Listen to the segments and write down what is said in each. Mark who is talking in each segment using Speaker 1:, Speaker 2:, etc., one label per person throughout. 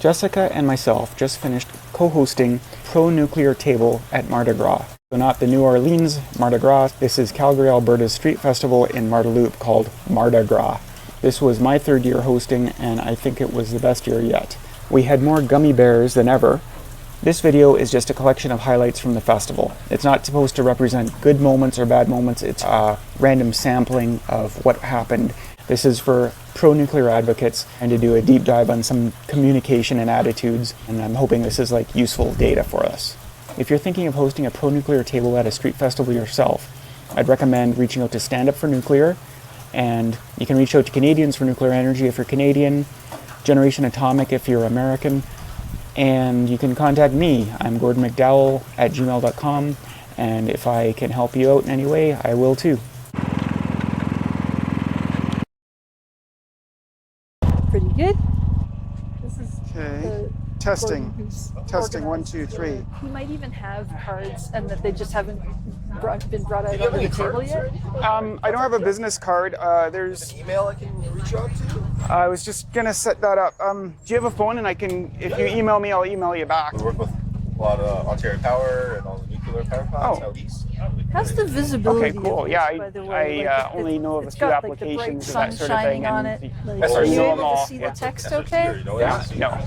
Speaker 1: Jessica and myself just finished co-hosting Pro-Nuclear Table at Marda Gras. So not the New Orleans Marda Gras, this is Calgary Alberta's street festival in Marda Loop called Marda Gras. This was my third year hosting and I think it was the best year yet. We had more gummy bears than ever. This video is just a collection of highlights from the festival. It's not supposed to represent good moments or bad moments, it's a random sampling of what happened. This is for pro-nuclear advocates and to do a deep dive on some communication and attitudes, and I'm hoping this is like useful data for us. If you're thinking of hosting a pro-nuclear table at a street festival yourself, I'd recommend reaching out to Stand Up for Nuclear, and you can reach out to Canadians for Nuclear Energy if you're Canadian, Generation Atomic if you're American, and you can contact me. I'm gordonmcdowell@gmail.com, and if I can help you out in any way, I will too.
Speaker 2: Pretty good. This is
Speaker 1: Okay. Testing. 1, 2, 3.
Speaker 2: He might even have cards, and that they just haven't been brought out onto the table yet.
Speaker 1: I don't have a business card. There's
Speaker 3: an email I can reach out to.
Speaker 1: I was just gonna set that up. Do you have a phone? And I can, if you email me, I'll email you back.
Speaker 3: We work with a lot of Ontario Power and all the nuclear power plants out east.
Speaker 2: How's the visibility?
Speaker 1: Okay, cool.
Speaker 2: Of this,
Speaker 1: Yeah,
Speaker 2: by the way?
Speaker 1: I only know of a few applications of that sort of thing.
Speaker 2: On it. Like,
Speaker 3: Yes,
Speaker 2: are you
Speaker 3: know
Speaker 2: able
Speaker 1: them all,
Speaker 2: to see the text okay?
Speaker 1: Yeah, no.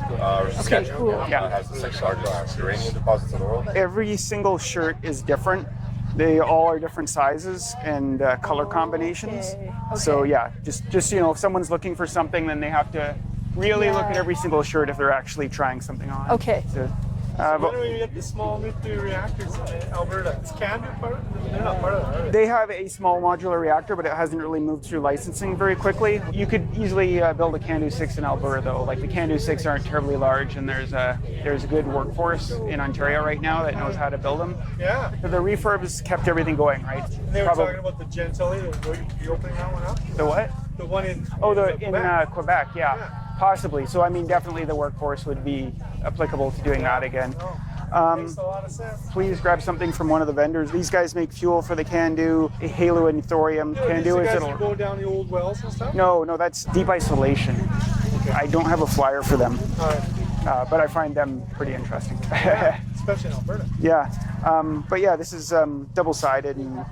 Speaker 2: Okay, cool.
Speaker 1: Yeah.
Speaker 3: It has the 6 largest uranium deposits in the world.
Speaker 1: Every single shirt is different. They all are different sizes and color combinations.
Speaker 2: Okay.
Speaker 1: So yeah, just you know, if someone's looking for something, then they have to really look at every single shirt if they're actually trying something on.
Speaker 2: Okay.
Speaker 1: So,
Speaker 4: When do we get the small nuclear reactors in Alberta? Is Canada part of it? They're not part of it, are they?
Speaker 1: they have a small modular reactor, but it hasn't really moved through licensing very quickly. You could easily build a CANDU 6 in Alberta, though. Like the CANDU 6 aren't terribly large, and there's a good workforce in Ontario right now that knows how to build them.
Speaker 4: Yeah.
Speaker 1: So the refurbs kept everything going, right?
Speaker 4: And they were talking about the Gentilly, you opening that one up?
Speaker 1: The what?
Speaker 4: The one in
Speaker 1: Quebec, yeah. Possibly. So I mean, definitely the workforce would be applicable to doing that again.
Speaker 4: Makes a lot of sense.
Speaker 1: Please grab something from one of the vendors. These guys make fuel for the CANDU, halo and thorium. CANDU is
Speaker 4: Guys go down the old wells and stuff?
Speaker 1: No, that's deep isolation.
Speaker 4: Okay.
Speaker 1: I don't have a flyer for them,
Speaker 4: All right.
Speaker 1: but I find them pretty interesting.
Speaker 4: Especially in Alberta.
Speaker 1: Yeah, but yeah, this is double-sided, and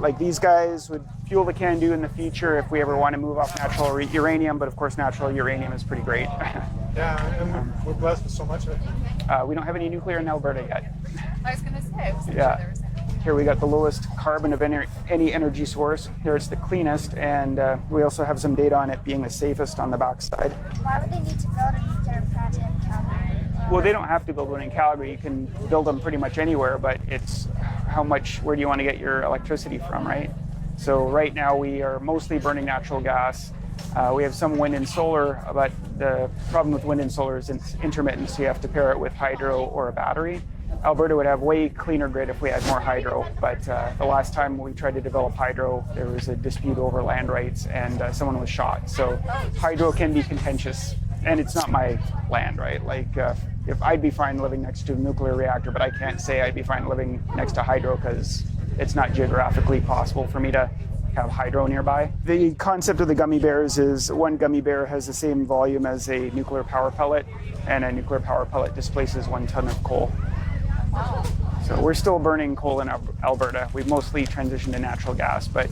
Speaker 1: like these guys would fuel the CANDU in the future if we ever want to move off natural uranium, but of course natural uranium is pretty great.
Speaker 4: Yeah, and we're blessed with so much of it.
Speaker 1: We don't have any nuclear in Alberta yet.
Speaker 5: I was going to say, I wasn't sure
Speaker 1: Yeah.
Speaker 5: there was any.
Speaker 1: Here we got the lowest carbon of any energy source. Here it's the cleanest, and we also have some data on it being the safest on the backside.
Speaker 6: Why would they need to build a nuclear project in Calgary?
Speaker 1: Well, they don't have to build one in Calgary. You can build them pretty much anywhere, but it's where do you want to get your electricity from, right? So right now we are mostly burning natural gas. We have some wind and solar, but the problem with wind and solar is it's intermittent, so you have to pair it with hydro or a battery. Alberta would have way cleaner grid if we had more hydro, but the last time we tried to develop hydro, there was a dispute over land rights and someone was shot. So hydro can be contentious, and it's not my land, right? Like if I'd be fine living next to a nuclear reactor, but I can't say I'd be fine living next to hydro because it's not geographically possible for me to have hydro nearby. The concept of the gummy bears is one gummy bear has the same volume as a nuclear power pellet, and a nuclear power pellet displaces 1 ton of coal. So we're still burning coal in Alberta. We've mostly transitioned to natural gas, but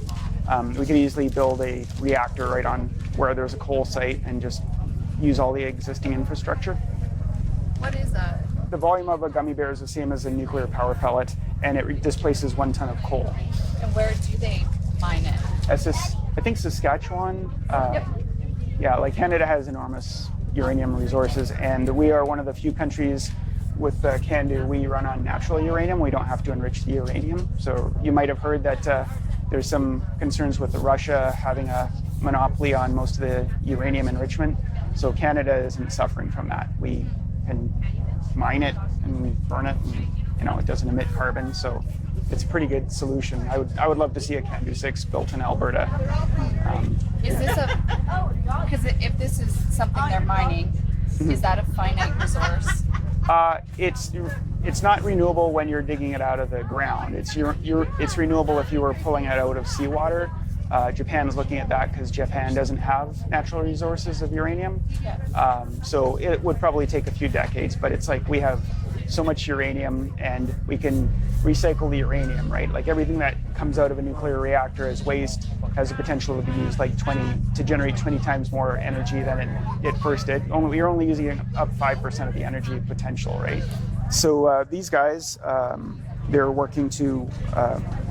Speaker 1: we could easily build a reactor right on where there's a coal site and just use all the existing infrastructure.
Speaker 5: What is that?
Speaker 1: The volume of a gummy bear is the same as a nuclear power pellet, and it displaces 1 ton of coal.
Speaker 5: And where do they mine it?
Speaker 1: I think Saskatchewan. Yeah, like Canada has enormous uranium resources, and we are one of the few countries with CANDU. We run on natural uranium. We don't have to enrich the uranium. So you might have heard that there's some concerns with Russia having a monopoly on most of the uranium enrichment. So Canada isn't suffering from that. We can mine it and burn it, and it doesn't emit carbon. So it's a pretty good solution. I would love to see a CANDU 6 built in Alberta.
Speaker 5: Is this because if this is something they're mining, is that a finite resource?
Speaker 1: It's not renewable when you're digging it out of the ground. It's renewable if you were pulling it out of seawater. Japan is looking at that because Japan doesn't have natural resources of uranium. So it would probably take a few decades, but it's like we have so much uranium and we can recycle the uranium, right? Like everything that comes out of a nuclear reactor as waste has the potential to be used like to generate 20 times more energy than it first did. We're only using up 5% of the energy potential, right? So these guys, they're working to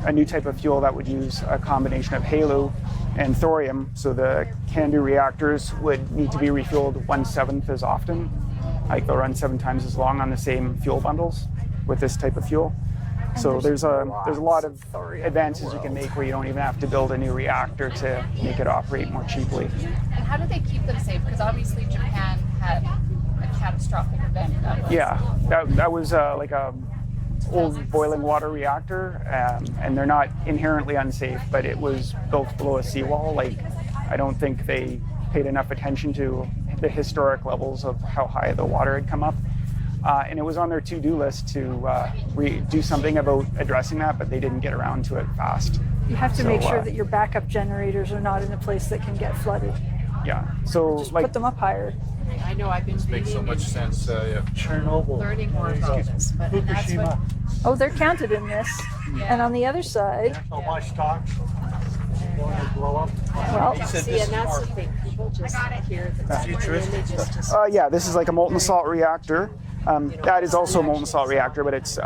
Speaker 1: a new type of fuel that would use a combination of HALEU and thorium. So the CANDU reactors would need to be refueled 1/7 as often. Like they'll run 7 times as long on the same fuel bundles with this type of fuel. So there's a lot of advances you can make where you don't even have to build a new reactor to make it operate more cheaply.
Speaker 5: And how do they keep them safe? Because obviously Japan had a catastrophic event.
Speaker 1: Yeah, that was like a old boiling water reactor, and they're not inherently unsafe, but it was built below a seawall. Like, I don't think they paid enough attention to the historic levels of how high the water had come up. And it was on their to-do list to do something about addressing that, but they didn't get around to it fast.
Speaker 2: You have to make sure that your backup generators are not in a place that can get flooded.
Speaker 1: Yeah, so
Speaker 2: Just
Speaker 1: like
Speaker 2: put them up higher.
Speaker 5: I know I've been
Speaker 3: Makes so much sense. Yeah.
Speaker 4: Chernobyl.
Speaker 5: learning more about this, but and that's what
Speaker 4: Fukushima.
Speaker 2: Oh, they're counted in this. And on the other side,
Speaker 4: So much talk. Going to blow up.
Speaker 2: well,
Speaker 5: see, and that's the thing. People just hear the
Speaker 3: Futuristic stuff.
Speaker 1: yeah, this is like a molten salt reactor. That is also a molten salt reactor, but it's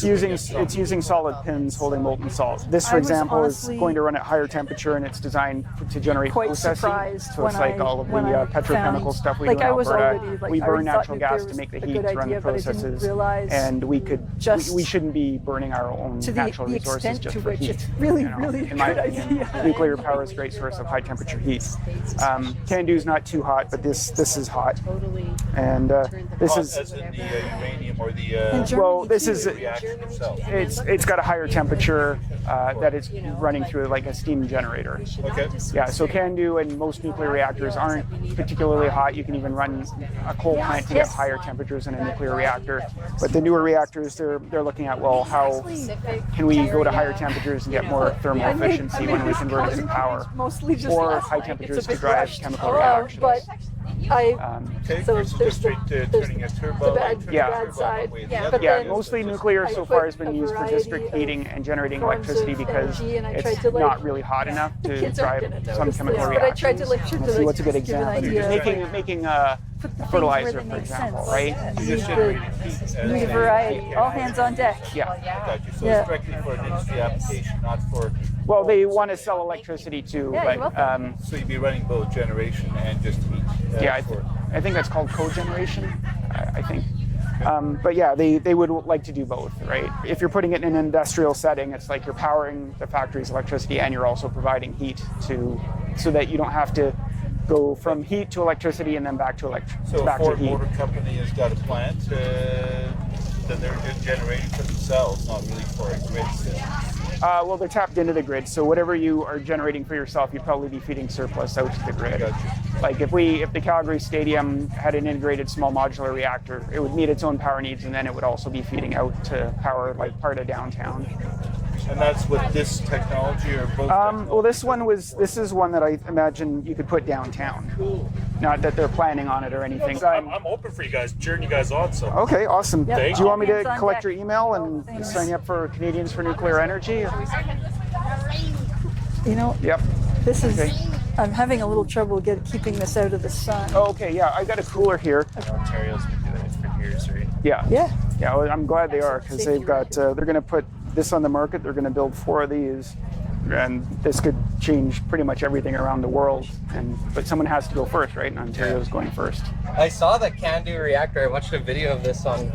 Speaker 1: using solid pins holding molten salt. This, for
Speaker 2: I was
Speaker 1: example, is
Speaker 2: honestly
Speaker 1: going to run at higher temperature, and it's designed to generate
Speaker 2: quite
Speaker 1: processing.
Speaker 2: surprised
Speaker 1: So it's
Speaker 2: when
Speaker 1: like all of the
Speaker 2: when I
Speaker 1: petrochemical
Speaker 2: found-
Speaker 1: stuff we
Speaker 2: like
Speaker 1: do in
Speaker 2: I was
Speaker 1: Alberta.
Speaker 2: already, like,
Speaker 1: We
Speaker 2: I
Speaker 1: burn
Speaker 2: already thought
Speaker 1: natural gas
Speaker 2: nuclear
Speaker 1: to make the
Speaker 2: was a
Speaker 1: heat
Speaker 2: good
Speaker 1: to run
Speaker 2: idea,
Speaker 1: the
Speaker 2: but I didn't
Speaker 1: processes,
Speaker 2: realize
Speaker 1: and we could
Speaker 2: just
Speaker 1: we shouldn't be burning our own
Speaker 2: to
Speaker 1: natural
Speaker 2: the
Speaker 1: resources
Speaker 2: extent
Speaker 1: just
Speaker 2: to
Speaker 1: for
Speaker 2: which
Speaker 1: heat.
Speaker 2: it's really,
Speaker 1: You know,
Speaker 2: really a
Speaker 1: in my
Speaker 2: good
Speaker 1: opinion,
Speaker 2: idea.
Speaker 1: nuclear power is a great source of high temperature heat. CANDU is not too hot, but this is hot, and this is.
Speaker 3: As in the uranium or the
Speaker 2: And
Speaker 1: Well, this is
Speaker 3: reaction itself.
Speaker 1: it's got a higher temperature that it's running through like a steam generator.
Speaker 3: Okay.
Speaker 1: Yeah, so CANDU and most nuclear reactors aren't particularly hot. You can even run a coal plant to get higher temperatures in a nuclear reactor. But the newer reactors, they're looking at, well, how can we go to higher temperatures and get more thermal efficiency when we convert it to power,
Speaker 2: Mostly just
Speaker 1: or
Speaker 2: last
Speaker 1: high
Speaker 2: night.
Speaker 1: temperatures
Speaker 2: It's a
Speaker 1: to
Speaker 2: bit
Speaker 1: drive
Speaker 2: rushed.
Speaker 1: chemical reactions.
Speaker 2: But I
Speaker 3: Okay.
Speaker 2: So
Speaker 3: So
Speaker 2: there's
Speaker 3: just
Speaker 2: the-
Speaker 3: straight
Speaker 2: there's
Speaker 3: turning a
Speaker 2: the
Speaker 3: turbine.
Speaker 2: bad-
Speaker 3: turning
Speaker 1: Yeah.
Speaker 3: a
Speaker 2: bad
Speaker 3: turbine
Speaker 2: side.
Speaker 3: away.
Speaker 2: Yeah,
Speaker 3: The
Speaker 2: but
Speaker 3: other
Speaker 1: Yeah,
Speaker 2: then
Speaker 1: mostly
Speaker 3: is
Speaker 1: nuclear
Speaker 2: I
Speaker 1: so
Speaker 2: put
Speaker 1: far has
Speaker 2: a
Speaker 1: been used for
Speaker 2: variety
Speaker 1: district
Speaker 2: of
Speaker 1: heating and generating
Speaker 2: forms
Speaker 1: electricity
Speaker 2: of
Speaker 1: because
Speaker 2: energy, and I
Speaker 1: it's
Speaker 2: tried to, like-
Speaker 1: not really hot enough to
Speaker 2: kids aren't
Speaker 1: drive
Speaker 2: gonna
Speaker 1: some
Speaker 2: notice
Speaker 1: chemical
Speaker 2: this,
Speaker 1: reactions.
Speaker 2: but I tried to lecture to,
Speaker 1: Let's see
Speaker 2: like,
Speaker 1: what's a good
Speaker 2: give an
Speaker 1: example.
Speaker 2: idea.
Speaker 1: Making
Speaker 2: Put the things
Speaker 1: fertilizer,
Speaker 2: where they
Speaker 1: for
Speaker 2: make
Speaker 1: example,
Speaker 2: sense.
Speaker 1: right?
Speaker 3: You just
Speaker 2: Need
Speaker 3: generated
Speaker 2: the-
Speaker 3: heat.
Speaker 2: need a variety. All hands on deck.
Speaker 1: Yeah.
Speaker 3: Got you. So
Speaker 2: Yeah.
Speaker 3: it's directly for an industry application, not for.
Speaker 1: Well, they want to sell electricity too,
Speaker 2: Yeah, you're
Speaker 1: but
Speaker 2: welcome.
Speaker 3: So you'd be running both generation and just heat.
Speaker 1: yeah, I think that's called cogeneration. I think. But yeah, they would like to do both, right? If you're putting it in an industrial setting, it's like you're powering the factory's electricity and you're also providing heat so that you don't have to go from heat to electricity and then back to
Speaker 3: So
Speaker 1: back to
Speaker 3: Ford
Speaker 1: heat.
Speaker 3: Motor Company has got a plant that they're just generating for themselves, not really for a grid system.
Speaker 1: Well, they're tapped into the grid, so whatever you are generating for yourself, you'd probably be feeding surplus out to the grid.
Speaker 3: Gotcha.
Speaker 1: Like if the Calgary Stadium had an integrated small modular reactor, it would meet its own power needs, and then it would also be feeding out to power like part of downtown.
Speaker 3: And that's with this technology or both?
Speaker 1: Well, this is one that I imagine you could put downtown. Not that they're planning on it or anything.
Speaker 7: I'm open for you guys, cheering you guys on. So
Speaker 1: Okay, awesome.
Speaker 2: Yep.
Speaker 1: Do you want me to
Speaker 2: Hands on
Speaker 1: collect
Speaker 2: deck.
Speaker 1: your email and
Speaker 2: Thanks.
Speaker 1: sign you up for Canadians for Nuclear Energy?
Speaker 2: You know,
Speaker 1: Yep.
Speaker 2: this is.
Speaker 1: Okay.
Speaker 2: I'm having a little trouble keeping this out of the sun.
Speaker 1: Oh, okay, yeah, I got a cooler here.
Speaker 3: Ontario's been doing it for years, right?
Speaker 1: Yeah.
Speaker 2: Yeah.
Speaker 1: Yeah, well, I'm glad they are because they've got. They're going to put this on the market. They're going to build 4 of these, and this could change pretty much everything around the world. But someone has to go first, right? And Ontario's going first.
Speaker 8: I saw the CANDU reactor. I watched a video of this on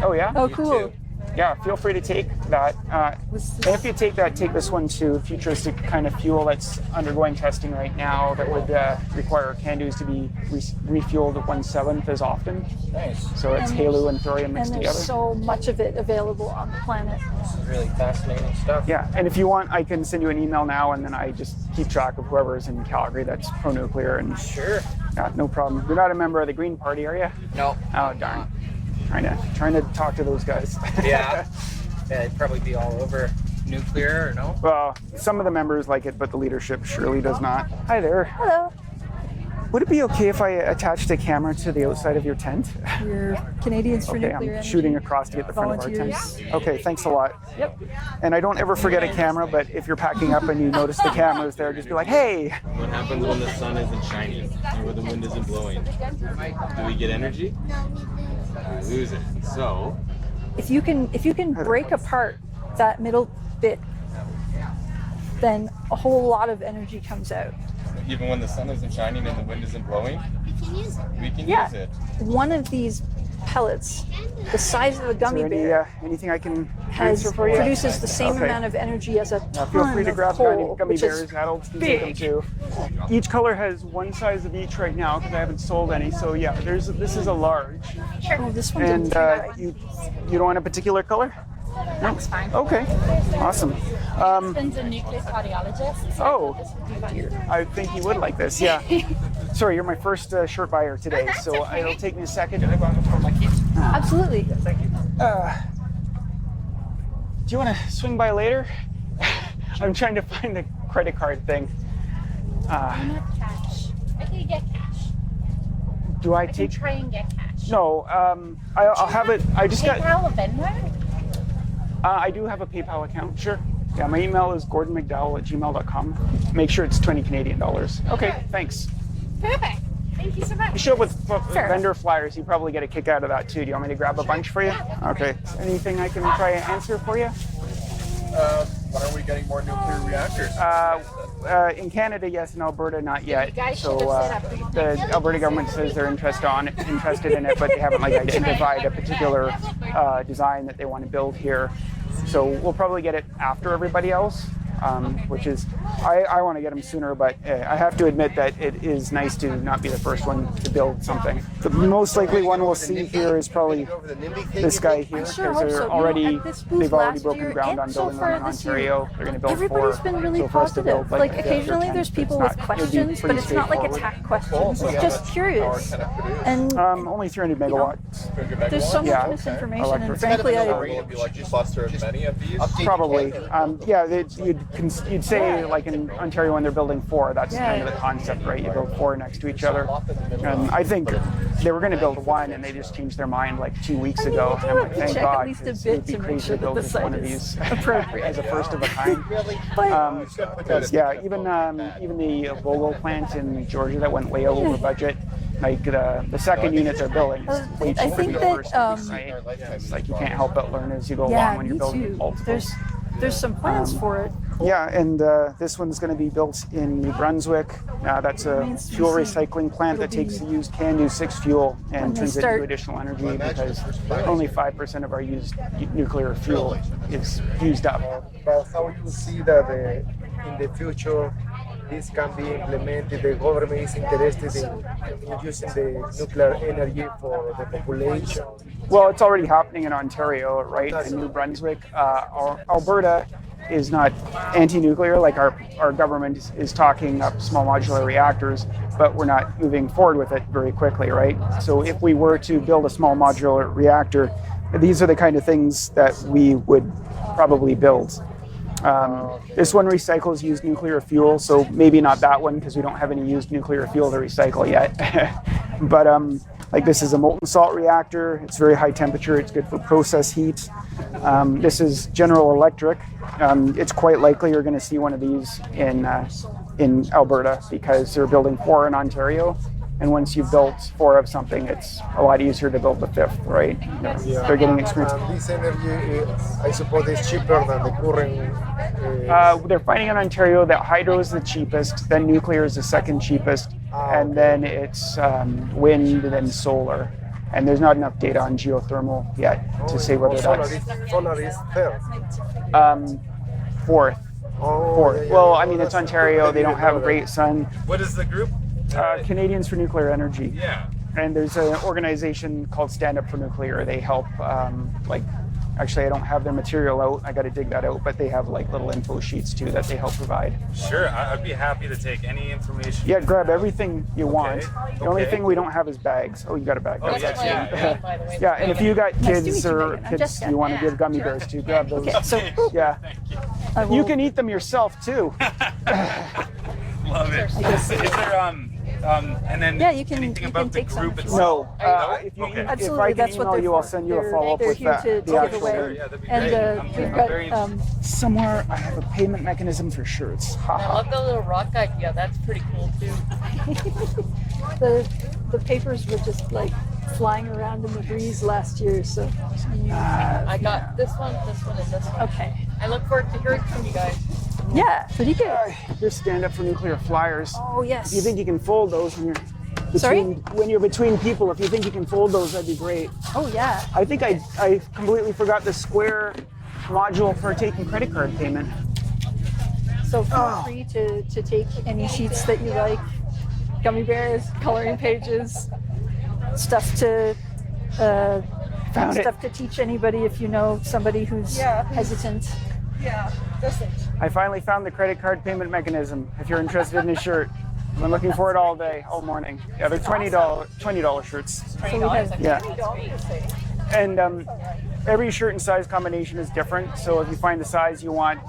Speaker 1: Oh yeah.
Speaker 2: Oh, cool.
Speaker 8: YouTube.
Speaker 1: Yeah. Feel free to take that. And if you take that, take this one too. Futuristic kind of fuel that's undergoing testing right now that would require CANDUs to be refueled 1/7 as often.
Speaker 3: Nice.
Speaker 1: So it's HALEU and thorium
Speaker 2: And
Speaker 1: mixed
Speaker 2: there's
Speaker 1: together.
Speaker 2: so much of it available on the planet.
Speaker 8: This is really fascinating stuff.
Speaker 1: Yeah, and if you want, I can send you an email now, and then I just keep track of whoever is in Calgary that's pro-nuclear. And
Speaker 8: Sure.
Speaker 1: yeah, no problem. You're not a member of the Green Party, are you?
Speaker 8: No.
Speaker 1: Oh darn. Trying to talk to those guys.
Speaker 8: Yeah. Yeah, it'd probably be all over nuclear or no?
Speaker 1: Well, some of the members like it, but the leadership surely does not. Hi there.
Speaker 2: Hello.
Speaker 1: Would it be okay if I attached a camera to the outside of your tent?
Speaker 2: You're Canadians for
Speaker 1: Okay,
Speaker 2: Nuclear
Speaker 1: I'm
Speaker 2: Energy.
Speaker 1: shooting across to get the front of our tent.
Speaker 2: Volunteers.
Speaker 1: Okay, thanks a lot.
Speaker 2: Yep.
Speaker 1: And I don't ever forget a camera, but if you're packing up and you notice the camera's there, just be like, hey.
Speaker 9: What happens when the sun isn't shining and when the wind isn't blowing? Do we get energy? We lose it. So
Speaker 2: If you can break apart that middle bit, then a whole lot of energy comes out.
Speaker 9: even when the sun isn't shining and the wind isn't blowing, we can
Speaker 2: Yeah.
Speaker 9: use it.
Speaker 2: One of these pellets, the size of a
Speaker 1: Is
Speaker 2: gummy
Speaker 1: there
Speaker 2: bear,
Speaker 1: anything I can
Speaker 2: has
Speaker 1: answer for you?
Speaker 2: produces the same
Speaker 1: Okay.
Speaker 2: amount of energy as a ton
Speaker 1: Feel free to
Speaker 2: of
Speaker 1: grab
Speaker 2: coal,
Speaker 1: gummy
Speaker 2: which is
Speaker 1: bears. Adults can take them
Speaker 2: big.
Speaker 1: too. Each color has one size of each right now because I haven't sold any. So yeah, this is a large.
Speaker 2: Oh, this one's
Speaker 1: And
Speaker 2: a
Speaker 1: you don't want a particular color?
Speaker 5: That's fine.
Speaker 1: Okay, awesome.
Speaker 5: Husband's a nuclear cardiologist. So
Speaker 1: Oh.
Speaker 5: this would be fine.
Speaker 1: I think you would like this. Yeah. Sorry, you're my first shirt buyer today,
Speaker 5: that's
Speaker 1: so
Speaker 5: okay.
Speaker 1: it'll take me a second.
Speaker 2: Absolutely.
Speaker 1: Do you want to swing by later? I'm trying to find the credit card thing.
Speaker 5: I'm not cash. I can get cash.
Speaker 1: Do I
Speaker 5: I can
Speaker 1: take?
Speaker 5: try and get cash.
Speaker 1: No. I'll have it. I just got.
Speaker 5: PayPal or Venmo?
Speaker 1: I do have a PayPal account. Sure. Yeah, my email is gordonmcdowell@gmail.com. Make sure it's 20 Canadian dollars. Okay, thanks.
Speaker 5: Perfect. Thank you so
Speaker 1: You
Speaker 5: much.
Speaker 1: show up with vendor flyers. You probably get a kick out of that too. Do you want me to grab a bunch for you? Okay. Anything I can try and answer for you?
Speaker 3: When are we getting more nuclear reactors?
Speaker 1: In Canada, yes. In Alberta, not yet.
Speaker 5: You guys
Speaker 1: So
Speaker 5: should have set up
Speaker 1: the Alberta government says they're interested in it, but they haven't identified a particular design that they want to build here. So we'll probably get it after everybody else, which is I want to get them sooner, but I have to admit that it is nice to not be the first one to build something. The most likely one we'll see here is probably this guy here, because
Speaker 2: sure hope so.
Speaker 1: they're
Speaker 2: You know,
Speaker 1: already
Speaker 2: at this booth
Speaker 1: they've already
Speaker 2: last
Speaker 1: broken
Speaker 2: year
Speaker 1: ground
Speaker 2: and
Speaker 1: on
Speaker 2: so
Speaker 1: building
Speaker 2: far
Speaker 1: one in
Speaker 2: this year,
Speaker 1: Ontario. They're going to build
Speaker 2: everybody's
Speaker 1: four.
Speaker 2: been really
Speaker 1: So for us to
Speaker 2: positive.
Speaker 1: build,
Speaker 2: Like
Speaker 1: the
Speaker 2: occasionally
Speaker 1: other
Speaker 2: there's
Speaker 1: 10,
Speaker 2: people
Speaker 1: it's
Speaker 2: with
Speaker 1: not- it'd be
Speaker 2: questions, but
Speaker 1: pretty
Speaker 2: it's not like
Speaker 1: straightforward.
Speaker 2: attack questions. It's just curious. And
Speaker 1: Only 300 megawatts.
Speaker 2: there's so much
Speaker 1: Yeah.
Speaker 2: misinformation,
Speaker 1: Electric.
Speaker 2: and frankly,
Speaker 3: It'd be like a cluster of many of these.
Speaker 1: Probably. Yeah, you'd say like in Ontario when they're building four, that's kind of the concept, right? You build four next to each other. And I think they were going to build one and they just changed their mind like 2 weeks ago. And I'm like, thank
Speaker 2: check
Speaker 1: God.
Speaker 2: at least a
Speaker 1: 'cause
Speaker 2: bit
Speaker 1: it'd be
Speaker 2: to make
Speaker 1: crazy
Speaker 2: sure
Speaker 1: to
Speaker 2: that
Speaker 1: build
Speaker 2: the
Speaker 1: just
Speaker 2: site
Speaker 1: one of
Speaker 2: is
Speaker 1: these
Speaker 2: appropriate.
Speaker 1: as a first of a kind.
Speaker 2: But
Speaker 1: Because yeah, even the Vogel plant in Georgia that went way over budget. Like the second unit they're building is way
Speaker 2: I
Speaker 1: cheaper
Speaker 2: think
Speaker 1: than the
Speaker 2: that,
Speaker 1: first. Right? It's like you can't help but learn as you go
Speaker 2: yeah,
Speaker 1: along when you're
Speaker 2: me
Speaker 1: building
Speaker 2: too.
Speaker 1: multiples.
Speaker 2: There's some plans for it.
Speaker 1: Yeah, and this one's going to be built in New Brunswick. That's a
Speaker 2: Remains to be
Speaker 1: fuel
Speaker 2: seen.
Speaker 1: recycling plant that
Speaker 2: It'll
Speaker 1: takes
Speaker 2: be-
Speaker 1: the used CANDU 6 fuel
Speaker 2: When
Speaker 1: and
Speaker 2: they
Speaker 1: turns it
Speaker 2: start-
Speaker 1: into additional energy because only 5% of our used nuclear fuel is used up.
Speaker 10: But how you see that in the future this can be implemented? The government is interested in using the nuclear energy for the population.
Speaker 1: Well, it's already happening in Ontario, right? In New Brunswick. Alberta is not anti-nuclear, like our government is talking up small modular reactors, but we're not moving forward with it very quickly, right? So if we were to build a small modular reactor, these are the kind of things that we would probably build. This one recycles used nuclear fuel, so maybe not that one because we don't have any used nuclear fuel to recycle yet. But like this is a molten salt reactor. It's very high temperature. It's good for process heat. This is General Electric. It's quite likely you're going to see one of these in Alberta because they're building 4 in Ontario. And once you've built 4 of something, it's a lot easier to build the 5th, right? They're getting experience.
Speaker 10: And this energy, I suppose, is cheaper than the current.
Speaker 1: They're finding in Ontario that hydro is the cheapest, then nuclear is the second cheapest, and then it's wind, then solar. And there's not enough data on geothermal yet to say whether that's
Speaker 10: Solar is third.
Speaker 1: fourth.
Speaker 10: Oh, yeah, yeah.
Speaker 1: Well, I mean, it's Ontario. They don't have great sun.
Speaker 3: What is the group?
Speaker 1: Canadians for Nuclear Energy.
Speaker 3: Yeah.
Speaker 1: And there's an organization called Stand Up for Nuclear. They help like Actually, I don't have their material out. I got to dig that out, but they have like little info sheets too that they help provide.
Speaker 7: Sure, I'd be happy to take any information.
Speaker 1: Yeah, grab everything you want. The only
Speaker 7: okay.
Speaker 1: thing we don't have is bags. Oh, you got a bag.
Speaker 7: Oh, yeah.
Speaker 1: Yeah, and if you got
Speaker 2: Nice to meet
Speaker 1: kids
Speaker 2: you,
Speaker 1: or
Speaker 2: Megan. I'm
Speaker 1: kids
Speaker 2: Jessica.
Speaker 1: you want to give gummy bears to, grab those.
Speaker 2: Okay, so
Speaker 1: Yeah,
Speaker 2: I will,
Speaker 1: you can eat them yourself too.
Speaker 7: Love it. Is there and then
Speaker 2: Yeah, you can-
Speaker 7: anything
Speaker 2: you
Speaker 7: about
Speaker 2: can
Speaker 7: the
Speaker 2: take some
Speaker 7: group
Speaker 2: if you
Speaker 7: itself?
Speaker 1: No, if you
Speaker 7: Okay.
Speaker 1: if
Speaker 2: Absolutely,
Speaker 1: I can
Speaker 2: that's what
Speaker 1: email
Speaker 2: they're
Speaker 1: you, I'll
Speaker 2: for.
Speaker 1: send you a
Speaker 2: They're-
Speaker 1: follow up
Speaker 2: they're
Speaker 1: with
Speaker 2: here
Speaker 1: that.
Speaker 2: to
Speaker 1: the
Speaker 2: give
Speaker 1: actual
Speaker 2: away.
Speaker 1: rate.
Speaker 7: Yeah, that'd be
Speaker 2: And
Speaker 7: great.
Speaker 2: we've
Speaker 7: I'm
Speaker 2: got
Speaker 7: very
Speaker 1: Somewhere I have a payment mechanism for shirts.
Speaker 11: I love the little rock idea. That's pretty cool too.
Speaker 2: the papers were just like flying around in the breeze last year, so
Speaker 11: I got this one, and this one.
Speaker 2: okay.
Speaker 11: I look forward to hearing from you guys.
Speaker 2: Yeah, pretty good.
Speaker 1: Here's stand up for nuclear flyers.
Speaker 2: Oh yes.
Speaker 1: If you think you can fold those when you're
Speaker 2: Sorry?
Speaker 1: when you're between people, if you think you can fold those, that'd be great.
Speaker 2: Oh yeah.
Speaker 1: I think I completely forgot the square module for taking credit card payment.
Speaker 2: So feel free to take any sheets that you like. Gummy bears, coloring pages, stuff to
Speaker 1: Found it.
Speaker 2: stuff to teach anybody if you know somebody who's hesitant.
Speaker 1: I finally found the credit card payment mechanism. If you're interested in a shirt, I've been looking for it all day, all morning. Yeah, they're $20 shirts.
Speaker 2: So we have
Speaker 1: Yeah. And every shirt and size combination is different. So if you find the size you want,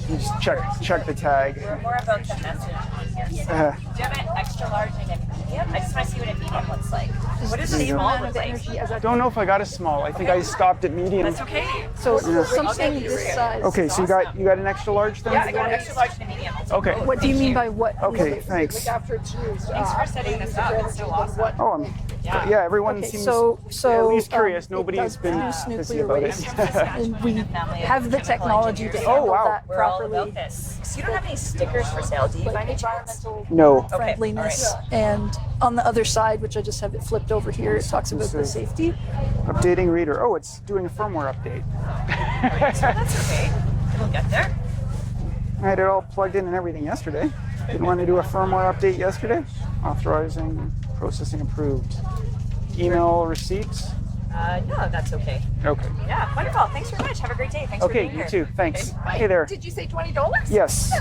Speaker 1: you just check the tag.
Speaker 12: More about the message on here. Do you have an extra large and a medium? I just want to see what a medium looks like. What does
Speaker 2: the
Speaker 12: small
Speaker 2: amount
Speaker 12: look
Speaker 2: of
Speaker 12: like?
Speaker 2: energy as a
Speaker 1: Don't know if I got a small. I think I stopped at medium.
Speaker 12: That's okay.
Speaker 2: so something this size.
Speaker 1: Okay, so you got an extra large then?
Speaker 12: Yeah, I got an extra large and a medium.
Speaker 1: Okay.
Speaker 2: What do you mean by what?
Speaker 1: Okay, thanks.
Speaker 12: Thanks for setting this up. It's so awesome.
Speaker 1: Oh, yeah, everyone
Speaker 2: Okay,
Speaker 1: seems
Speaker 2: so
Speaker 1: at least curious.
Speaker 2: it
Speaker 1: Nobody's
Speaker 2: does
Speaker 1: been
Speaker 2: produce
Speaker 1: pissy
Speaker 2: nuclear
Speaker 1: about
Speaker 2: waste,
Speaker 1: it.
Speaker 2: and we have the technology to
Speaker 1: Oh,
Speaker 2: handle
Speaker 1: wow.
Speaker 2: that
Speaker 12: We're all
Speaker 2: properly.
Speaker 12: about this. So you don't have any stickers for sale, do you, by any chance?
Speaker 1: No.
Speaker 12: Okay,
Speaker 2: Friendliness, and on the other side, which I just have it flipped over here, it talks about the safety.
Speaker 1: Updating reader. Oh, it's doing a firmware update.
Speaker 12: So that's okay. It'll get there.
Speaker 1: I had it all plugged in and everything yesterday. Didn't want to do a firmware update yesterday. Authorizing, processing approved. Email receipts.
Speaker 12: No, that's okay.
Speaker 1: Okay.
Speaker 12: Yeah, wonderful. Thanks very much. Have a great day. Thanks for
Speaker 1: Okay,
Speaker 12: being
Speaker 1: you
Speaker 12: here.
Speaker 1: too. Thanks.
Speaker 12: Okay, bye.
Speaker 1: Hey there.
Speaker 13: Did you say $20?
Speaker 1: Yes.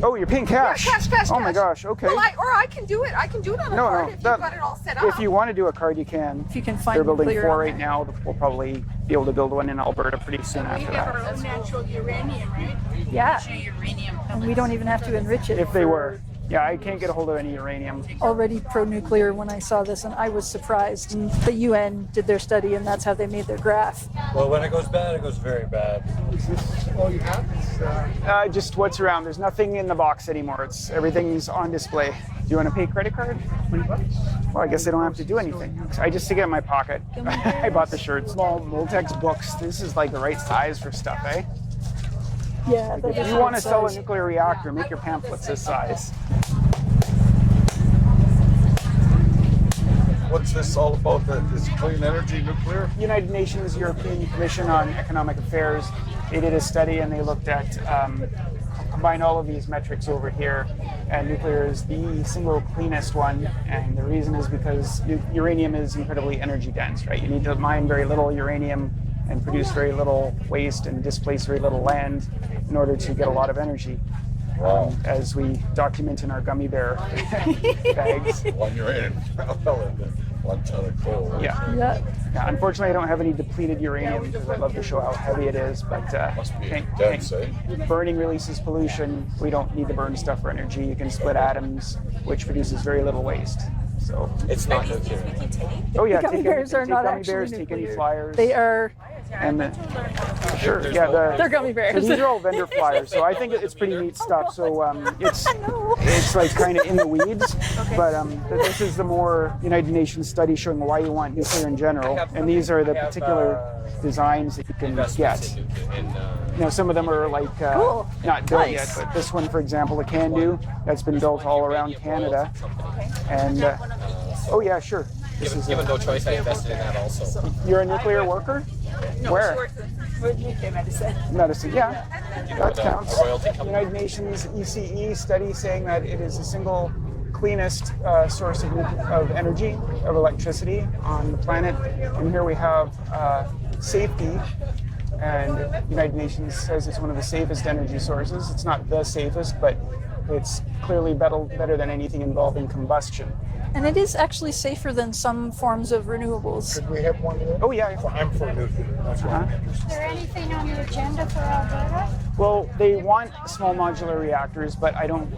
Speaker 1: Oh, you're paying cash.
Speaker 13: Yeah, cash.
Speaker 1: Oh my gosh. Okay.
Speaker 13: Well, I can do it. I can do it on a card if you've got it all set up.
Speaker 1: If you want to do a card, you can.
Speaker 2: If you can find
Speaker 1: They're building
Speaker 2: nuclear
Speaker 1: 4
Speaker 2: on
Speaker 1: right
Speaker 2: there.
Speaker 1: now. We'll probably be able to build one in Alberta pretty soon
Speaker 13: We
Speaker 1: after
Speaker 13: have our
Speaker 1: that.
Speaker 13: own natural uranium, right?
Speaker 2: Yeah,
Speaker 12: Uranium.
Speaker 2: and we don't even have to enrich it.
Speaker 1: If they were. Yeah, I can't get a hold of any uranium.
Speaker 2: Already pro-nuclear when I saw this, and I was surprised. And the UN did their study, and that's how they made their graph.
Speaker 3: Well, when it goes bad, it goes very bad.
Speaker 10: All you have is
Speaker 1: Just what's around. There's nothing in the box anymore. Everything's on display. Do you want to pay credit card? Well, I guess I don't have to do anything. I just stick it in my pocket. I bought the shirt. Small Moltex books. This is like the right size for stuff, eh?
Speaker 2: Yeah,
Speaker 1: If you want to sell a nuclear reactor, make your pamphlets this size.
Speaker 3: What's this all about? Is clean energy nuclear?
Speaker 1: United Nations European Commission on Economic Affairs, they did a study and they looked at combine all of these metrics over here, and nuclear is the single cleanest one. And the reason is because uranium is incredibly energy dense, right? You need to mine very little uranium and produce very little waste and displace very little land in order to get a lot of energy. As we document in our gummy bear bags.
Speaker 3: One uranium pellet, 1 ton of coal. Right?
Speaker 1: Yeah. Unfortunately, I don't have any depleted uranium because I'd love to show how heavy it is, but
Speaker 3: Must be dense, eh?
Speaker 1: burning releases pollution. We don't need to burn stuff for energy. You can split atoms, which produces very little waste. So
Speaker 3: It's not nuclear.
Speaker 1: oh yeah,
Speaker 2: Gummy bears are
Speaker 1: take
Speaker 2: not
Speaker 1: gummy
Speaker 2: actually
Speaker 1: bears, take any
Speaker 2: nuclear.
Speaker 1: flyers.
Speaker 2: They are.
Speaker 1: And sure,
Speaker 3: There's
Speaker 1: yeah,
Speaker 3: no-
Speaker 2: They're gummy bears.
Speaker 1: so these are all vendor flyers. So I think it's pretty neat stuff. So it's like kind of in the weeds, but this is the more United Nations study showing why you want nuclear in general, and these are the particular designs that you can get. You know, some of them are like
Speaker 2: Cool.
Speaker 1: not built yet,
Speaker 2: Nice.
Speaker 1: but this one, for example, the Can-Do, that's been built all around Canada. And oh yeah, sure. This is
Speaker 8: Given no choice, I invested in that also.
Speaker 1: You're a nuclear worker? Where? Medicine, yeah, that counts.
Speaker 8: A royalty company.
Speaker 1: United Nations ECE study saying that it is the single cleanest source of energy, of electricity on the planet. And here we have safety and the United Nations says it's one of the safest energy sources. It's not the safest, but it's clearly better than anything involving combustion.
Speaker 2: And it is actually safer than some forms of renewables.
Speaker 10: Could we have one here?
Speaker 1: Oh yeah.
Speaker 10: I'm for nuclear. That's what I'm interested in.
Speaker 6: Is there anything on the agenda for Alberta?
Speaker 1: Well, they want small modular reactors, but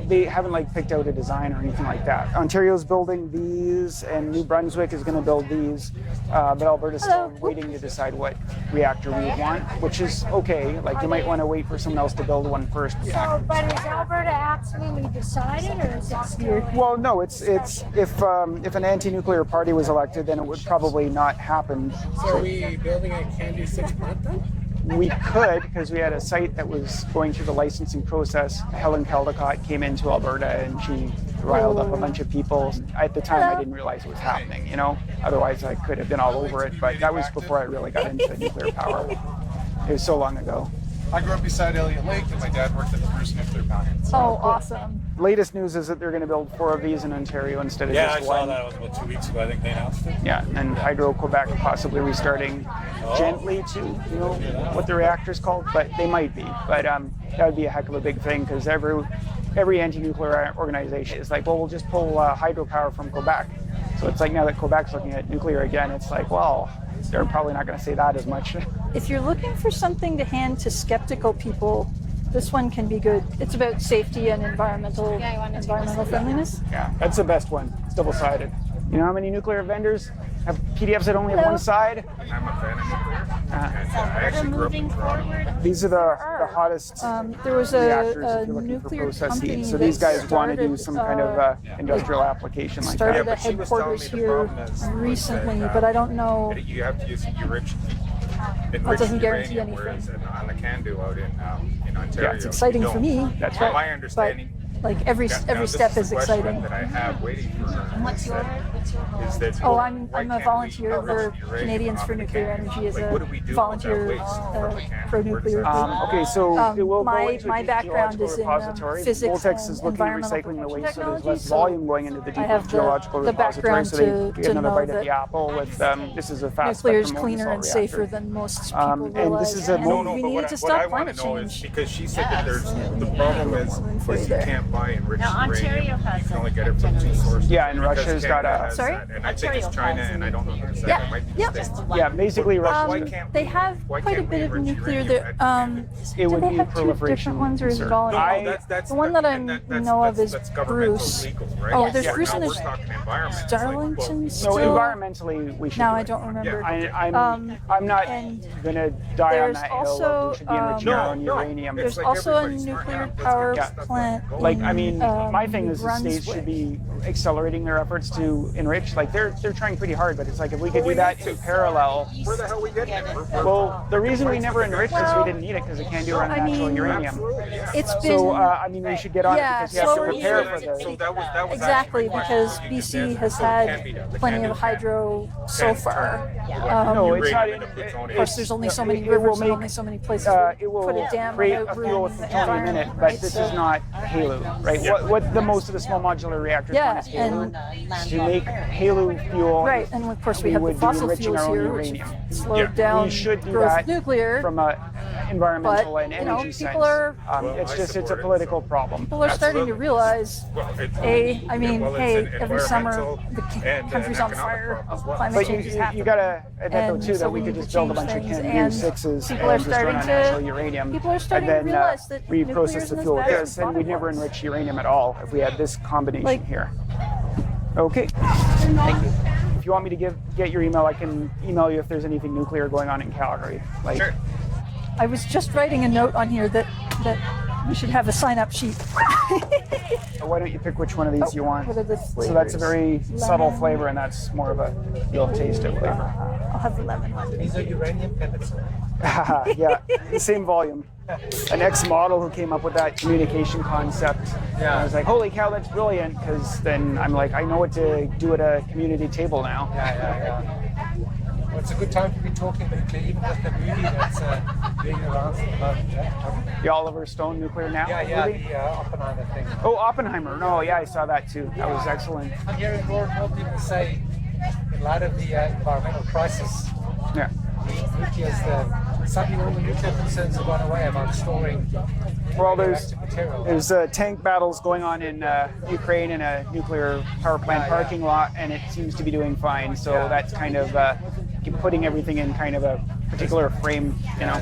Speaker 1: they haven't like picked out a design or anything like that. Ontario's building these, and New Brunswick is going to build these, but Alberta's still waiting to decide what reactor we want, which is okay. Like you might want to wait for someone else to build one first.
Speaker 6: So, but is Alberta absolutely decided, or is it still?
Speaker 1: Well, no, it's if an anti-nuclear party was elected, then it would probably not happen.
Speaker 4: So are we building a CANDU 6 plant then?
Speaker 1: We could, because we had a site that was going through the licensing process. Helen Caldecott came into Alberta and she riled up a bunch of people. At the time, I didn't realize it was happening, you know? Otherwise, I could have been all over it, but that was before I really got into nuclear power. It was so long ago.
Speaker 7: I grew up beside Elliott Lake, and my dad worked at the first nuclear plant.
Speaker 2: Oh, awesome.
Speaker 1: Latest news is that they're going to build 4 of these in Ontario instead of
Speaker 3: Yeah, I
Speaker 1: just
Speaker 3: saw
Speaker 1: one.
Speaker 3: that. It was about 2 weeks ago. I think they announced it.
Speaker 1: Yeah, and Hydro-Quebec possibly restarting gently to, you know, what the reactor's called, but they might be. But that would be a heck of a big thing, because every anti-nuclear organization is like, well, we'll just pull hydropower from Quebec. So it's like now that Quebec's looking at nuclear again, it's like, well, they're probably not going to say that as much.
Speaker 2: If you're looking for something to hand to skeptical people, this one can be good. It's about safety and environmental friendliness.
Speaker 1: Yeah, that's the best one. It's double-sided. You know how many nuclear vendors have PDFs that only have one side?
Speaker 7: I'm a fan of nuclear.
Speaker 6: I actually moving forward.
Speaker 1: These are the hottest
Speaker 2: There was
Speaker 1: reactors
Speaker 2: a
Speaker 1: if you're looking for
Speaker 2: nuclear
Speaker 1: process
Speaker 2: company
Speaker 1: heat. So
Speaker 2: that
Speaker 1: these guys want to do
Speaker 2: started,
Speaker 1: some kind of industrial application like
Speaker 2: started
Speaker 1: that.
Speaker 2: a headquarters here recently, but I don't know.
Speaker 7: You have to use enriched
Speaker 2: doesn't guarantee
Speaker 7: uranium,
Speaker 2: anything.
Speaker 7: whereas on the CANDU out in Ontario.
Speaker 2: Yeah, it's exciting
Speaker 7: you
Speaker 2: for
Speaker 7: don't.
Speaker 2: me.
Speaker 1: That's
Speaker 7: From
Speaker 1: right.
Speaker 7: my understanding.
Speaker 2: Like every
Speaker 7: Now, this
Speaker 2: step
Speaker 7: the
Speaker 2: is
Speaker 7: question
Speaker 2: exciting.
Speaker 7: that I have waiting for her is that
Speaker 2: Oh, I'm
Speaker 7: why
Speaker 2: a
Speaker 7: can't
Speaker 2: volunteer
Speaker 7: we
Speaker 2: for
Speaker 7: enrich uranium
Speaker 2: Canadians
Speaker 7: off
Speaker 2: for
Speaker 7: the
Speaker 2: Nuclear
Speaker 7: CANDU?
Speaker 2: Energy as
Speaker 7: Like, what do we
Speaker 2: a
Speaker 7: do
Speaker 2: volunteer
Speaker 7: with that waste from the CANDU?
Speaker 2: pro-nuclear
Speaker 7: Where does that
Speaker 1: Okay, so it will
Speaker 2: my
Speaker 1: go into
Speaker 2: my
Speaker 1: a
Speaker 2: background
Speaker 1: geological
Speaker 2: is in
Speaker 1: repository.
Speaker 2: physics
Speaker 1: Voltex is
Speaker 2: and
Speaker 1: looking at
Speaker 2: environmental
Speaker 1: recycling the
Speaker 2: protection
Speaker 1: waste, so there's
Speaker 2: technology,
Speaker 1: less
Speaker 2: so
Speaker 1: volume going into the
Speaker 2: I have
Speaker 1: deep
Speaker 2: the
Speaker 1: geological repository.
Speaker 2: background
Speaker 1: So they
Speaker 2: to
Speaker 1: get another
Speaker 2: know
Speaker 1: bite at
Speaker 2: that
Speaker 1: the apple with this is a fast
Speaker 2: nuclear is
Speaker 1: spectrum
Speaker 2: cleaner
Speaker 1: molten
Speaker 2: and
Speaker 1: salt
Speaker 2: safer
Speaker 1: reactor.
Speaker 2: than most people
Speaker 1: And
Speaker 2: realize.
Speaker 1: this is a
Speaker 2: and
Speaker 1: no,
Speaker 2: we
Speaker 7: but
Speaker 2: needed
Speaker 7: what
Speaker 2: to
Speaker 7: I
Speaker 2: stop
Speaker 7: want to
Speaker 2: climate
Speaker 7: know is
Speaker 2: change.
Speaker 7: because she said that there's the problem is you can't buy enriched
Speaker 12: Now, Ontario
Speaker 7: uranium.
Speaker 12: has
Speaker 7: You can only
Speaker 12: a
Speaker 7: get it from 2 sources.
Speaker 1: Yeah, and
Speaker 7: Because
Speaker 1: Russia's got
Speaker 7: Canada
Speaker 1: a-
Speaker 7: has
Speaker 2: Sorry?
Speaker 7: that, and I think it's
Speaker 12: Ontario
Speaker 7: China,
Speaker 12: has
Speaker 7: and I don't know the second.
Speaker 2: Yeah,
Speaker 7: It might be
Speaker 2: yeah.
Speaker 7: the States.
Speaker 1: Yeah, basically
Speaker 7: Why
Speaker 1: Russia.
Speaker 7: can't
Speaker 2: They
Speaker 7: we-
Speaker 2: have
Speaker 7: why
Speaker 2: quite a
Speaker 7: can't we
Speaker 2: bit of
Speaker 7: enrich
Speaker 2: nuclear
Speaker 7: uranium
Speaker 2: that.
Speaker 7: at
Speaker 1: It
Speaker 2: Do
Speaker 1: would
Speaker 2: they
Speaker 1: be
Speaker 2: have two
Speaker 1: proliferation
Speaker 2: different ones, or is it
Speaker 1: concern.
Speaker 2: all?
Speaker 7: that's
Speaker 2: The one that I
Speaker 7: that's-
Speaker 2: know of is
Speaker 7: that's governmental
Speaker 2: Bruce.
Speaker 7: legal, right?
Speaker 2: Oh, there's
Speaker 7: Yeah,
Speaker 2: Bruce
Speaker 7: now
Speaker 2: and
Speaker 7: we're
Speaker 2: there's
Speaker 7: talking environment. It's like, well,
Speaker 2: Darlington
Speaker 1: No,
Speaker 2: still.
Speaker 1: environmentally we should.
Speaker 2: Now
Speaker 1: do
Speaker 2: I
Speaker 1: it.
Speaker 2: don't remember.
Speaker 1: I'm not
Speaker 2: and
Speaker 1: gonna die on
Speaker 2: there's
Speaker 1: that hill.
Speaker 2: also,
Speaker 1: We should be enriching our own uranium.
Speaker 2: There's
Speaker 7: like
Speaker 2: also a
Speaker 7: everybody's smart
Speaker 2: nuclear
Speaker 7: now. Let's
Speaker 2: power
Speaker 7: get stuff
Speaker 2: plant.
Speaker 7: going.
Speaker 1: Like, I mean, my thing
Speaker 2: New
Speaker 1: is the states
Speaker 2: Brunswick.
Speaker 1: should be accelerating their efforts to enrich. Like they're trying pretty hard, but it's like if we could do that in parallel.
Speaker 7: Where the hell we getting it?
Speaker 1: Well, the reason we never enriched is we didn't need it because it can't do our
Speaker 2: I
Speaker 1: natural
Speaker 2: mean,
Speaker 1: uranium.
Speaker 2: It's been
Speaker 1: So I mean, we should get on
Speaker 2: yeah,
Speaker 1: it because you have to
Speaker 2: slower
Speaker 1: prepare
Speaker 2: years.
Speaker 1: for this.
Speaker 7: So that was
Speaker 2: exactly
Speaker 7: actually my
Speaker 2: because
Speaker 7: question.
Speaker 2: BC has
Speaker 7: So it
Speaker 2: had
Speaker 7: can be done. The
Speaker 2: plenty
Speaker 7: CANDU
Speaker 2: of hydro so
Speaker 7: can
Speaker 2: far.
Speaker 7: turn
Speaker 1: No, it's not.
Speaker 7: uranium into plutonium.
Speaker 2: Of course, there's only so many
Speaker 1: it will
Speaker 2: rivers and
Speaker 1: make,
Speaker 2: only so many places where
Speaker 1: it will
Speaker 2: put a dam
Speaker 1: create
Speaker 2: without
Speaker 1: a fuel with
Speaker 2: ruining the
Speaker 1: plutonium in it,
Speaker 2: environment,
Speaker 1: but
Speaker 2: right?
Speaker 1: this
Speaker 2: So-
Speaker 1: is not HALEU, right? What the most of the small modular reactors
Speaker 2: Yeah,
Speaker 1: want is HALEU.
Speaker 2: and
Speaker 1: To make HALEU fuel,
Speaker 2: right, and of course we
Speaker 1: we
Speaker 2: have the
Speaker 1: would be
Speaker 2: fossil
Speaker 1: enriching
Speaker 2: fuels
Speaker 1: our own
Speaker 2: here, which
Speaker 1: uranium.
Speaker 2: have slowed down
Speaker 1: We should do
Speaker 2: growth
Speaker 1: that
Speaker 2: of nuclear.
Speaker 1: from a environmental
Speaker 2: But,
Speaker 1: and
Speaker 2: you know,
Speaker 1: energy sense.
Speaker 2: people are-
Speaker 1: It's just it's a political problem.
Speaker 2: People are starting to realize,
Speaker 7: Well, it's-
Speaker 2: I mean,
Speaker 7: well, it's
Speaker 2: hey,
Speaker 7: an
Speaker 2: every summer
Speaker 7: environmental
Speaker 2: the
Speaker 7: and
Speaker 2: country's
Speaker 7: an
Speaker 2: on
Speaker 7: economic
Speaker 2: fire,
Speaker 7: problem as well.
Speaker 2: climate
Speaker 1: But
Speaker 2: change is
Speaker 1: you
Speaker 2: happening.
Speaker 1: gotta admit though
Speaker 2: And
Speaker 1: too
Speaker 2: so
Speaker 1: that we
Speaker 2: we
Speaker 1: could
Speaker 2: need
Speaker 1: just
Speaker 2: to
Speaker 1: build a
Speaker 2: change
Speaker 1: bunch of
Speaker 2: things,
Speaker 1: CANDU
Speaker 2: and
Speaker 1: 6s
Speaker 2: people are
Speaker 1: and just run
Speaker 2: starting
Speaker 1: on
Speaker 2: to-
Speaker 1: natural uranium
Speaker 2: people are starting
Speaker 1: and
Speaker 2: to
Speaker 1: then
Speaker 2: realize that nuclear
Speaker 1: reprocess
Speaker 2: isn't
Speaker 1: the
Speaker 2: as
Speaker 1: fuel.
Speaker 2: bad as
Speaker 1: Yes,
Speaker 2: we
Speaker 1: and
Speaker 2: thought
Speaker 1: we'd
Speaker 2: it
Speaker 1: never
Speaker 2: was.
Speaker 1: enrich uranium at all if we had this combination
Speaker 2: Like-
Speaker 1: here. Okay. Thank you. If you want me to get your email, I can email you if there's anything nuclear going on in Calgary. Like,
Speaker 7: Sure.
Speaker 2: I was just writing a note on here that we should have a sign-up sheet.
Speaker 1: why don't you pick which one of these you want?
Speaker 2: What are the
Speaker 1: So that's a very
Speaker 2: flavors?
Speaker 1: subtle
Speaker 2: Lemon.
Speaker 1: flavor, and that's more of a you'll taste it flavor.
Speaker 2: I'll have the lemon one.
Speaker 10: These are uranium pellets.
Speaker 1: Yeah, the same volume. An ex-model who came up with that communication concept.
Speaker 10: Yeah.
Speaker 1: I was like, holy cow, that's brilliant, because then I'm like, I know what to do at a community table now.
Speaker 10: Yeah. Well, it's a good time to be talking nuclear, even with the movie that's being announced at the moment.
Speaker 1: The Oliver Stone Nuclear Now movie?
Speaker 10: The Oppenheimer thing.
Speaker 1: Oh, Oppenheimer. No, yeah, I saw that too. That was excellent.
Speaker 10: I'm hearing more and more people say, in light of the environmental crisis,
Speaker 1: Yeah.
Speaker 10: Some of the nuclear concerns have gone away about storing.
Speaker 1: Well, there's tank battles going on in Ukraine in a nuclear power plant parking lot, and it seems to be doing fine. So that's kind of putting everything in kind of a particular frame, you know.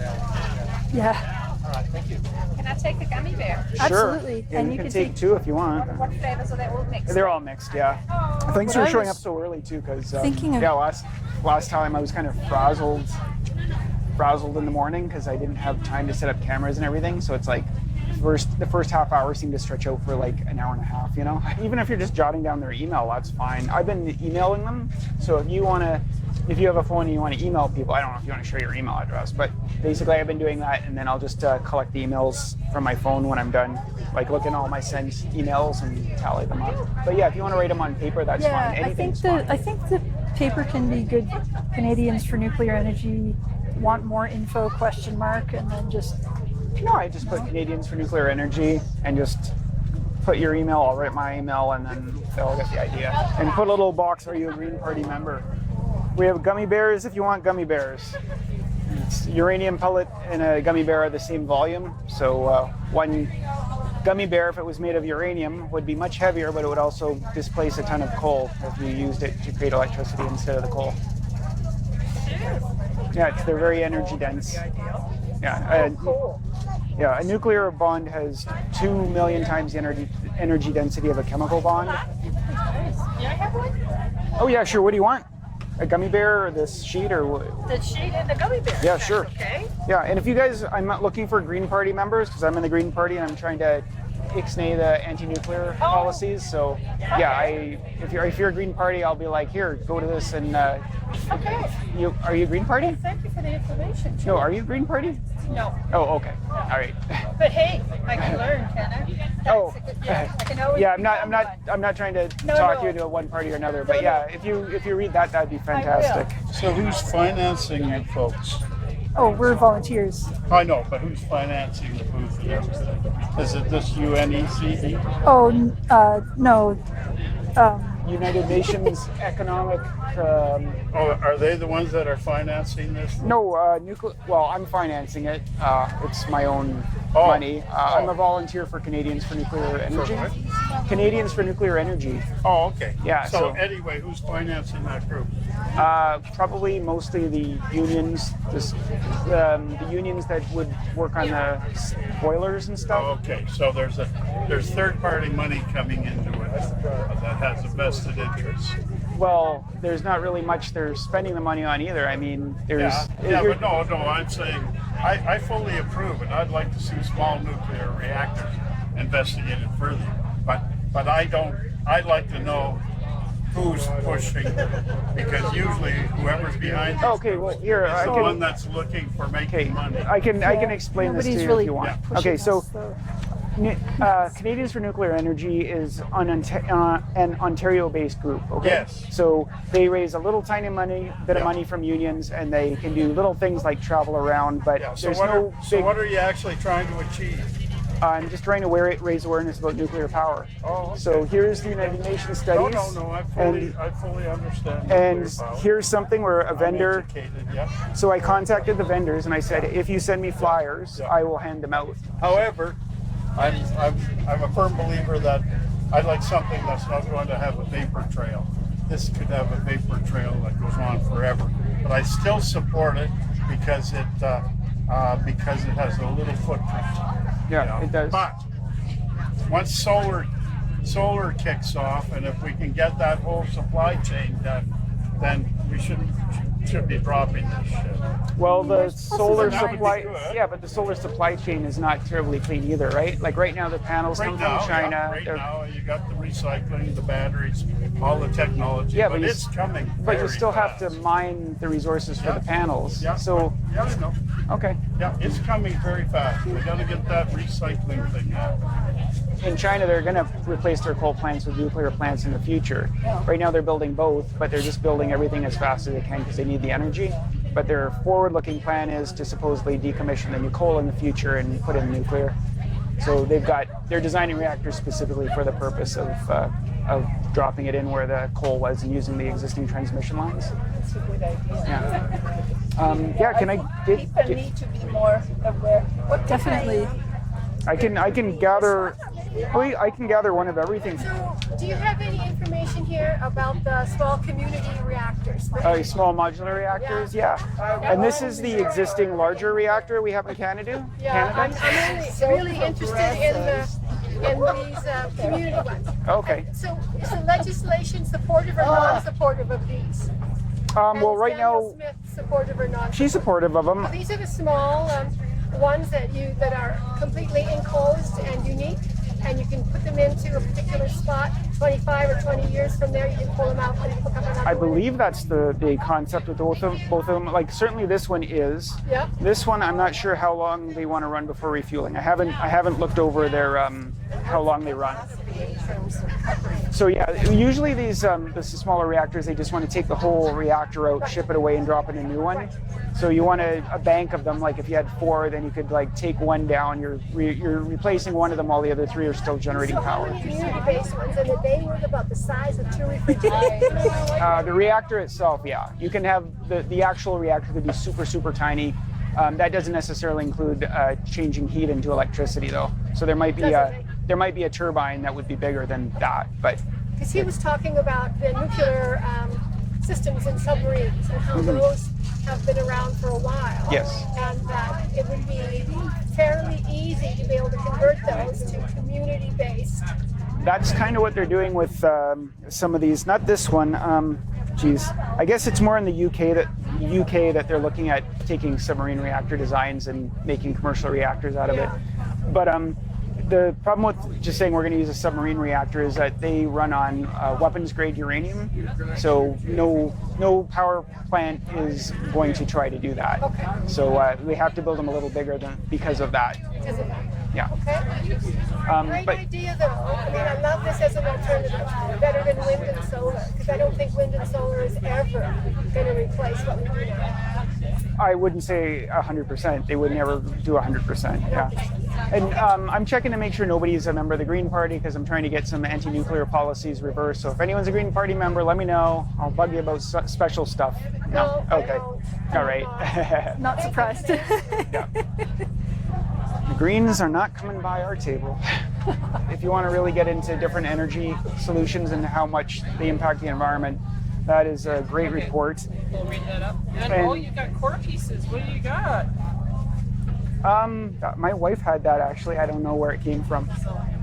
Speaker 2: Yeah.
Speaker 10: All right, thank you.
Speaker 12: Can I take a gummy bear?
Speaker 1: Sure.
Speaker 2: Absolutely.
Speaker 1: And you can take two if you want.
Speaker 12: What flavors are they all mixed?
Speaker 1: They're all mixed, yeah. Thanks
Speaker 2: What
Speaker 1: for
Speaker 2: I
Speaker 1: showing
Speaker 2: was
Speaker 1: up so early too, because
Speaker 2: thinking of-
Speaker 1: last time I was kind of frazzled in the morning because I didn't have time to set up cameras and everything. So it's like the first half hour seemed to stretch out for like an hour and a half, you know. Even if you're just jotting down their email, that's fine. I've been emailing them, so if you have a phone and you want to email people, I don't know if you want to share your email address, but basically I've been doing that, and then I'll just collect the emails from my phone when I'm done, like look at all my sent emails and tally them up. But yeah, if you want to write them on paper, that's
Speaker 2: Yeah,
Speaker 1: fine.
Speaker 2: I think the paper can be good. Canadians for Nuclear Energy want more info ? And then just
Speaker 1: No, I just put Canadians for Nuclear Energy and just put your email. I'll write my email, and then they'll get the idea. And put a little box, are you a Green Party member? We have gummy bears if you want gummy bears. It's uranium pellet and a gummy bear are the same volume. So one gummy bear, if it was made of uranium, would be much heavier, but it would also displace a ton of coal if you used it to create electricity instead of the coal. Yeah, they're very energy dense. Yeah, a nuclear bond has 2 million times the energy density of a chemical bond.
Speaker 12: Can I have one?
Speaker 1: Oh yeah, sure. What do you want? A gummy bear or this sheet or what?
Speaker 12: The sheet and the gummy bear.
Speaker 1: Yeah, sure.
Speaker 12: Okay.
Speaker 1: Yeah, and if you guys, I'm not looking for Green Party members because I'm in the Green Party and I'm trying to ixnay the anti-nuclear policies. So yeah, if you're a Green Party, I'll be like, here, go to this and.
Speaker 12: Okay.
Speaker 1: Are you Green Party?
Speaker 12: Thank you for the information.
Speaker 1: No, are you Green Party?
Speaker 12: No.
Speaker 1: Oh, okay. All right.
Speaker 12: But hey, I can learn, can I?
Speaker 1: Oh.
Speaker 12: I can always
Speaker 1: Yeah, I'm not trying to talk you into one party or another, but yeah, if you read that, that'd be fantastic.
Speaker 14: So who's financing it, folks?
Speaker 2: oh, we're volunteers.
Speaker 14: I know, but who's financing the booth and everything? Is it this UNECE?
Speaker 2: Oh, no.
Speaker 1: United Nations Economic.
Speaker 14: Are they the ones that are financing this?
Speaker 1: No, well, I'm financing it. It's my own money. I'm a volunteer for Canadians for Nuclear Energy. Canadians for Nuclear Energy.
Speaker 14: Oh, okay.
Speaker 1: Yeah.
Speaker 14: So anyway, who's financing that group?
Speaker 1: Probably mostly the unions, the unions that would work on the boilers and stuff.
Speaker 14: Oh, okay. So there's third-party money coming into it that has a vested interest.
Speaker 1: Well, there's not really much they're spending the money on either. I mean, there's...
Speaker 14: but no, I'm saying I fully approve it. I'd like to see small nuclear reactors investigated further. But I'd like to know who's pushing, because usually whoever's behind this
Speaker 1: well, here,
Speaker 14: is the one that's looking for making money.
Speaker 1: I can explain this to you if you want. Okay, so Canadians for Nuclear Energy is an Ontario-based group. Okay.
Speaker 14: Yes.
Speaker 1: So they raise a little tiny bit of money from unions, and they can do little things like travel around. But there's no big.
Speaker 14: So what are you actually trying to achieve?
Speaker 1: I'm just trying to raise awareness about nuclear power.
Speaker 14: Oh, okay.
Speaker 1: So here's the United Nations studies.
Speaker 14: No, I fully understand.
Speaker 1: And here's something where a vendor. So I contacted the vendors and I said, if you send me flyers, I will hand them out.
Speaker 14: However, I'm a firm believer that I'd like something that's not going to have a vapor trail. This could have a vapor trail that goes on forever. But I still support it because it has a little footprint.
Speaker 1: Yeah, it does.
Speaker 14: But once solar kicks off, and if we can get that whole supply chain done, then we should be dropping this shit.
Speaker 1: Well, the solar supply chain is not terribly clean either, right? Like right now, the panels come from China.
Speaker 14: Right now, you got the recycling, the batteries, all the technology.
Speaker 1: Yeah,
Speaker 14: but it's coming.
Speaker 1: But you still have to mine the resources for the panels.
Speaker 14: Yeah.
Speaker 1: So.
Speaker 14: Yeah, I know.
Speaker 1: Okay.
Speaker 14: Yeah, it's coming very fast. We got to get that recycling thing out.
Speaker 1: In China, they're going to replace their coal plants with nuclear plants in the future. Right now, they're building both, but they're just building everything as fast as they can because they need the energy. But their forward-looking plan is to supposedly decommission the new coal in the future and put in nuclear. So they're designing reactors specifically for the purpose of dropping it in where the coal was and using the existing transmission lines.
Speaker 12: That's a good idea.
Speaker 1: Yeah. Yeah, can I get?
Speaker 12: People need to be more aware. What
Speaker 2: Definitely.
Speaker 1: I can gather. I can gather one of everything.
Speaker 6: So, do you have any information here about the small community reactors?
Speaker 1: Small modular reactors, yeah. And this is the existing larger reactor we have in Canada.
Speaker 6: Yeah, I'm really interested in these community ones.
Speaker 1: Okay.
Speaker 6: So, is the legislation supportive or non-supportive of these?
Speaker 1: Well, right
Speaker 6: Daniel
Speaker 1: now,
Speaker 6: Smith supportive or non?
Speaker 1: she's supportive of them.
Speaker 6: So these are the small ones that are completely enclosed and unique, and you can put them into a particular spot. 25 or 20 years from there, you can pull them out and hook up another
Speaker 1: I
Speaker 6: one.
Speaker 1: believe that's the concept with both of them. Like certainly this one is.
Speaker 6: Yeah.
Speaker 1: This one, I'm not sure how long they want to run before refueling. I haven't looked over their how long they run. So yeah, usually these the smaller reactors, they just want to take the whole reactor out, ship it away, and drop in a new one. So you want a bank of them. Like if you had 4, then you could like take one down. You're replacing one of them while the other 3 are still generating power.
Speaker 6: Community-based ones, and they work about the size of 2 refrigerators.
Speaker 1: The reactor itself, yeah. You can have the actual reactor could be super tiny. That doesn't necessarily include changing heat into electricity, though. So there might be a turbine that would be bigger than that, but.
Speaker 6: Because he was talking about the nuclear systems in submarines and how those have been around for a while.
Speaker 1: Yes.
Speaker 6: And that it would be fairly easy to be able to convert those to community-based.
Speaker 1: That's kind of what they're doing with some of these. Not this one. I guess it's more in the UK that they're looking at taking submarine reactor designs and making commercial reactors out of it. But the problem with just saying we're going to use a submarine reactor is that they run on weapons-grade uranium. So no power plant is going to try to do that.
Speaker 6: Okay.
Speaker 1: So we have to build them a little bigger because of that.
Speaker 6: Because of that.
Speaker 1: Yeah.
Speaker 6: Okay. Great idea, though. I mean, I love this as an alternative, better than wind and solar, because I don't think wind and solar is ever going to replace what we do now.
Speaker 1: I wouldn't say 100%. They would never do 100%. Yeah. And I'm checking to make sure nobody's a member of the Green Party because I'm trying to get some anti-nuclear policies reversed. So if anyone's a Green Party member, let me know. I'll bug you about special stuff.
Speaker 6: No.
Speaker 1: Okay. All right.
Speaker 2: Not surprised.
Speaker 1: Yeah. The Greens are not coming by our table. If you want to really get into different energy solutions and how much they impact the environment, that is a great report.
Speaker 11: We'll read that up. And you got core pieces. What do you got?
Speaker 1: My wife had that actually. I don't know where it came from.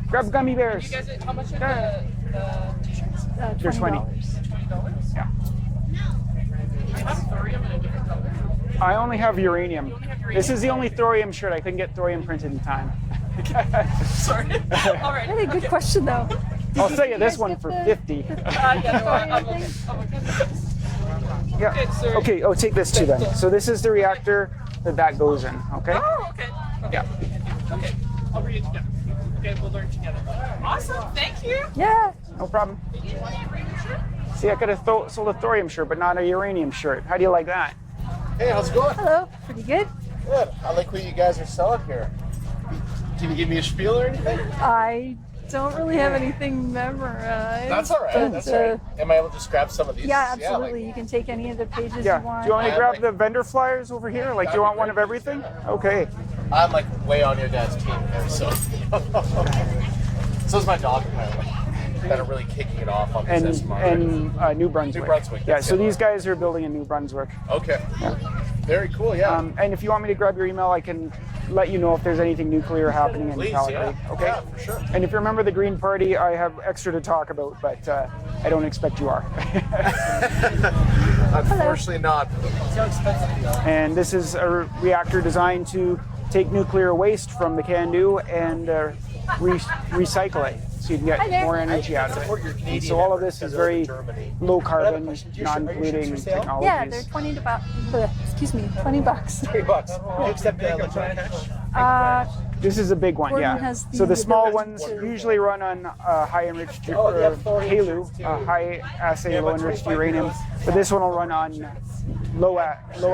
Speaker 1: Grab Gummy Bears.
Speaker 11: You guys, how much are the t-shirts?
Speaker 1: They're $20.
Speaker 11: $20?
Speaker 1: Yeah.
Speaker 11: Do you have thorium in a different color?
Speaker 1: I only have uranium. This is the only thorium shirt. I couldn't get thorium printed in time.
Speaker 11: Sorry. All right.
Speaker 2: Really good question, though.
Speaker 1: I'll sell you this one for $50. Yeah. Okay. Oh, take this too then. So this is the reactor that goes in. Okay.
Speaker 11: Oh, okay.
Speaker 1: Yeah.
Speaker 11: Okay. I'll read it together. Okay, we'll learn together. Awesome. Thank you.
Speaker 2: Yeah.
Speaker 1: No problem.
Speaker 11: You want to bring your shirt?
Speaker 1: See, I could have sold a thorium shirt, but not a uranium shirt. How do you like that?
Speaker 10: Hey, how's it going?
Speaker 2: Hello. Pretty good.
Speaker 10: Good. I like what you guys are selling here. Can you give me a spiel or anything?
Speaker 2: I don't really have anything memorized.
Speaker 10: That's all right. That's all right. Am I able to just grab some of these?
Speaker 2: Yeah, absolutely. You can take any of the pages
Speaker 1: Yeah.
Speaker 2: you want.
Speaker 1: Do you want me to grab the vendor flyers over here? Like, do you want one of everything? Okay.
Speaker 10: I'm like way on your guys' team here, so. So is my dog, apparently. That are really kicking it off on this
Speaker 1: and New Brunswick.
Speaker 10: New Brunswick.
Speaker 1: Yeah, so these guys are building in New Brunswick.
Speaker 10: Okay.
Speaker 1: Yeah.
Speaker 10: Very cool, yeah.
Speaker 1: And if you want me to grab your email, I can let you know if there's anything nuclear happening in Calgary.
Speaker 10: Yeah.
Speaker 1: Okay?
Speaker 10: Yeah, for sure.
Speaker 1: And if you're a member of the Green Party, I have extra to talk about, but I don't expect you are.
Speaker 10: Unfortunately not.
Speaker 11: So expensive.
Speaker 1: And this is a reactor designed to take nuclear waste from the CANDU and recycle it, so you can get more energy out of it. And so all of this is very low carbon, non-polluting technologies.
Speaker 2: Yeah, they're $20. $20.
Speaker 10: $3. You accept electronic cash?
Speaker 1: This is a big one,
Speaker 2: Gordon
Speaker 1: yeah.
Speaker 2: has the
Speaker 1: So the small
Speaker 2: ability
Speaker 1: ones
Speaker 2: to-
Speaker 1: usually run on high enriched HALEU, high assay low enriched uranium, but this one will run on low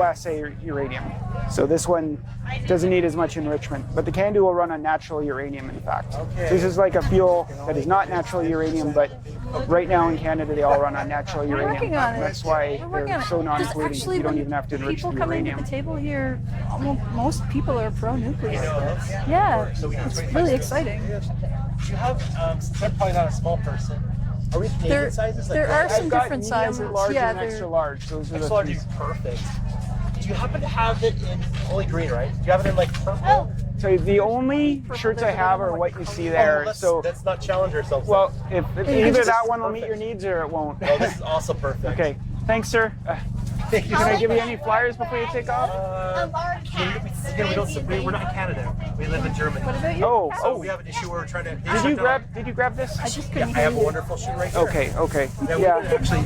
Speaker 1: assay uranium. So this one doesn't need as much enrichment, but the CANDU will run on natural uranium, in fact. This is like a fuel that is not natural uranium, but right now in Canada they all run on natural
Speaker 2: We're
Speaker 1: uranium.
Speaker 2: working on it.
Speaker 1: That's why
Speaker 2: We're working
Speaker 1: they're
Speaker 2: on it.
Speaker 1: so
Speaker 2: There's
Speaker 1: non-polluting.
Speaker 2: actually
Speaker 1: You don't
Speaker 2: when
Speaker 1: even have to enrich the
Speaker 2: people come into
Speaker 1: uranium.
Speaker 2: the table here, most people are pro-nuclear. Yeah, it's really exciting.
Speaker 8: Do you have, since I'm probably not a small person, are we Canadian sizes? Like,
Speaker 2: There are some
Speaker 1: I've got
Speaker 2: different
Speaker 1: medium,
Speaker 2: sizes.
Speaker 1: large,
Speaker 2: Yeah,
Speaker 1: and
Speaker 2: they're-
Speaker 1: extra large. Those are
Speaker 8: extra
Speaker 1: the
Speaker 8: large
Speaker 1: three.
Speaker 8: is perfect. Do you happen to have it in only green, right? Do you have it in like purple?
Speaker 1: So the only shirts I have are what you see there. So
Speaker 8: let's not challenge ourselves.
Speaker 1: well, if either
Speaker 8: just-
Speaker 1: that one will meet your needs or it won't.
Speaker 8: Oh, this is also perfect.
Speaker 1: Okay, thanks, sir.
Speaker 8: Thank you.
Speaker 1: Can I give you any flyers before you take off?
Speaker 8: We're not in Canada. We live in Germany.
Speaker 2: What about you?
Speaker 8: So we have an issue where we're trying to.
Speaker 1: Did you grab this?
Speaker 2: I just
Speaker 8: Yeah,
Speaker 2: couldn't
Speaker 8: I have a
Speaker 2: hear you.
Speaker 8: wonderful sheet right here.
Speaker 1: Okay.
Speaker 8: That
Speaker 1: Yeah.
Speaker 8: we're actually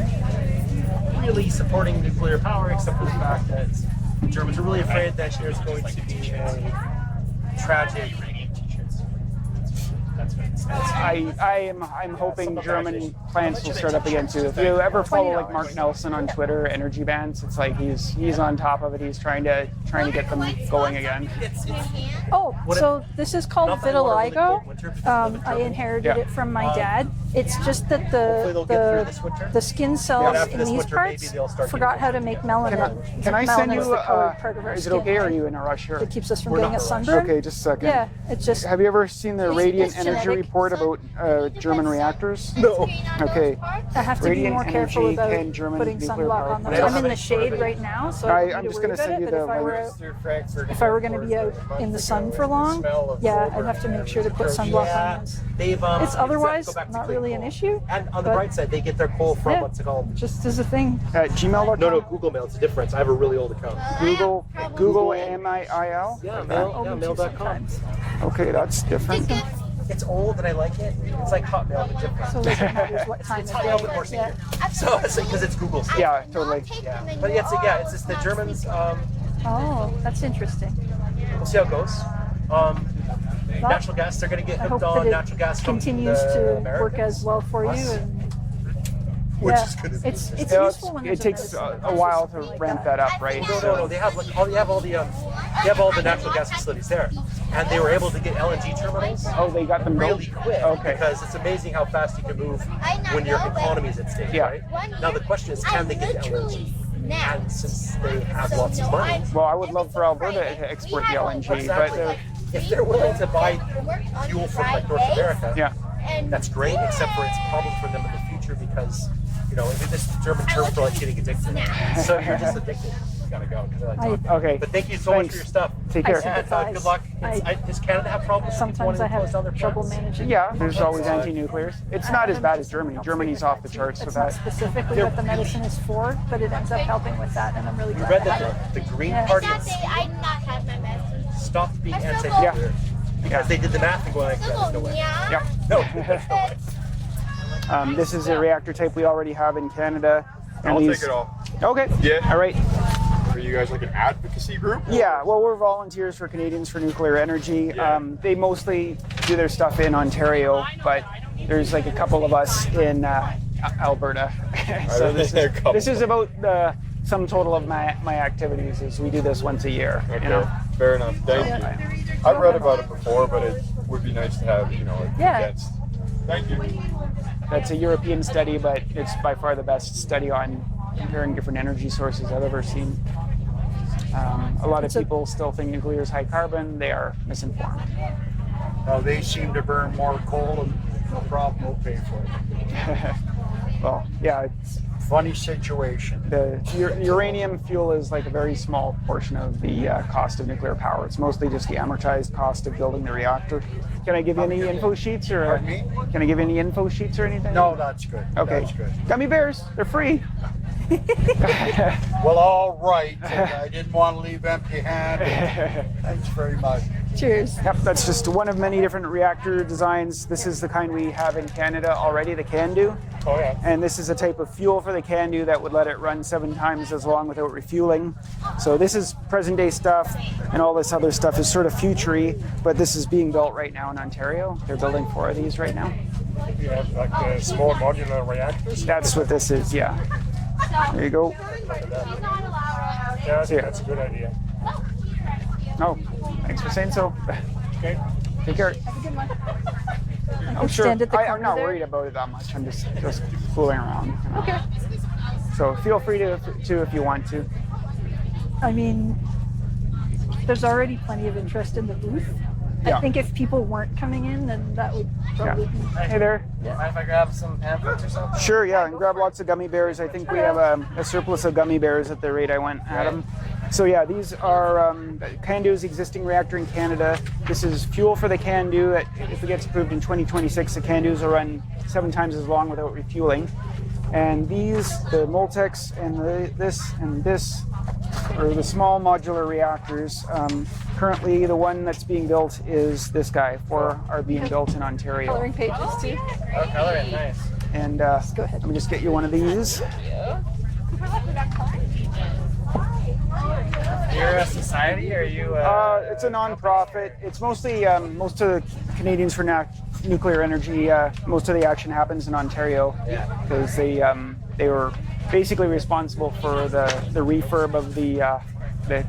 Speaker 8: really supporting nuclear power, except for the fact that the Germans are really afraid that there's going to be a tragic.
Speaker 1: I'm hoping German plants will start up again too. If you ever follow like Mark Nelson on Twitter, energy bans, it's like he's on top of it. He's trying to get them going again.
Speaker 2: Oh, so this is called vitiligo. I inherited it from my dad. It's just that the skin cells in these parts forgot how to make melanin.
Speaker 1: Can I send you?
Speaker 2: Melanin is the colored part of our
Speaker 1: Is it
Speaker 2: skin,
Speaker 1: okay? Or are
Speaker 2: right?
Speaker 1: you in a rush here?
Speaker 2: It keeps us from getting a sunburn.
Speaker 1: Okay, just a second.
Speaker 2: Yeah, it's just.
Speaker 1: Have you ever seen the Radiant Energy
Speaker 2: genetic.
Speaker 1: report about German reactors?
Speaker 8: No.
Speaker 1: Okay.
Speaker 2: I have to be
Speaker 1: Radiant
Speaker 2: more careful
Speaker 1: Energy,
Speaker 2: about
Speaker 1: 10 German
Speaker 2: putting
Speaker 1: nuclear
Speaker 2: sunblock
Speaker 1: power
Speaker 2: on them.
Speaker 1: plants.
Speaker 2: I'm in the shade right now, so I don't
Speaker 1: I'm
Speaker 2: need
Speaker 1: just
Speaker 2: to
Speaker 1: going
Speaker 2: worry
Speaker 1: to
Speaker 2: about
Speaker 1: send
Speaker 2: it.
Speaker 1: you
Speaker 2: But
Speaker 1: the
Speaker 2: if I were going to be out in the sun for long, yeah, I'd have to make sure to put sunblock on this. It's otherwise not really an issue.
Speaker 8: And on the
Speaker 2: but
Speaker 8: bright side, they get their coal from
Speaker 2: yeah,
Speaker 8: what's it called?
Speaker 2: just as a thing.
Speaker 1: Gmail.com?
Speaker 8: No, Google Mail. It's a difference. I have a really old account.
Speaker 1: Google MIIL?
Speaker 8: Yeah, mail.com.
Speaker 1: Okay, that's different.
Speaker 8: It's old and I like it. It's like Hotmail, but different.
Speaker 2: So it doesn't matter what time
Speaker 8: It's
Speaker 2: of
Speaker 8: Hotmail,
Speaker 2: day.
Speaker 8: but more secure.
Speaker 2: Yeah.
Speaker 8: So it's because it's Google's.
Speaker 1: Yeah, totally.
Speaker 8: Yeah. But it's just the Germans.
Speaker 2: Oh, that's interesting.
Speaker 8: We'll see how it goes. Natural gas, they're going to get
Speaker 2: I hope
Speaker 8: hooked
Speaker 2: that
Speaker 8: on
Speaker 2: it
Speaker 8: natural gas from
Speaker 2: continues
Speaker 8: the
Speaker 2: to
Speaker 8: Americans.
Speaker 2: work as well for you. And
Speaker 8: Which
Speaker 2: yeah,
Speaker 8: is good.
Speaker 2: it's
Speaker 1: Yeah,
Speaker 2: useful when
Speaker 1: it
Speaker 2: there's
Speaker 1: takes
Speaker 2: medicine.
Speaker 1: a while to ramp that up, right?
Speaker 8: No. They have all the natural gas facilities there, and they were able to get LNG terminals.
Speaker 1: Oh, they got them
Speaker 8: really
Speaker 1: built?
Speaker 8: quick.
Speaker 1: Okay.
Speaker 8: Because it's amazing how fast you can move when your economy is at stake.
Speaker 1: Yeah.
Speaker 8: Right? Now the question is, can they get LNG? And since they have lots of money,
Speaker 1: Well, I would love for Alberta to export the LNG,
Speaker 8: exactly.
Speaker 1: but
Speaker 8: If they're willing to buy fuel from like North America,
Speaker 1: yeah.
Speaker 8: that's great. Except for it's a problem for them in the future because this is the German term for like getting addicted. So if you're just addicted, you gotta go. 'Cause I like talking.
Speaker 1: Okay.
Speaker 8: But thank you so much for your stuff.
Speaker 1: Take care.
Speaker 8: And good luck. Does Canada have problems?
Speaker 2: Sometimes I have trouble managing.
Speaker 1: Yeah, there's always anti-nuclears. It's not as bad as Germany. Germany's off the charts with
Speaker 2: It's not
Speaker 1: that.
Speaker 2: specifically what the medicine is for, but it ends up helping with that, and I'm really
Speaker 8: You
Speaker 2: glad
Speaker 8: read
Speaker 2: to have
Speaker 8: that
Speaker 2: it.
Speaker 8: the Green
Speaker 2: Yeah.
Speaker 8: Party
Speaker 6: I did not have my medicine.
Speaker 8: stopped being anti-nuclear because they did the math and going like, there's no way.
Speaker 1: Yeah.
Speaker 8: No, there's no way.
Speaker 1: This is a reactor type we already have in Canada. and
Speaker 7: I'll
Speaker 1: these-
Speaker 7: take it all.
Speaker 1: Okay.
Speaker 7: Yeah.
Speaker 1: All right.
Speaker 7: Are you guys like an advocacy group?
Speaker 1: Yeah, well, we're volunteers for Canadians for Nuclear Energy.
Speaker 7: Yeah.
Speaker 1: They mostly do their stuff in Ontario, but there's like a couple of us in Alberta. So this is about the sum total of my activities. Is we do this once a year.
Speaker 7: Okay.
Speaker 1: You know.
Speaker 7: Fair enough. Thank you. I've read about it before, but it would be nice to have,
Speaker 2: Yeah.
Speaker 7: against. Thank you.
Speaker 1: That's a European study, but it's by far the best study on comparing different energy sources I've ever seen. A lot of people still think nuclear is high carbon. They are misinformed.
Speaker 10: They seem to burn more coal, and no problem, we'll pay for it.
Speaker 1: Well, yeah, it's
Speaker 10: Funny situation.
Speaker 1: the uranium fuel is like a very small portion of the cost of nuclear power. It's mostly just the amortized cost of building the reactor. Can I give you any info sheets or?
Speaker 10: Pardon me?
Speaker 1: Can I give you any info sheets or anything?
Speaker 10: No, that's good.
Speaker 1: Okay.
Speaker 10: That's good.
Speaker 1: Gummy Bears, they're free.
Speaker 10: Well, all right. I didn't want to leave empty-handed. Thanks very much.
Speaker 2: Cheers.
Speaker 1: Yep, that's just one of many different reactor designs. This is the kind we have in Canada already, the CANDU.
Speaker 8: Oh yeah.
Speaker 1: And this is a type of fuel for the CANDU that would let it run 7 times as long without refueling. So this is present day stuff, and all this other stuff is sort of future-y, but this is being built right now in Ontario. They're building 4 of these right now.
Speaker 14: You have like the small modular reactors.
Speaker 1: That's what this is, yeah. There you go.
Speaker 4: Yeah,
Speaker 1: See ya.
Speaker 4: that's a good idea.
Speaker 1: Oh, thanks for saying so.
Speaker 4: Okay.
Speaker 1: Take care.
Speaker 2: Have a good one.
Speaker 1: I'm sure.
Speaker 2: Stand at the
Speaker 1: I'm
Speaker 2: corner
Speaker 1: not
Speaker 2: there.
Speaker 1: worried about it that much. I'm just fooling around. You know.
Speaker 2: Okay.
Speaker 1: So feel free to if you want to.
Speaker 2: I mean, there's already plenty of interest in the booth.
Speaker 1: Yeah.
Speaker 2: I think if people weren't coming in, then that would probably be.
Speaker 1: Hey there.
Speaker 8: Mind if I grab some pamphlets or something?
Speaker 1: Sure, yeah, and grab lots of gummy bears. I think we have a surplus of gummy bears at the rate I went at them. So yeah, these are CANDU's existing reactor in Canada. This is fuel for the CANDU. If it gets approved in 2026, the CANDUs will run 7 times as long without refueling. And these, the Moltex and this are the small modular reactors. Currently, the one that's being built is this guy. 4 are being built in Ontario.
Speaker 2: Coloring pages too.
Speaker 8: Oh, coloring, nice.
Speaker 1: And
Speaker 2: Go ahead.
Speaker 1: let me just get you one of these.
Speaker 8: You're a society, or are you?
Speaker 1: It's a non-profit. It's mostly most of the Canadians for Nuclear Energy. Most of the action happens in Ontario because they were basically responsible for the refurb of the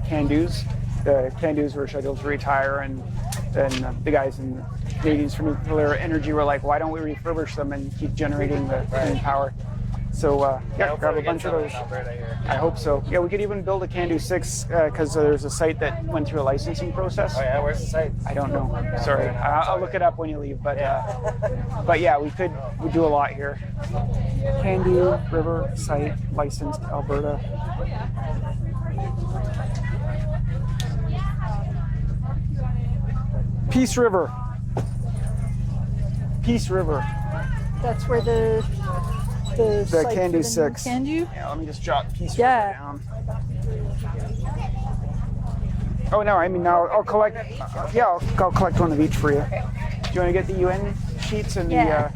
Speaker 1: CANDUs. The CANDUs were scheduled to retire, and then the guys in Canadians for Nuclear Energy were like, "Why don't we refurbish them and keep generating the clean power?" So yeah, grab a bunch of those. I hope so. Yeah, we could even build a CANDU 6 because there's a site that went through a licensing process.
Speaker 8: Oh yeah, where's the site?
Speaker 1: I don't know. Sorry, I'll look it up when you leave. But yeah, we do a lot here. CANDU River site licensed Alberta. Peace River. Peace River.
Speaker 2: That's where the site
Speaker 1: CANDU
Speaker 2: for the
Speaker 1: 6.
Speaker 2: CANDU.
Speaker 1: Yeah, let me just jot Peace
Speaker 2: Yeah.
Speaker 1: River down. Oh no, I mean now I'll collect. I'll collect one of each for you. Do you want to get the UN sheets and
Speaker 2: Yeah.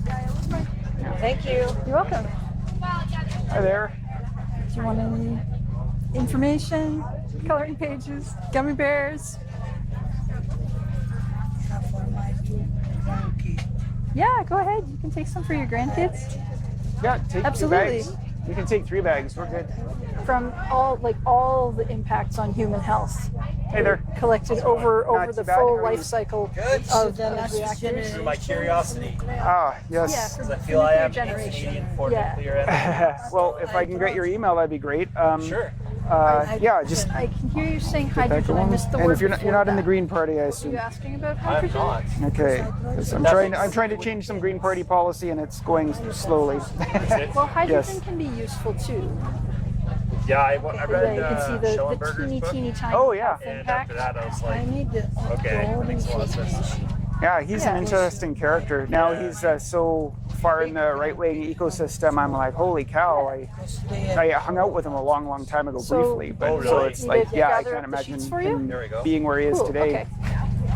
Speaker 1: the?
Speaker 2: Thank you. You're welcome.
Speaker 1: Hi there.
Speaker 2: Do you want any information? Coloring pages, gummy bears. Yeah, go ahead. You can take some for your grandkids.
Speaker 1: Yeah, take
Speaker 2: Absolutely.
Speaker 1: 2 bags. You can take 3 bags. We're good.
Speaker 2: From all the impacts on human health.
Speaker 1: Hey there.
Speaker 2: Collected over
Speaker 1: Not
Speaker 2: the
Speaker 1: too bad.
Speaker 2: full
Speaker 1: How are you?
Speaker 2: life cycle of reactors.
Speaker 8: Through my curiosity,
Speaker 1: Ah,
Speaker 2: Yeah,
Speaker 1: yes.
Speaker 2: for
Speaker 8: because I feel I am
Speaker 2: nuclear
Speaker 8: Canadian for
Speaker 2: Yeah.
Speaker 8: nuclear energy.
Speaker 1: Well, if I can get your email, that'd be great.
Speaker 8: Sure.
Speaker 1: Yeah, just
Speaker 2: I can hear you saying
Speaker 1: get that
Speaker 2: hydrogen. I
Speaker 1: going.
Speaker 2: missed the
Speaker 1: And
Speaker 2: word
Speaker 1: if you're not
Speaker 2: before
Speaker 1: in the
Speaker 2: that.
Speaker 1: Green Party, I
Speaker 2: Are
Speaker 1: assume.
Speaker 2: you asking about
Speaker 8: I'm
Speaker 2: hydrogen?
Speaker 8: not.
Speaker 1: Okay. 'Cause I'm trying to change some Green Party policy, and it's going slowly.
Speaker 2: Well, hydrogen
Speaker 1: Yes.
Speaker 2: can be useful too.
Speaker 4: Yeah, I
Speaker 2: Yeah,
Speaker 4: read
Speaker 2: you can see the
Speaker 4: Schellenberger's book.
Speaker 2: teeny tiny
Speaker 1: Oh, yeah.
Speaker 2: health
Speaker 4: And
Speaker 2: impact.
Speaker 4: after that, I was like,
Speaker 2: to
Speaker 4: okay, that makes a lot of sense.
Speaker 1: Yeah, he's an interesting character. Now he's so far in the right-wing ecosystem. I'm like, holy cow! I hung out with him a long time ago
Speaker 2: So-
Speaker 1: briefly, but
Speaker 4: Oh,
Speaker 1: so
Speaker 4: really?
Speaker 1: it's
Speaker 2: Need
Speaker 1: like,
Speaker 2: to
Speaker 1: yeah, I
Speaker 2: gather
Speaker 1: can't
Speaker 2: up the
Speaker 1: imagine
Speaker 2: sheets for you?
Speaker 1: him
Speaker 4: There we go.
Speaker 1: being where he is
Speaker 2: Cool,
Speaker 1: today.
Speaker 2: okay.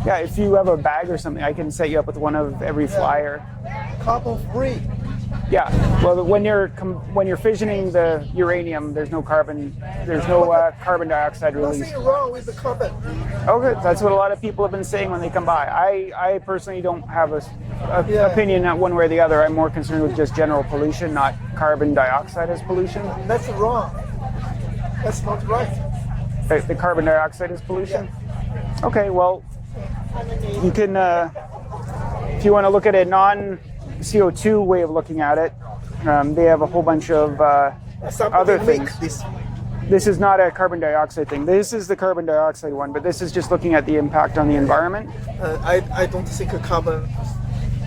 Speaker 1: Yeah, if you have a bag or something, I can set you up with one of every flyer.
Speaker 10: Carbon free.
Speaker 1: Yeah. Well, when you're fissioning the uranium, there's no carbon carbon dioxide release.
Speaker 10: Nothing wrong with the carbon.
Speaker 1: Okay, that's what a lot of people have been saying when they come by. I personally don't have a opinion one way or the other. I'm more concerned with just general pollution, not carbon dioxide as pollution.
Speaker 10: That's wrong. That's not right.
Speaker 1: The carbon dioxide is pollution? Okay, well, you can, if you want to look at a non-CO2 way of looking at it, they have a whole bunch of other things. This is not a carbon dioxide thing. This is the carbon dioxide one, but this is just looking at the impact on the environment.
Speaker 10: I don't think a carbon.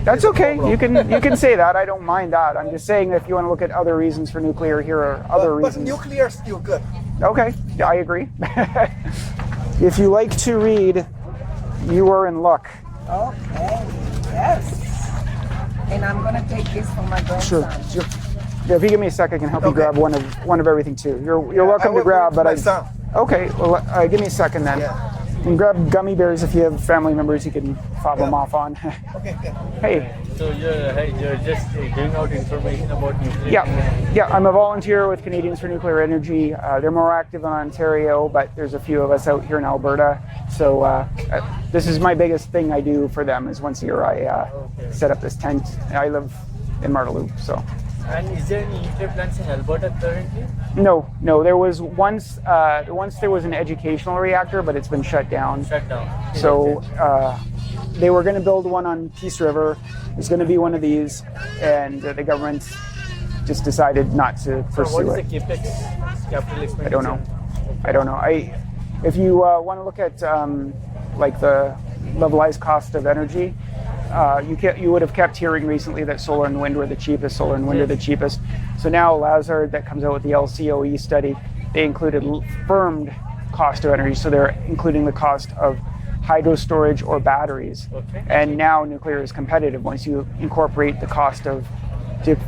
Speaker 1: That's okay. You can say that. I don't mind that. I'm just saying if you want to look at other reasons for nuclear, here are other
Speaker 10: But
Speaker 1: reasons.
Speaker 10: nuclear is still good.
Speaker 1: Okay, yeah, I agree. If you like to read, you are in luck.
Speaker 15: Okay, yes. And I'm gonna take this for my grandson.
Speaker 1: Sure. Yeah, if you give me a sec, I can help you grab one of everything too. You're welcome to grab, but okay. Well, give me a second then. You can grab gummy bears if you have family members you can fob them off on.
Speaker 10: Okay, good.
Speaker 1: Hey.
Speaker 3: So you're just giving out information about nuclear.
Speaker 1: Yeah. I'm a volunteer with Canadians for Nuclear Energy. They're more active in Ontario, but there's a few of us out here in Alberta. So this is my biggest thing I do for them. Is once a year I set up this tent. I live in Marda Gras, so
Speaker 8: And is there any nuclear plants in Alberta currently?
Speaker 1: No. There was once there was an educational reactor, but it's been shut down. So they were going to build one on Peace River. There's going to be one of these, and the government just decided not to pursue
Speaker 8: so what
Speaker 1: it.
Speaker 8: is the capex capital expenditure?
Speaker 1: I don't know. If you want to look at like the levelized cost of energy, you would have kept hearing recently that solar and wind were the cheapest. Solar and wind are the cheapest. So now Lazard, that comes out with the LCOE study, they included firmed cost of energy. So they're including the cost of hydro storage or batteries. Okay. And now nuclear is competitive once you incorporate the cost of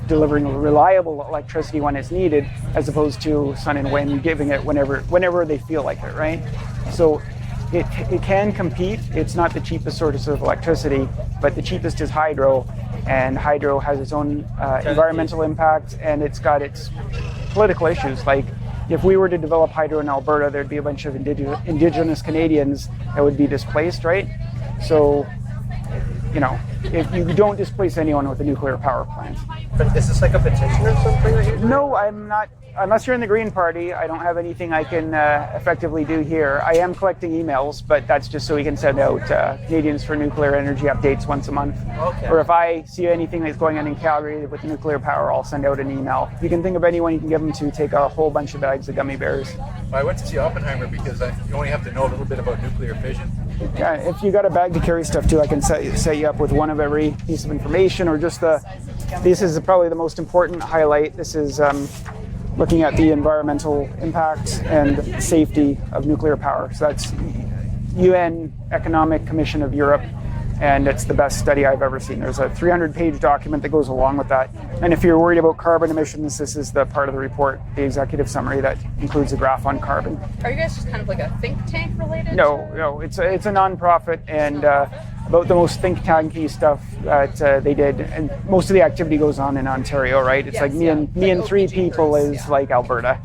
Speaker 1: delivering reliable electricity when it's needed, as opposed to sun and wind, giving it whenever they feel like it, right? So it can compete. It's not the cheapest source of electricity, but the cheapest is hydro, and hydro has its own environmental impact, and it's got its political issues. Like, if we were to develop hydro in Alberta, there'd be a bunch of indigenous Canadians that would be displaced, right? So, you know, if you don't displace anyone with a nuclear power plant.
Speaker 8: But is this like a petition or something?
Speaker 1: No, I'm not. Unless you're in the Green Party, I don't have anything I can effectively do here. I am collecting emails, but that's just so we can send out Canadians for Nuclear Energy updates once a month.
Speaker 8: Okay.
Speaker 1: Or if I see anything that's going on in Calgary with nuclear power, I'll send out an email. If you can think of anyone you can give them to, take a whole bunch of bags of Gummy Bears.
Speaker 16: I went to see Oppenheimer because you only have to know a little bit about nuclear fission.
Speaker 1: Yeah, if you got a bag to carry stuff to, I can set you up with one of every piece of information, or just this is probably the most important highlight. This is looking at the environmental impact and safety of nuclear power. So that's UN Economic Commission of Europe, and it's the best study I've ever seen. There's a 300-page document that goes along with that. And if you're worried about carbon emissions, this is the part of the report, the executive summary, that includes a graph on carbon.
Speaker 5: Are you guys just kind of like a think tank related?
Speaker 1: No, it's a nonprofit, and about the most think tanky stuff that they did, and most of the activity goes on in Ontario, right? It's me and three people is like Alberta.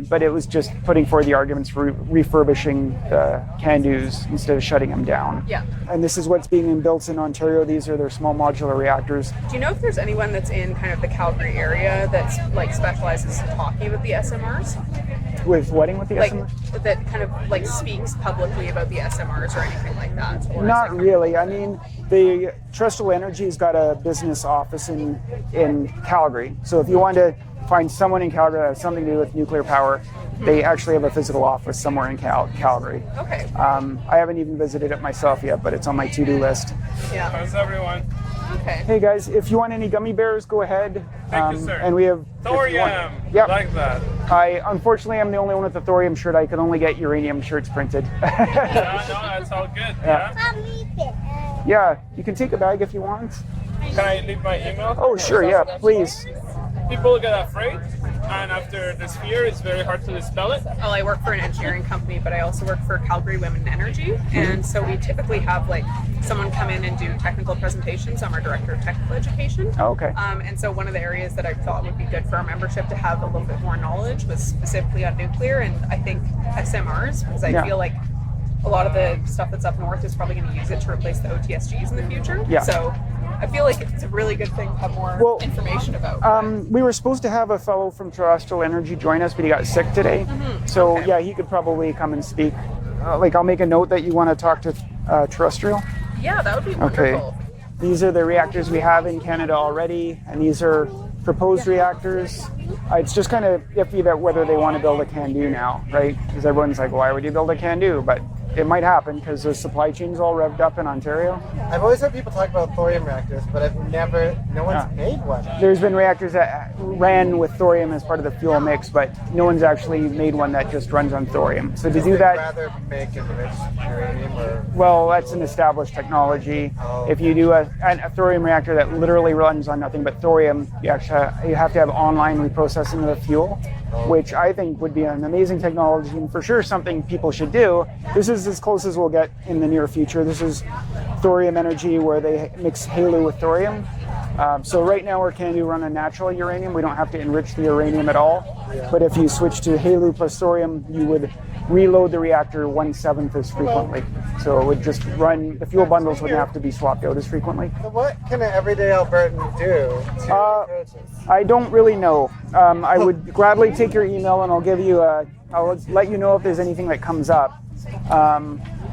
Speaker 1: But it was just putting forward the arguments for refurbishing the CANDUs instead of shutting them down.
Speaker 17: Yeah.
Speaker 1: And this is what's being built in Ontario. These are their small modular reactors.
Speaker 17: Do you know if there's anyone that's in kind of the Calgary area that's like specializes in talking about the SMRs?
Speaker 1: With wedding with the
Speaker 17: like,
Speaker 1: SMRs?
Speaker 17: That kind of like speaks publicly about the SMRs or anything like that? Or
Speaker 1: Not really. I mean, the Terrestrial Energy's got a business office in Calgary. So if you want to find someone in Calgary that has something to do with nuclear power, they actually have a physical office somewhere in Calgary.
Speaker 17: Okay.
Speaker 1: I haven't even visited it myself yet, but it's on my to-do list.
Speaker 17: Yeah.
Speaker 11: How's everyone?
Speaker 17: Okay.
Speaker 1: Hey guys, if you want any Gummy Bears, go ahead.
Speaker 11: Thank you, sir.
Speaker 1: And we have
Speaker 11: thorium.
Speaker 1: Yep.
Speaker 11: Like that.
Speaker 1: Unfortunately, I'm the only one with the thorium shirt. I can only get uranium shirts printed.
Speaker 11: No, that's all good.
Speaker 1: Yeah, you can take a bag if you want.
Speaker 11: Can I leave my email?
Speaker 1: Oh, sure, yeah, please.
Speaker 11: People get afraid, and after this fear, it's very hard to dispel it.
Speaker 17: Well, I work for an engineering company, but I also work for Calgary Women in Energy, and so we typically have like someone come in and do technical presentations. I'm our director of technical education.
Speaker 1: Oh, okay.
Speaker 17: And so one of the areas that I thought would be good for our membership to have a little bit more knowledge was specifically on nuclear, and I think SMRs, because I feel like a lot of the stuff that's up north is probably going to use it to replace the OTSGs in the future.
Speaker 1: Yeah.
Speaker 17: So I feel like it's a really good thing to have more information about.
Speaker 1: We were supposed to have a fellow from Terrestrial Energy join us, but he got sick today. So yeah, he could probably come and speak. I'll make a note that you want to talk to Terrestrial.
Speaker 17: Yeah, that would be wonderful.
Speaker 1: Okay. These are the reactors we have in Canada already, and these are proposed reactors. It's just kind of iffy that whether they want to build a CANDU now, right? Because everyone's like, why would you build a CANDU? But it might happen because the supply chain's all revved up in Ontario.
Speaker 10: I've always heard people talk about thorium reactors, but no one's made one.
Speaker 1: There's been reactors that ran with thorium as part of the fuel mix, but no one's actually made one that just runs on thorium. So to do that,
Speaker 10: rather make enriched uranium or?
Speaker 1: Well, that's an established technology. If you do a thorium reactor that literally runs on nothing but thorium, you have to have online reprocessing of the fuel, which I think would be an amazing technology and for sure something people should do. This is as close as we'll get in the near future. This is thorium energy where they mix HALEU with thorium, So right now our CANDU run on natural uranium. We don't have to enrich the uranium at all. But if you switch to HALEU plus thorium, you would reload the reactor 1/7 as frequently. So it would just run, the fuel bundles wouldn't have to be swapped out as frequently.
Speaker 10: So what can an everyday Albertan do to encourage this?
Speaker 1: I don't really know. I would gladly take your email and I'll give you I'll let you know if there's anything that comes up.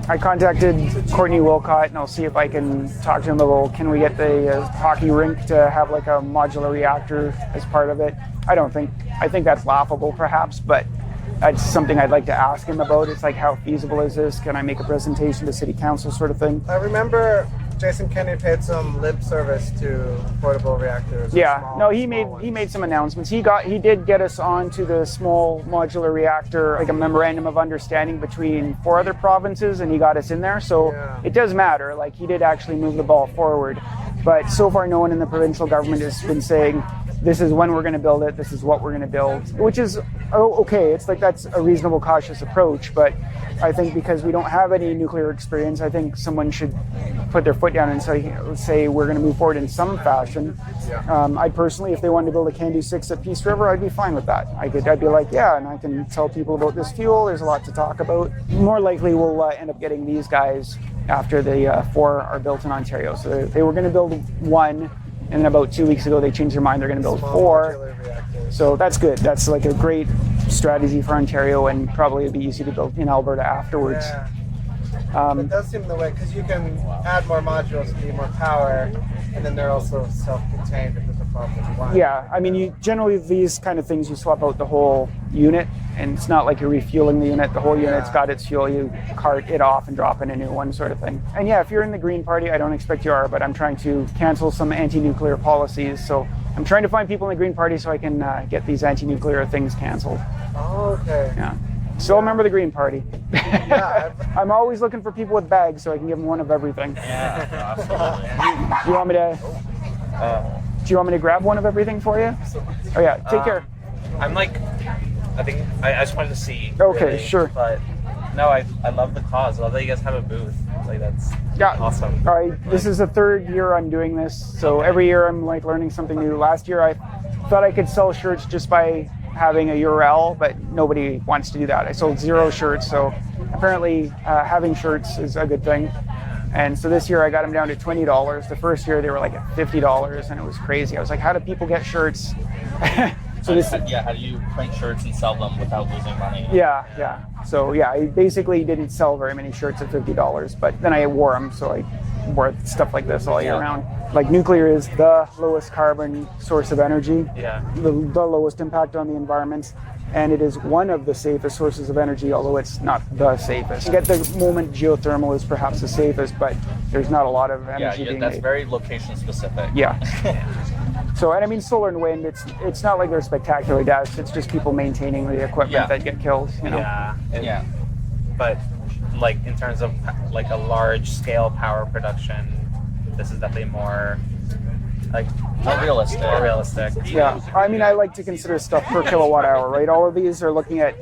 Speaker 1: I contacted Courtney Wilcott and I'll see if I can talk to him about, can we get the hockey rink to have like a modular reactor as part of it? I think that's laughable perhaps, but that's something I'd like to ask him about. It's like, how feasible is this? Can I make a presentation to city council sort of thing?
Speaker 10: I remember Jason Kenney paid some lip service to portable reactors.
Speaker 1: Yeah, no, he made some announcements. He did get us onto the small modular reactor, like a memorandum of understanding between 4 other provinces, and he got us in there. So it does matter. Like, he did actually move the ball forward. But so far, no one in the provincial government has been saying, this is when we're going to build it, this is what we're going to build, which is okay. It's like, that's a reasonable, cautious approach. But I think because we don't have any nuclear experience, I think someone should put their foot down and say we're going to move forward in some fashion. I'd personally, if they wanted to build a CANDU 6 at Peace River, I'd be fine with that. I'd be like, yeah, and I can tell people about this fuel. There's a lot to talk about. More likely, we'll end up getting these guys after the 4 are built in Ontario. So they were going to build 1. And then about 2 weeks ago, they changed their mind. They're going to build 4. So that's good. That's like a great strategy for Ontario, and probably it'd be easy to build in Alberta afterwards.
Speaker 10: It does seem the way, because you can add more modules to need more power, and then they're also self-contained if there's a problem with one.
Speaker 1: Yeah, I mean, generally these kind of things, you swap out the whole unit, and it's not like you're refueling the unit. The whole unit's got its fuel. You cart it off and drop in a new one, sort of thing. And yeah, if you're in the Green Party, I don't expect you are, but I'm trying to cancel some anti-nuclear policies. So I'm trying to find people in the Green Party so I can get these anti-nuclear things canceled.
Speaker 10: Oh, okay.
Speaker 1: Yeah. Still a member of the Green Party. I'm always looking for people with bags so I can give them one of everything.
Speaker 18: Yeah, absolutely.
Speaker 1: Do you want me to grab one of everything for you? Oh yeah, take care.
Speaker 18: I'm like, I just wanted to see.
Speaker 1: Okay,
Speaker 18: really,
Speaker 1: sure.
Speaker 18: But no, I love the cause. I love that you guys have a booth. Like, that's awesome.
Speaker 1: All right, this is the 3rd year I'm doing this, so every year I'm like learning something new. Last year I thought I could sell shirts just by having a URL, but nobody wants to do that. I sold 0 shirts, so apparently having shirts is a good thing. And so this year I got them down to $20. The first year they were like at $50, and it was crazy. I was like, how do people get shirts?
Speaker 18: How do you print shirts and sell them without losing money?
Speaker 1: Yeah. So yeah, I basically didn't sell very many shirts at $50, but then I wore them, so I wore stuff like this all year round. Like, nuclear is the lowest carbon source of energy, the lowest impact on the environment, and it is one of the safest sources of energy, although it's not the safest. At the moment, geothermal is perhaps the safest, but there's not a lot of energy being
Speaker 18: that's
Speaker 1: made.
Speaker 18: very location specific.
Speaker 1: Yeah. So, and I mean, solar and wind, it's not like they're spectacular deaths, it's just people maintaining the equipment that get killed, you know?
Speaker 18: Yeah. But like, in terms of like a large scale power production, this is definitely more like more realistic.
Speaker 1: Yeah, I mean, I like to consider stuff per kilowatt hour, right? All of these are looking at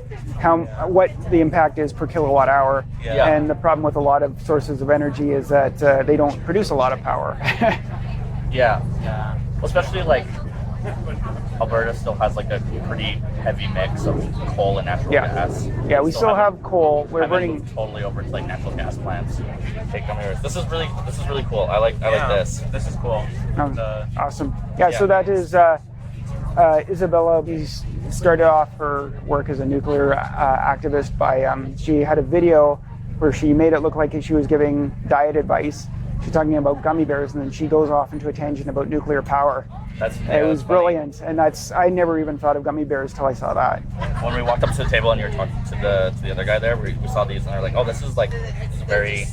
Speaker 1: what the impact is per kilowatt hour. And the problem with a lot of sources of energy is that they don't produce a lot of power.
Speaker 18: Yeah. Well, especially like Alberta still has like a pretty heavy mix of coal and natural gas.
Speaker 1: Yeah, we still have coal. We're burning
Speaker 18: totally over to like natural gas plants. Take Gummy Bears. This is really cool. I like this. This is cool.
Speaker 1: Awesome. Yeah, so that is Isabella. She started off her work as a nuclear activist by she had a video where she made it look like she was giving diet advice. She's talking about gummy bears, and then she goes off into a tangent about nuclear power. It was brilliant, and I never even thought of gummy bears till I saw that.
Speaker 18: When we walked up to the table and you were talking to the other guy there, we saw these and they're like, oh, this is very,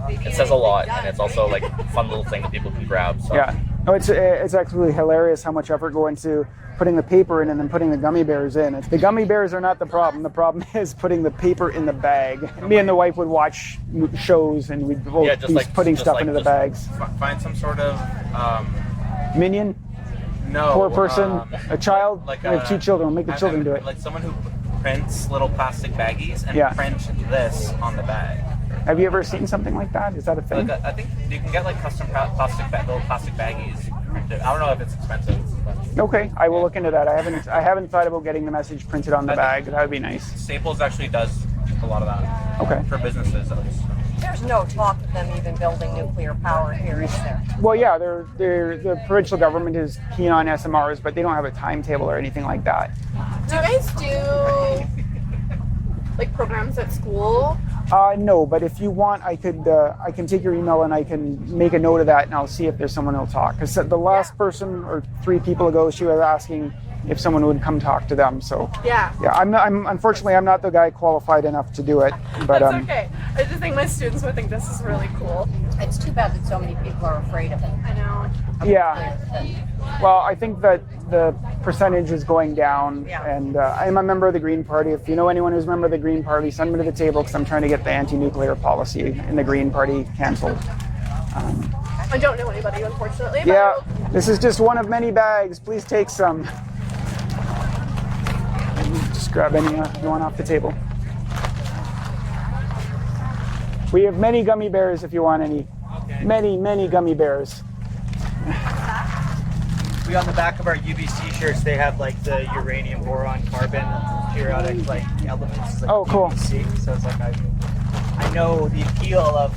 Speaker 18: it says a lot, and it's also like a fun little thing that people can grab. So.
Speaker 1: Yeah, no, it's actually hilarious how much effort go into putting the paper in and then putting the gummy bears in. The gummy bears are not the problem. The problem is putting the paper in the bag. Me and the wife would watch shows and we'd both be putting stuff into the bags.
Speaker 18: Find some sort of
Speaker 1: minion.
Speaker 18: No.
Speaker 1: Poor person, a child. We have 2 children. We'll make the children do it.
Speaker 18: Like someone who prints little plastic baggies and print this on the bag.
Speaker 1: Have you ever seen something like that? Is that a thing?
Speaker 18: I think you can get like custom little plastic baggies I don't know if it's expensive. But
Speaker 1: Okay, I will look into that. I haven't thought about getting the message printed on the bag. That would be nice.
Speaker 18: Staples actually does a lot of that.
Speaker 1: Okay.
Speaker 18: For businesses, at least.
Speaker 12: There's no talk of them even building nuclear power here, is there?
Speaker 1: Well, yeah, the provincial government is keen on SMRs, but they don't have a timetable or anything like that.
Speaker 17: Do you guys do like programs at school?
Speaker 1: No, but if you want, I can take your email and I can make a note of that, and I'll see if there's someone who'll talk. Because the last person, or 3 people ago, she was asking if someone would come talk to them. So
Speaker 17: Yeah.
Speaker 1: I'm unfortunately I'm not the guy qualified enough to do it. But
Speaker 17: That's okay. I just think my students would think this is really cool.
Speaker 5: It's too bad that so many people are afraid of it.
Speaker 17: I know.
Speaker 1: Yeah. Well, I think that the percentage is going down, and I'm a member of the Green Party. If you know anyone who's a member of the Green Party, send me to the table because I'm trying to get the anti-nuclear policy in the Green Party cancelled.
Speaker 17: I don't know anybody, unfortunately. But
Speaker 1: Yeah, this is just one of many bags. Please take some. Just grab any you want off the table. We have many gummy bears if you want any. Okay. Many gummy bears.
Speaker 8: We on the back of our UBC shirts, they have like the uranium, boron, carbon, periodic like elements. Like
Speaker 1: cool.
Speaker 8: UBC. So it's like I know the appeal of.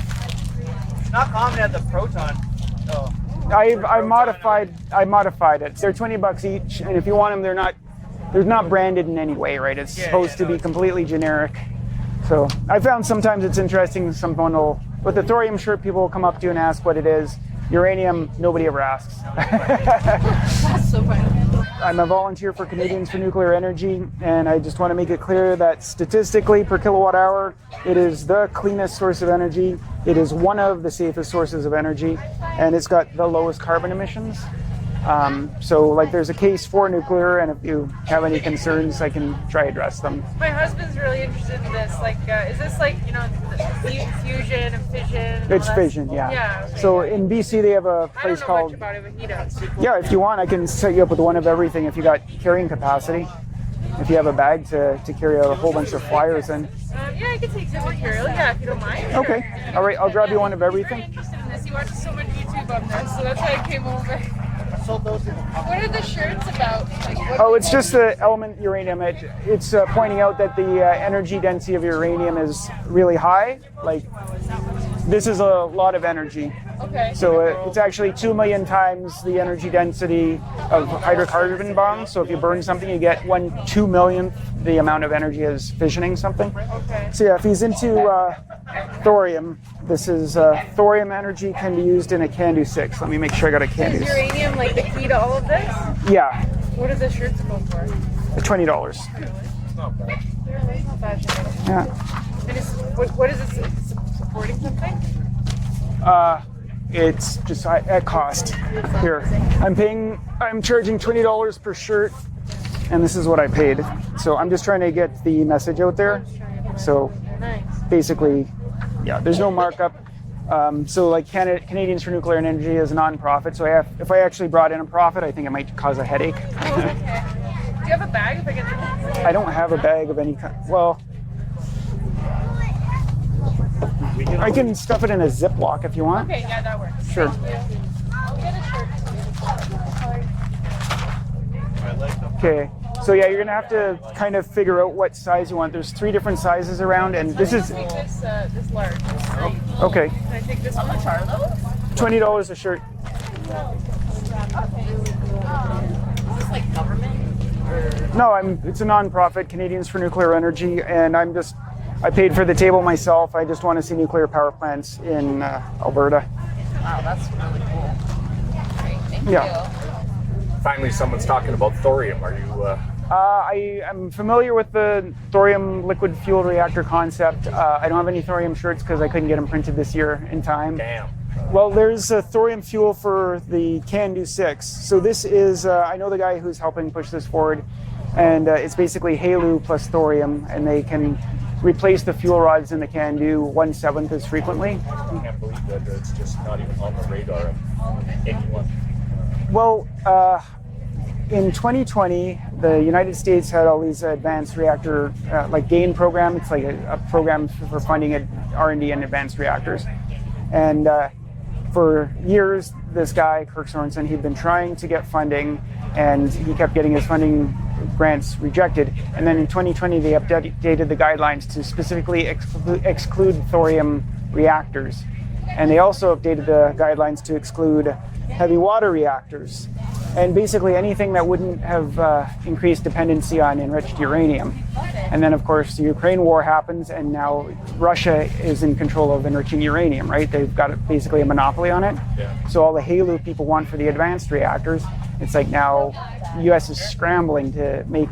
Speaker 8: It's not common to have the proton. Oh.
Speaker 1: I modified it. They're $20 each, and if you want them, they're not branded in any way, right? It's supposed to be completely generic. So I found sometimes it's interesting. Someone will, with the thorium shirt, people will come up to you and ask what it is. Uranium, nobody ever asks.
Speaker 17: That's so funny.
Speaker 1: I'm a volunteer for Canadians for Nuclear Energy, and I just want to make it clear that statistically per kilowatt hour, it is the cleanest source of energy. It is one of the safest sources of energy, and it's got the lowest carbon emissions. So like there's a case for nuclear, and if you have any concerns, I can try address them.
Speaker 17: My husband's really interested in this. Like, is this like, fusion and fission?
Speaker 1: It's fission, yeah.
Speaker 17: Yeah.
Speaker 1: So in BC, they have a place called.
Speaker 17: About it, but he does.
Speaker 1: Yeah, if you want, I can set you up with one of everything if you got carrying capacity. If you have a bag to carry a whole bunch of flyers in.
Speaker 17: Yeah, I can take some material. Yeah, if you don't mind.
Speaker 1: Okay. All right, I'll grab you one of everything.
Speaker 17: I'm interested in this. He watches so much YouTube on this, so that's why I came over. What are the shirts about? Like,
Speaker 1: It's just the element uranium. It's pointing out that the energy density of uranium is really high. Like, this is a lot of energy.
Speaker 17: Okay.
Speaker 1: So it's actually 2 million times the energy density of hydrocarbon bombs. So if you burn something, you get 1/2 millionth the amount of energy as fissioning something.
Speaker 17: Okay.
Speaker 1: So yeah, if he's into thorium, this is thorium energy can be used in a CANDU 6. Let me make sure I got a CANDU.
Speaker 17: Is uranium like the key to all of this?
Speaker 1: Yeah.
Speaker 17: What are the shirts go for?
Speaker 1: $20.
Speaker 17: It's not bad. It's not bad.
Speaker 1: Yeah.
Speaker 17: And what is this supporting something?
Speaker 1: It's just at cost. Here, I'm charging $20 per shirt, and this is what I paid. So I'm just trying to get the message out there. So basically, yeah, there's no markup. So like Canadians for Nuclear Energy is a non-profit. So if I actually brought in a profit, I think it might cause a headache.
Speaker 17: Oh, okay. Do you have a bag if I get this?
Speaker 1: I don't have a bag of any kind. Well, I can stuff it in a Ziploc if you want.
Speaker 17: Okay, yeah, that works.
Speaker 1: Sure.
Speaker 17: I'll get a shirt.
Speaker 1: Okay, so yeah, you're gonna have to kind of figure out what size you want. There's 3 different sizes around, and this is.
Speaker 17: Take this large.
Speaker 1: Okay.
Speaker 17: Can I take this one? How much are those?
Speaker 1: $20 a shirt.
Speaker 12: Is this like government?
Speaker 1: No, it's a non-profit, Canadians for Nuclear Energy, and I paid for the table myself. I just want to see nuclear power plants in Alberta.
Speaker 12: Wow, that's really cool. Great, thank
Speaker 1: Yeah.
Speaker 12: you.
Speaker 16: Finally, someone's talking about thorium. Are you?
Speaker 1: I am familiar with the thorium liquid fuel reactor concept. I don't have any thorium shirts because I couldn't get them printed this year in time.
Speaker 16: Damn.
Speaker 1: Well, there's a thorium fuel for the CANDU 6. So this is, I know the guy who's helping push this forward, and it's basically HALEU plus thorium, and they can replace the fuel rods in the CANDU 1/7 as frequently.
Speaker 16: I can't believe that it's just not even on the radar of anyone.
Speaker 1: Well, in 2020, the United States had all these advanced reactor, like GAIN program. It's like a program for funding R&D in advanced reactors. And for years, this guy, Kirk Sorensen, he'd been trying to get funding, and he kept getting his funding grants rejected. And then in 2020, they updated the guidelines to specifically exclude thorium reactors. And they also updated the guidelines to exclude heavy water reactors, and basically anything that wouldn't have increased dependency on enriched uranium. And then, of course, the Ukraine war happens, and now Russia is in control of enriching uranium, right? They've got basically a monopoly on it.
Speaker 16: Yeah.
Speaker 1: So all the HALEU people want for the advanced reactors, it's like now the U.S. is scrambling to make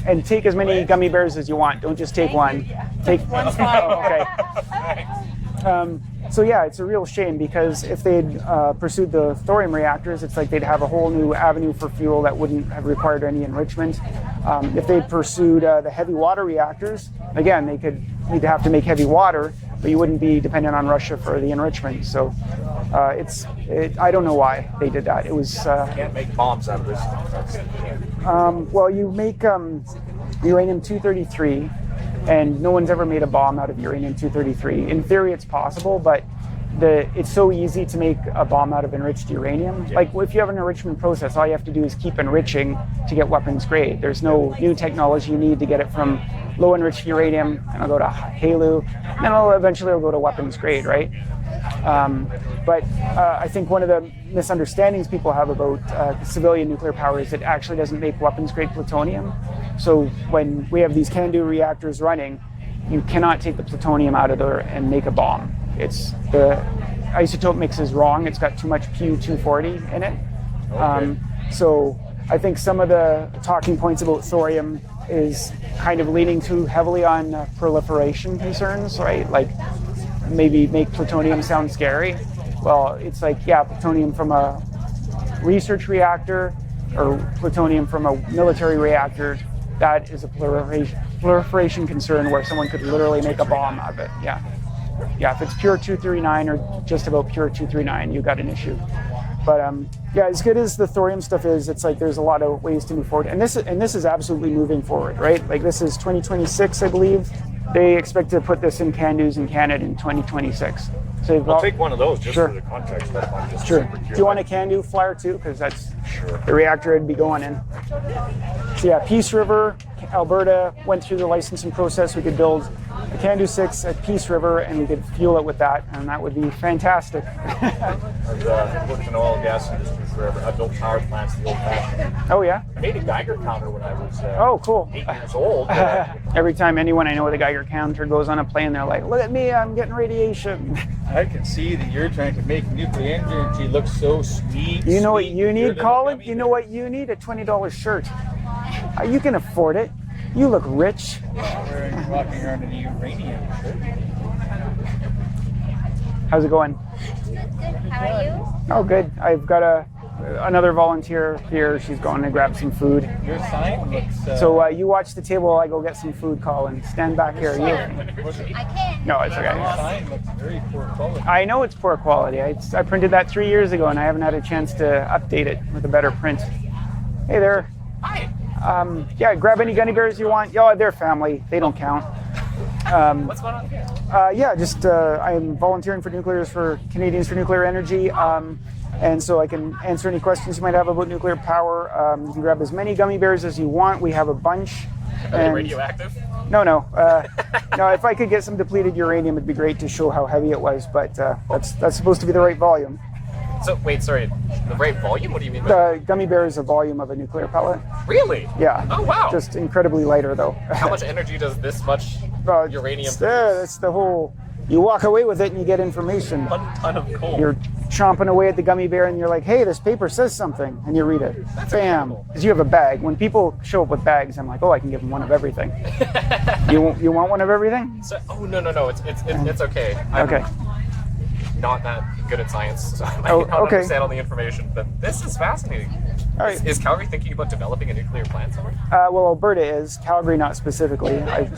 Speaker 1: and take as many gummy bears as you want. Don't just take one. Take one. Okay. So yeah, it's a real shame, because if they'd pursued the thorium reactors, it's like they'd have a whole new avenue for fuel that wouldn't have required any enrichment. If they'd pursued the heavy water reactors, again, they'd have to make heavy water, but you wouldn't be dependent on Russia for the enrichment. So I don't know why they did that. It was
Speaker 16: You can't make bombs out of this stuff.
Speaker 1: well, you make uranium-233, and no one's ever made a bomb out of uranium-233. In theory, it's possible, but it's so easy to make a bomb out of enriched uranium. Yeah. Like, if you have an enrichment process, all you have to do is keep enriching to get weapons grade. There's no new technology you need to get it from low enriched uranium, and it'll go to HALEU, and then eventually it'll go to weapons grade, right? But I think one of the misunderstandings people have about civilian nuclear power is it actually doesn't make weapons grade plutonium. So when we have these CANDU reactors running, you cannot take the plutonium out of there and make a bomb. The isotope mix is wrong. It's got too much Pu-240 in it. Okay. So I think some of the talking points about thorium is kind of leaning too heavily on proliferation concerns, right? Like, maybe make plutonium sound scary. Well, it's like, yeah, plutonium from a research reactor or plutonium from a military reactor, that is a proliferation concern where someone could literally make a bomb out of it. Yeah. Yeah, if it's pure 239 or just about pure 239, you got an issue. But yeah, as good as the thorium stuff is, it's like there's a lot of ways to move forward. And this is absolutely moving forward, right? Like, this is 2026, I believe. They expect to put this in CANDUs in Canada in 2026. So
Speaker 16: I'll take one of those just
Speaker 1: sure.
Speaker 16: for the context stuff. I'm just
Speaker 1: sure. Do you want a CANDU flyer too? Because that's sure. The reactor I'd be going in. So yeah, Peace River, Alberta went through the licensing process. We could build a CANDU 6 at Peace River, and we could fuel it with that, and that would be fantastic.
Speaker 16: I've worked in the oil and gas industry forever. I built power plants the old-fashioned.
Speaker 1: Oh yeah?
Speaker 16: I made a Geiger counter when I was
Speaker 1: oh, cool.
Speaker 16: 8 years old.
Speaker 1: Every time anyone I know with a Geiger counter goes on a plane, they're like, look at me, I'm getting radiation.
Speaker 9: I can see that you're trying to make nuclear energy look so sweet.
Speaker 1: You know what you need, Colin? You know what you need? A $20 shirt. You can afford it. You look rich.
Speaker 9: You're walking around in a uranium shirt.
Speaker 1: How's it going?
Speaker 19: Good. How are you?
Speaker 1: Oh, good. I've got another volunteer here. She's going to grab some food.
Speaker 9: Your sign looks...
Speaker 1: So you watch the table while I go get some food, Colin. Stand back here.
Speaker 19: I can.
Speaker 1: No, it's okay.
Speaker 9: Your sign looks very poor quality.
Speaker 1: I know it's poor quality. I printed that 3 years ago, and I haven't had a chance to update it with a better print. Hey there.
Speaker 20: Hi.
Speaker 1: Yeah, grab any gummy bears you want. Yeah, they're family. They don't count.
Speaker 20: What's going on here?
Speaker 1: Yeah, just I'm volunteering for Nuclears for Canadians for Nuclear Energy, and so I can answer any questions you might have about nuclear power. You can grab as many gummy bears as you want. We have a bunch.
Speaker 20: Are they radioactive?
Speaker 1: No. No, if I could get some depleted uranium, it'd be great to show how heavy it was, but that's supposed to be the right volume.
Speaker 20: So, wait, sorry, the right volume? What do you mean by
Speaker 1: The gummy bear is a volume of a nuclear pellet.
Speaker 20: Really?
Speaker 1: Yeah.
Speaker 20: Oh, wow.
Speaker 1: Just incredibly lighter, though.
Speaker 20: How much energy does this much uranium produce?
Speaker 1: That's the whole... You walk away with it and you get information.
Speaker 20: 1 ton of coal.
Speaker 1: You're chomping away at the gummy bear and you're like, hey, this paper says something. And you read it.
Speaker 20: That's
Speaker 1: Bam. Because you have a bag. When people show up with bags, I'm like, oh, I can give them one of everything. You want one of everything?
Speaker 20: So, no. It's okay.
Speaker 1: Okay.
Speaker 20: Not that good at science, so I might not understand all the information, but this is fascinating.
Speaker 1: All right.
Speaker 20: Is Calgary thinking about developing a nuclear plant somewhere?
Speaker 1: Well, Alberta is. Calgary not specifically. I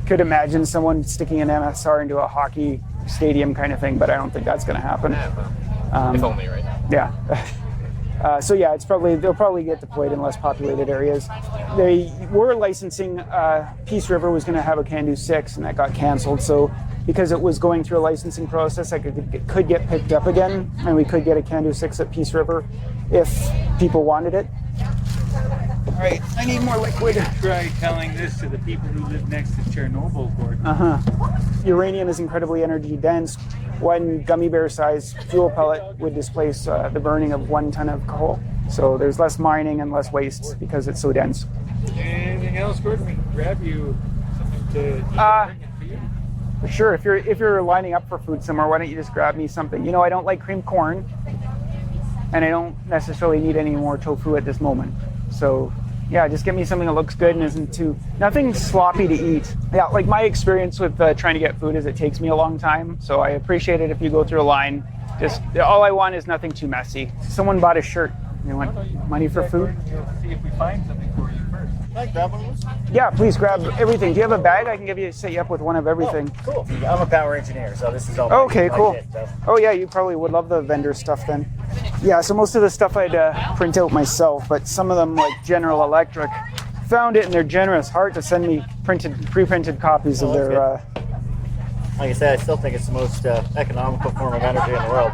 Speaker 1: could imagine someone sticking an MSR into a hockey stadium kind of thing, but I don't think that's going to happen.
Speaker 20: If only, right?
Speaker 1: Yeah. So yeah, they'll probably get deployed in less populated areas. They were licensing. Peace River was going to have a CANDU 6, and that got canceled. So because it was going through a licensing process, I could get picked up again, and we could get a CANDU 6 at Peace River if people wanted it. All right, I need more liquid.
Speaker 21: Try telling this to the people who live next to Chernobyl, Gordon.
Speaker 1: Uranium is incredibly energy dense. One gummy bear size fuel pellet would displace the burning of 1 ton of coal. So there's less mining and less waste because it's so dense.
Speaker 21: Anything else, Gordon? We can grab you something to eat and bring it for you.
Speaker 1: Sure, if you're lining up for food somewhere, why don't you just grab me something? You know, I don't like creamed corn, and I don't necessarily need any more tofu at this moment. So yeah, just get me something that looks good and isn't nothing sloppy to eat. Yeah, like my experience with trying to get food is it takes me a long time. So I appreciate it if you go through a line. Just all I want is nothing too messy. Someone bought a shirt. You want money for food?
Speaker 21: We'll see if we find something for you first.
Speaker 3: Can I grab one of those?
Speaker 1: Yeah, please grab everything. Do you have a bag? I can set you up with one of everything.
Speaker 22: Oh, cool. I'm a power engineer, so this is all.
Speaker 1: Okay, cool. Oh yeah, you probably would love the vendor stuff then. Yeah, so most of the stuff I'd print out myself, but some of them, like General Electric, found it in their generous heart to send me pre-printed copies of their.
Speaker 22: Like I said, I still think it's the most economical form of energy in the world.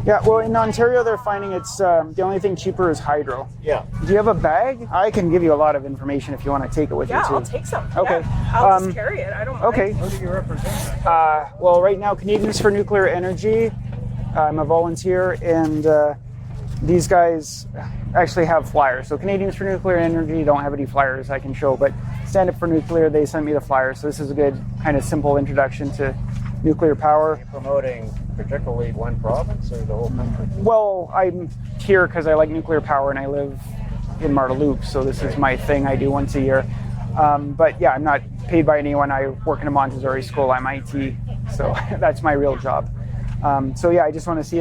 Speaker 1: Yeah, well, in Ontario, they're finding it's the only thing cheaper is hydro.
Speaker 22: Yeah.
Speaker 1: Do you have a bag? I can give you a lot of information if you want to take it with you too.
Speaker 17: Yeah, I'll take some.
Speaker 1: Okay.
Speaker 17: Yeah, I'll just carry it. I don't mind.
Speaker 1: Okay.
Speaker 21: Who do you represent?
Speaker 1: Well, right now, Canadians for Nuclear Energy. I'm a volunteer, and these guys actually have flyers. So Canadians for Nuclear Energy don't have any flyers I can show, but Stand Up for Nuclear, they sent me the flyers. So this is a good kind of simple introduction to nuclear power.
Speaker 22: Are you promoting particularly one province or the whole country?
Speaker 1: Well, I'm here because I like nuclear power and I live in Marda Loop, so this is my thing I do once a year. But yeah, I'm not paid by anyone. I work in a Montessori school. I'm IT, so that's my real job. So yeah, I just want to see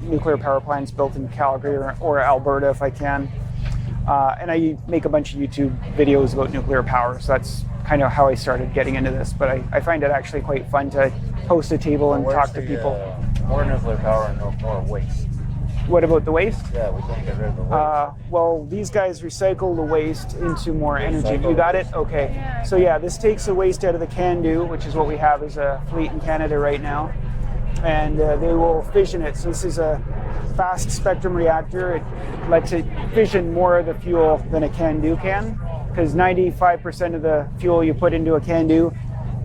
Speaker 1: nuclear power plants built in Calgary or Alberta if I can. And I make a bunch of YouTube videos about nuclear power, so that's kind of how I started getting into this. But I find it actually quite fun to host a table and talk to people.
Speaker 22: More nuclear power and no more waste.
Speaker 1: What about the waste?
Speaker 22: Yeah, we can't get rid of the waste.
Speaker 1: Well, these guys recycle the waste into more energy. You got it? Okay. So yeah, this takes the waste out of the CANDU, which is what we have as a fleet in Canada right now. And they will fission it. So this is a fast spectrum reactor. It lets it fission more of the fuel than a CANDU can, because 95% of the fuel you put into a CANDU,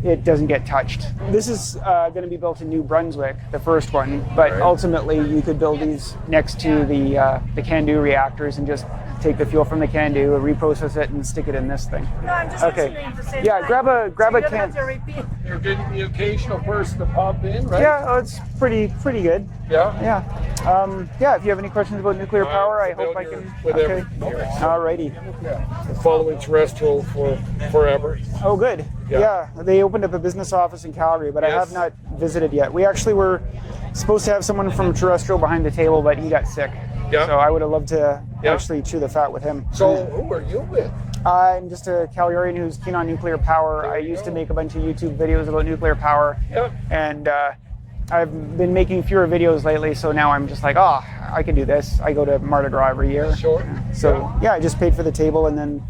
Speaker 1: it doesn't get touched. This is going to be built in New Brunswick, the first one, but ultimately you could build these next to the CANDU reactors and just take the fuel from the CANDU, reprocess it, and stick it in this thing.
Speaker 13: No, I'm just
Speaker 1: okay.
Speaker 13: at the same
Speaker 1: yeah,
Speaker 13: time.
Speaker 1: grab a
Speaker 13: so
Speaker 1: can.
Speaker 21: You're getting the occasional person to pop in, right?
Speaker 1: Yeah, it's pretty good.
Speaker 21: Yeah.
Speaker 1: Yeah. Yeah. If you have any questions about nuclear power, I hope I can. Okay. Alrighty.
Speaker 21: Yeah. Following terrestrial for forever.
Speaker 1: Oh, good. Yeah. They opened up a business office in Calgary, but I have not visited yet. We actually were supposed to have someone from terrestrial behind the table, but he got sick. Yeah. So I would have loved to actually chew the fat with him.
Speaker 21: So who are you with?
Speaker 1: I'm just a Calgarian who's keen on nuclear power. I used to make a bunch of YouTube videos about nuclear power. Yep. And I've been making fewer videos lately, so now I'm just like, I can do this. I go to Marda Gras every year.
Speaker 21: Sure.
Speaker 1: So yeah, I just paid for the table and then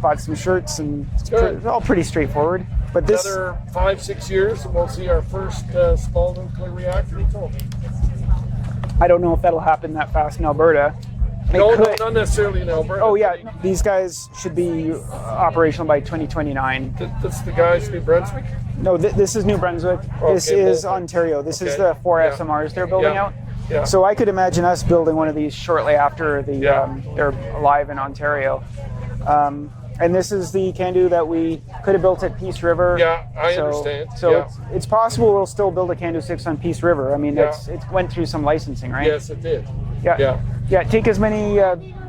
Speaker 1: bought some shirts, and it's all pretty straightforward. But this
Speaker 21: another 5-6 years, and we'll see our first small nuclear reactor. He told me.
Speaker 1: I don't know if that'll happen that fast in Alberta.
Speaker 21: No, not necessarily in Alberta.
Speaker 1: Oh yeah, these guys should be operational by 2029.
Speaker 21: That's the guys in New Brunswick?
Speaker 1: No, this is New Brunswick.
Speaker 21: Okay,
Speaker 1: this is Ontario. This is the 4 SMRs they're building out. Yeah. So I could imagine us building one of these shortly after they're live in Ontario. And this is the CANDU that we could have built at Peace River.
Speaker 21: Yeah, I understand.
Speaker 1: So it's possible we'll still build a CANDU 6 on Peace River. I mean, it went through some licensing, right?
Speaker 21: Yes, it did.
Speaker 1: Yeah, take as many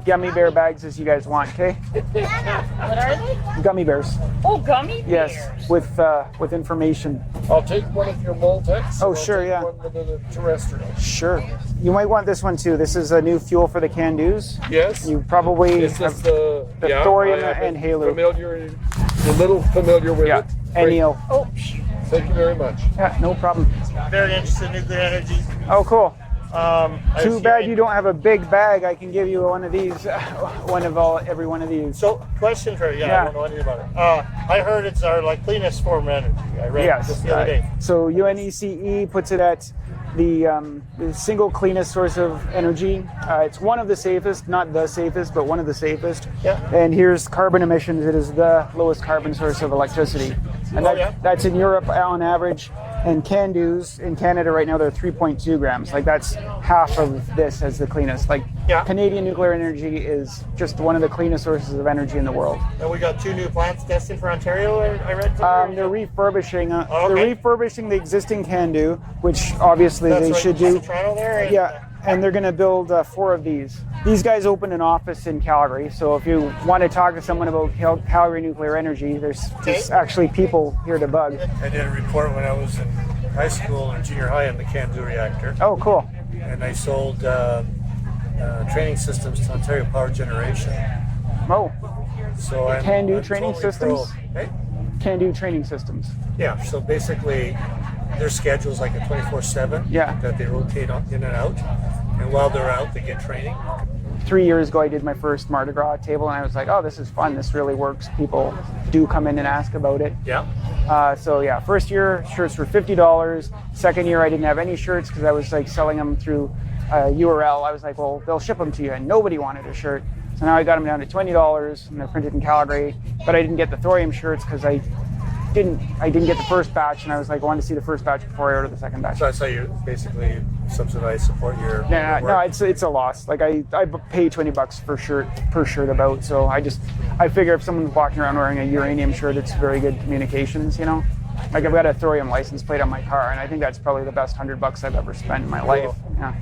Speaker 1: gummy bear bags as you guys want, okay?
Speaker 12: What are they?
Speaker 1: Gummy bears.
Speaker 12: Oh, gummy bears.
Speaker 1: Yes, with information.
Speaker 21: I'll take one of your Moltecs.
Speaker 1: Oh, sure, yeah.
Speaker 21: One with the terrestrial.
Speaker 1: Sure. You might want this one too. This is a new fuel for the CANDUs.
Speaker 21: Yes.
Speaker 1: You probably
Speaker 21: have the
Speaker 1: thorium and HALEU.
Speaker 21: A little familiar with it.
Speaker 1: NEO.
Speaker 12: Oh,
Speaker 21: thank you very much.
Speaker 1: Yeah, no problem.
Speaker 4: Very interested in nuclear energy.
Speaker 1: Oh, cool. Too bad you don't have a big bag. I can give you one of these, every one of these.
Speaker 14: So, question for you. I don't know anything about it. I heard it's our cleanest form of energy. I read this the other day.
Speaker 1: So UNECE puts it at the single cleanest source of energy. It's one of the safest, not the safest, but one of the safest.
Speaker 14: Yeah.
Speaker 1: And here's carbon emissions. It is the lowest carbon source of electricity. And that's in Europe on average. And CANDUs in Canada right now, they're 3.2 grams. Like that's half of this as the cleanest. Like Canadian nuclear energy is just one of the cleanest sources of energy in the world.
Speaker 14: And we got 2 new plants destined for Ontario, I read.
Speaker 1: They're refurbishing. They're refurbishing the existing CANDU, which obviously they should do.
Speaker 14: Toronto there.
Speaker 1: Yeah, and they're going to build 4 of these. These guys opened an office in Calgary, so if you want to talk to someone about Calgary nuclear energy, there's actually people here to bug.
Speaker 14: I did a report when I was in high school and junior high on the CANDU reactor.
Speaker 1: Oh, cool.
Speaker 14: And I sold training systems to Ontario Power Generation.
Speaker 1: Oh.
Speaker 14: So I'm
Speaker 1: CANDU training
Speaker 14: totally
Speaker 1: systems?
Speaker 14: Hey?
Speaker 1: CANDU training systems.
Speaker 14: Yeah, so basically their schedule's like a 24/7 that they rotate in and out. And while they're out, they get training.
Speaker 1: 3 years ago, I did my first Marda Gras table, and I was like, oh, this is fun. This really works. People do come in and ask about it.
Speaker 14: Yeah.
Speaker 1: First year, shirts were $50. Second year, I didn't have any shirts because I was like selling them through URL. I was like, well, they'll ship them to you, and nobody wanted a shirt. So now I got them down to $20, and they're printed in Calgary. But I didn't get the thorium shirts because I didn't get the first batch, and I was like, I wanted to see the first batch before I ordered the second batch.
Speaker 14: So that's how you basically subsidize, support your
Speaker 1: no,
Speaker 14: work.
Speaker 1: it's a loss. Like I pay $20 per shirt about. So I figure if someone's walking around wearing a uranium shirt, it's very good communications, you know. Like I've got a thorium license plate on my car, and I think that's probably the best $100 I've ever spent in my life. Yeah.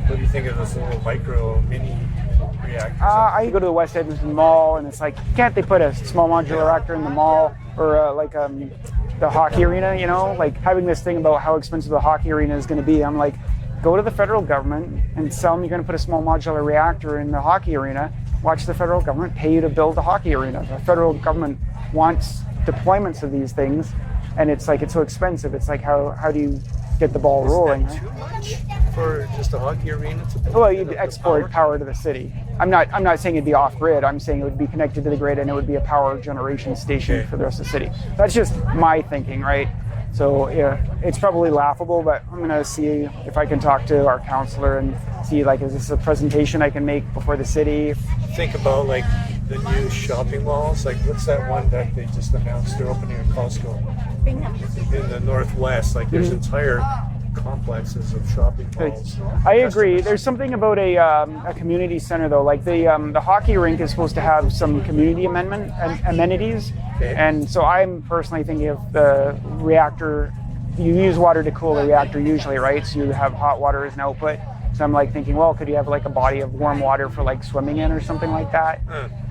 Speaker 14: What do you think of this little mini reactors?
Speaker 1: I go to the West Edmonton Mall, and it's like, can't they put a small modular reactor in the mall or the hockey arena? You know, like having this thing about how expensive the hockey arena is going to be. I'm like, go to the federal government and tell them you're going to put a small modular reactor in the hockey arena. Watch the federal government pay you to build the hockey arena. The federal government wants deployments of these things, and it's like it's so expensive. It's like how do you get the ball rolling?
Speaker 14: Too much for just a hockey arena to build?
Speaker 1: Well, you'd export power to the city. I'm not saying it'd be off grid. I'm saying it would be connected to the grid, and it would be a power generation station for the rest of the city. That's just my thinking, right? So yeah, it's probably laughable, but I'm gonna see if I can talk to our counselor and see is this a presentation I can make before the city?
Speaker 14: Think about the new shopping malls. Like what's that one that they just announced they're opening at Costco in the Northwest? Like there's entire complexes of shopping malls.
Speaker 1: I agree. There's something about a community center though. Like the hockey rink is supposed to have some community amenities, and so I'm personally thinking of the reactor. You use water to cool the reactor usually, right? So you have hot water as an output. So I'm thinking, well, could you have a body of warm water for swimming in or something like that?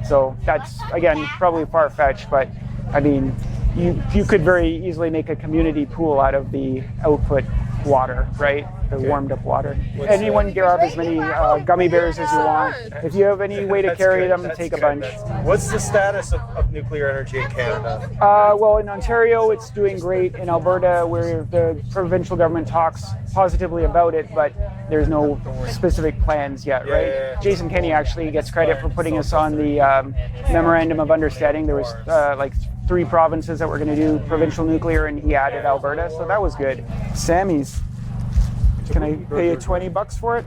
Speaker 1: So that's again probably far-fetched, but I mean, you could very easily make a community pool out of the output water, right? The warmed up water. Anyone grab as many gummy bears as you want. If you have any way to carry them, take a bunch.
Speaker 14: What's the status of nuclear energy in Canada?
Speaker 1: Well, in Ontario, it's doing great. In Alberta, where the provincial government talks positively about it, but there's no specific plans yet, right?
Speaker 14: Yeah.
Speaker 1: Jason Kenney actually gets credit for putting us on the Memorandum of Understanding. There was 3 provinces that were going to do provincial nuclear, and he added Alberta, so that was good. Sammy's. Can I pay you $20 for it?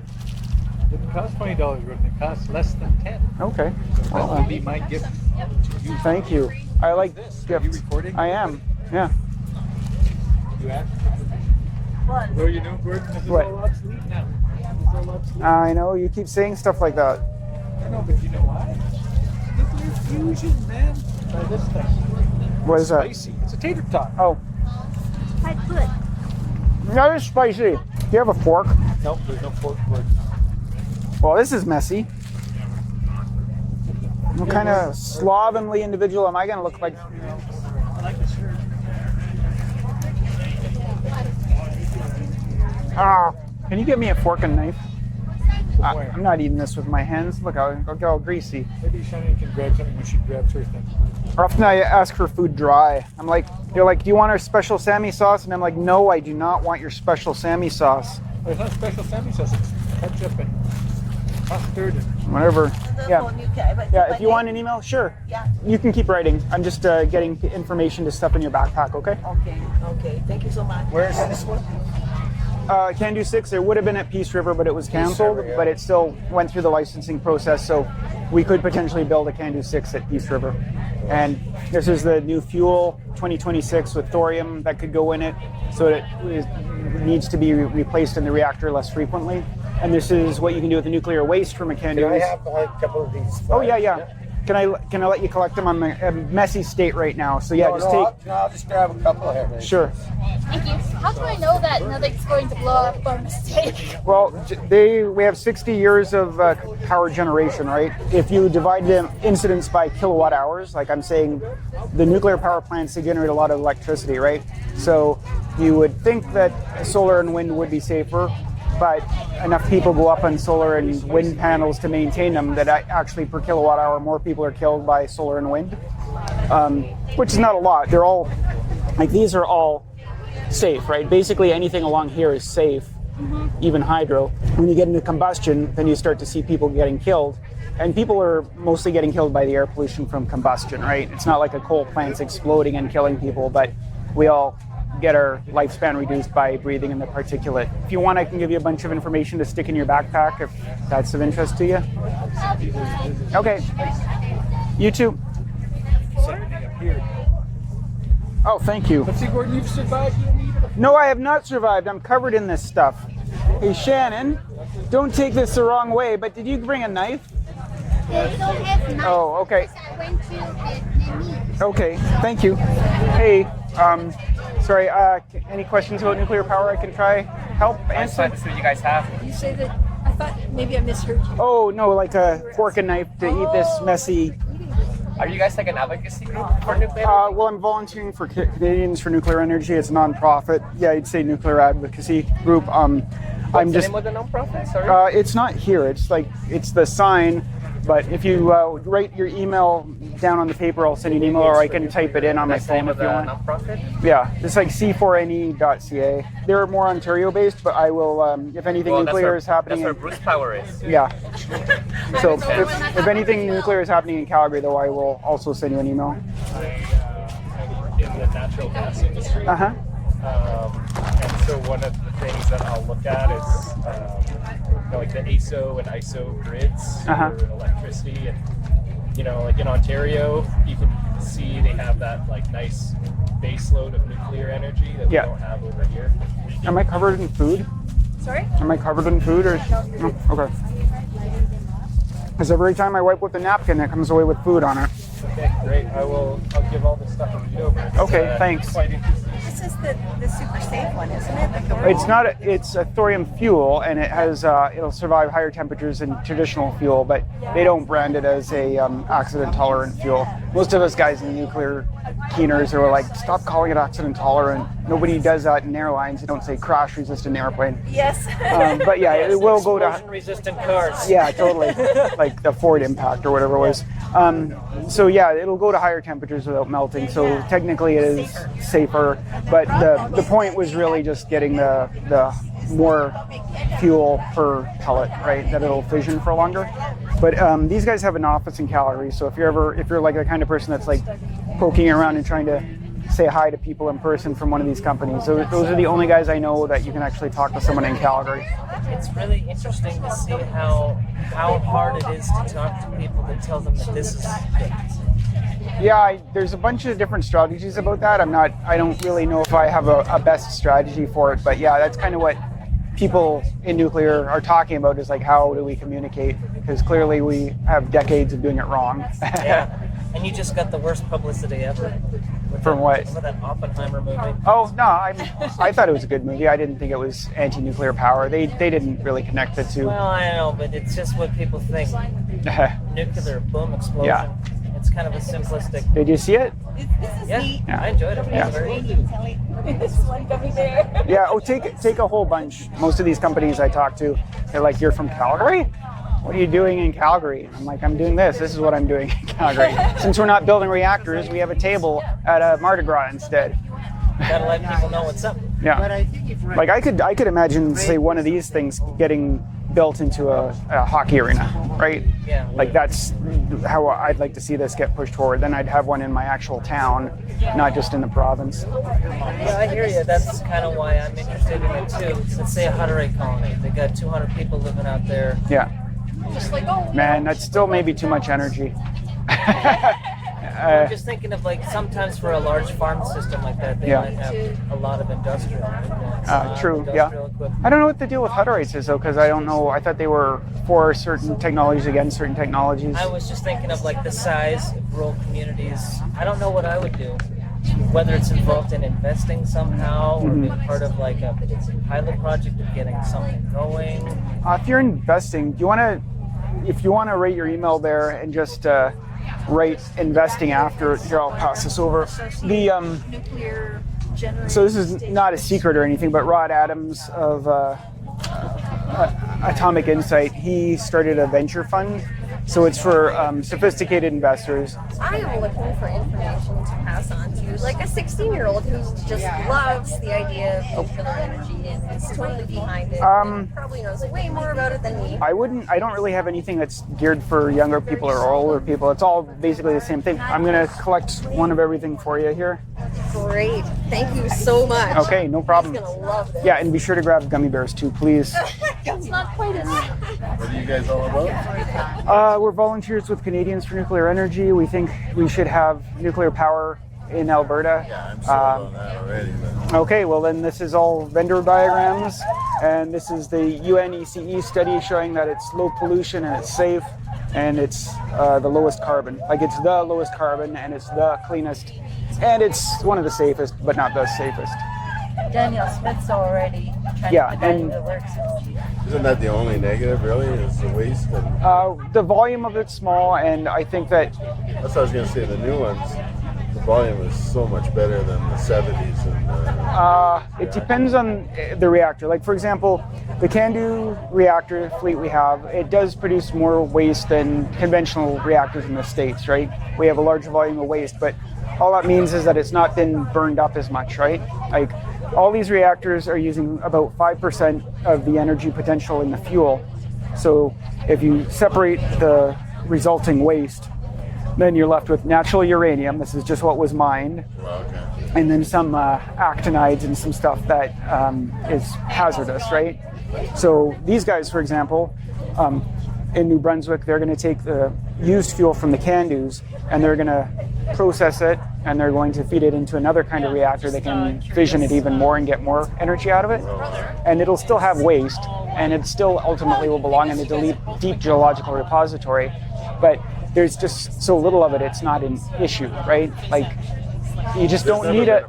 Speaker 21: It didn't cost $20, Gordon. It costs less than 10.
Speaker 1: Okay.
Speaker 21: So that would be my gift to you.
Speaker 1: Thank you. I like gifts.
Speaker 21: Are you recording?
Speaker 1: I am. Yeah.
Speaker 21: You asked? Well, you know, Gordon, this is all obsolete now. It's all obsolete.
Speaker 1: I know. You keep saying stuff like that.
Speaker 21: I know, but you know why? Nuclear fusion, man. Try this thing.
Speaker 1: What is that?
Speaker 21: Spicy. It's a tater tot.
Speaker 1: Oh.
Speaker 19: I could.
Speaker 1: That is spicy. Do you have a fork?
Speaker 21: Nope, there's no fork.
Speaker 1: Well, this is messy. What kind of slovenly individual am I going to look like?
Speaker 21: I like the shirt.
Speaker 1: Can you get me a fork and knife? I'm not eating this with my hands. Look, I'll get all greasy.
Speaker 21: Maybe Shani can grab something when she grabs her thing.
Speaker 1: Or often I ask for food dry. They're like, do you want our special Sammy sauce? And I'm like, no, I do not want your special Sammy sauce.
Speaker 21: It's not special semi sauce. It's ketchup and mustard.
Speaker 1: Whatever. Yeah.
Speaker 15: But
Speaker 1: Yeah. If you want an email, sure.
Speaker 15: Yeah.
Speaker 1: You can keep writing. I'm just getting information to stuff in your backpack. Okay.
Speaker 15: Okay. Thank you so much.
Speaker 8: Where is this one?
Speaker 1: Can Do 6. It would have been at Peace River, but it was canceled.
Speaker 8: River, yeah.
Speaker 1: But it still went through the licensing process, so we could potentially build a Can Do 6 at Peace River. And this is the new fuel, 2026, with thorium that could go in it, so it needs to be replaced in the reactor less frequently. And this is what you can do with the nuclear waste from a Can Do.
Speaker 10: Can I have a couple of these?
Speaker 1: Oh yeah. Can I let you collect them? I'm in a messy state right now, so yeah,
Speaker 10: I'll just grab a couple of here.
Speaker 1: Sure.
Speaker 19: Thank you. How do I know that nothing's going to blow up by mistake?
Speaker 1: Well, we have 60 years of power generation, right? If you divide the incidence by kilowatt hours, like I'm saying, the nuclear power plants, they generate a lot of electricity, right? So you would think that solar and wind would be safer, but enough people go up on solar and wind panels to maintain them that actually per kilowatt hour more people are killed by solar and wind, which is not a lot. They're all, like these are all safe, right? Basically anything along here is safe, even hydro. When you get into combustion, then you start to see people getting killed. And people are mostly getting killed by the air pollution from combustion, right? It's not like a coal plant's exploding and killing people, but we all get our lifespan reduced by breathing in the particulate. If you want, I can give you a bunch of information to stick in your backpack if that's of interest to you. Okay. You too. Oh, thank you.
Speaker 21: Let's see, Gordon, you've survived.
Speaker 1: No, I have not survived. I'm covered in this stuff. Hey, Shannon, don't take this the wrong way, but did you bring a knife?
Speaker 19: They don't have knives.
Speaker 1: Oh, okay.
Speaker 19: I went to Vietnamese.
Speaker 1: Okay, thank you. Hey, sorry, any questions about nuclear power I can try help answer?
Speaker 18: That's what you guys have.
Speaker 2: You say that, I thought maybe I misheard you.
Speaker 1: Oh, no, like a fork and knife to eat this messy.
Speaker 18: Are you guys like an advocacy group for nuclear energy?
Speaker 1: Well, I'm volunteering for Canadians for Nuclear Energy. It's a non-profit. Yeah, I'd say nuclear advocacy group.
Speaker 18: What's the name of the non-profit? Sorry.
Speaker 1: It's not here. It's the sign. But if you write your email down on the paper, I'll send you an email, or I can type it in on my phone if you want.
Speaker 18: Non-profit?
Speaker 1: Yeah, it's like c4ne.ca. They're more Ontario-based, but I will, if anything nuclear is happening.
Speaker 18: That's where Bruce Power is.
Speaker 1: Yeah. So if anything nuclear is happening in Calgary, though, I will also send you an email.
Speaker 20: I'm in the natural gas industry.
Speaker 1: Uh-huh.
Speaker 20: And so one of the things that I'll look at is like the ASO and ISO grids for electricity. And, like in Ontario, you can see they have that like nice base load of nuclear energy that we don't have over here.
Speaker 1: Am I covered in food?
Speaker 2: Sorry?
Speaker 1: Am I covered in food? Or? No, okay. Because every time I wipe with the napkin, it comes away with food on it.
Speaker 20: Okay, great. I'll give all this stuff a read over.
Speaker 1: Okay, thanks.
Speaker 20: Quite interesting.
Speaker 15: This is the super safe one, isn't it? Like the
Speaker 1: It's not. It's a thorium fuel, and it has. It'll survive higher temperatures than traditional fuel, but they don't brand it as a accident tolerant fuel. Most of us guys in nuclear keeners are like, stop calling it accident tolerant. Nobody does that in airlines. You don't say crash resistant airplane.
Speaker 15: Yes.
Speaker 1: But yeah, it will go to
Speaker 8: resistant cars.
Speaker 1: Yeah, totally. Like the Ford Impact or whatever it was. So yeah, it'll go to higher temperatures without melting. So technically, it is safer. But the point was really just getting the more fuel per pellet, right? That it'll fission for longer. But these guys have an office in Calgary. So if you're like the kind of person that's like poking around and trying to say hi to people in person from one of these companies, so those are the only guys I know that you can actually talk to someone in Calgary.
Speaker 8: It's really interesting to see how hard it is to talk to people that tell them that this is good.
Speaker 1: Yeah, there's a bunch of different strategies about that. I don't really know if I have a best strategy for it, but yeah, that's kind of what people in nuclear are talking about, is like, how do we communicate? Because clearly we have decades of doing it wrong.
Speaker 8: Yeah, and you just got the worst publicity ever.
Speaker 1: From what?
Speaker 8: With that Oppenheimer movie.
Speaker 1: Oh, no, I thought it was a good movie. I didn't think it was anti-nuclear power. They didn't really connect the two.
Speaker 8: Well, I know, but it's just what people think. Nuclear boom explosion.
Speaker 1: Yeah.
Speaker 8: It's kind of a simplistic.
Speaker 1: Did you see it?
Speaker 8: Yeah, I enjoyed it.
Speaker 1: Yeah.
Speaker 15: This one Gummy Bear.
Speaker 1: Yeah. Oh, take a whole bunch. Most of these companies I talk to, they're like, "You're from Calgary? What are you doing in Calgary?" I'm like, "I'm doing this. This is what I'm doing in Calgary. Since we're not building reactors, we have a table at a Marda Gras instead."
Speaker 8: Gotta let people know what's up.
Speaker 1: Yeah.
Speaker 8: But I think if
Speaker 1: Like I could imagine, say, one of these things getting built into a hockey arena, right?
Speaker 8: Yeah.
Speaker 1: Like that's how I'd like to see this get pushed forward. Then I'd have one in my actual town, not just in the province.
Speaker 8: Yeah, I hear you. That's kind of why I'm interested in it too. Let's say a Hutterite colony. They got 200 people living out there.
Speaker 1: Yeah.
Speaker 19: Just like, oh,
Speaker 1: Man, that's still maybe too much energy.
Speaker 8: I'm just thinking of like sometimes for a large farm system like that, they might have a lot of industrial.
Speaker 1: True, yeah. I don't know what the deal with Hutterites is though, because I don't know. I thought they were for certain technologies, against certain technologies.
Speaker 8: I was just thinking of like the size of rural communities. I don't know what I would do. Whether it's involved in investing somehow or being part of like a pilot project of getting something going.
Speaker 1: If you're investing, if you want to rate your email there and just write investing after, here I'll pass this over. The
Speaker 2: nuclear generation.
Speaker 1: So this is not a secret or anything, but Rod Adams of Atomic Insight, he started a venture fund. So it's for sophisticated investors.
Speaker 6: I am looking for information to pass on to like a 16-year-old who just loves the idea of nuclear energy and is totally behind it and probably knows way more about it than me.
Speaker 1: I don't really have anything that's geared for younger people or older people. It's all basically the same thing. I'm going to collect one of everything for you here.
Speaker 6: Great. Thank you so much.
Speaker 1: Okay, no problem.
Speaker 6: He's going to love this.
Speaker 1: Yeah, and be sure to grab Gummy Bears too, please.
Speaker 6: It's not quite as...
Speaker 3: What are you guys all about?
Speaker 1: We're volunteers with Canadians for Nuclear Energy. We think we should have nuclear power in Alberta.
Speaker 3: Yeah, I'm sold on that already. But...
Speaker 1: Okay, well then this is all vendor diagrams, and this is the UN ECE study showing that it's low pollution and it's safe, and it's the lowest carbon. Like it's the lowest carbon, and it's the cleanest, and it's one of the safest, but not the safest.
Speaker 12: Daniel Smith's already trying
Speaker 1: Yeah,
Speaker 12: to put that
Speaker 1: and-
Speaker 12: into works.
Speaker 3: Isn't that the only negative, really, is the waste? And
Speaker 1: The volume of it's small, and I think that
Speaker 3: that's what I was going to say. The new ones, the volume is so much better than the 70s. And
Speaker 1: it depends on the reactor. Like for example, the CANDU reactor fleet we have, it does produce more waste than conventional reactors in the States, right? We have a larger volume of waste, but all that means is that it's not been burned up as much, right? Like all these reactors are using about 5% of the energy potential in the fuel. So if you separate the resulting waste, then you're left with natural uranium. This is just what was mined. And then some actinides and some stuff that is hazardous, right? So these guys, for example, in New Brunswick, they're going to take the used fuel from the CANDUs and they're going to process it, and they're going to feed it into another kind of reactor that can fission it even more and get more energy out of it. And it'll still have waste, and it still ultimately will belong in a deep geological repository. But there's just so little of it, it's not an issue, right? Like, you just don't need it.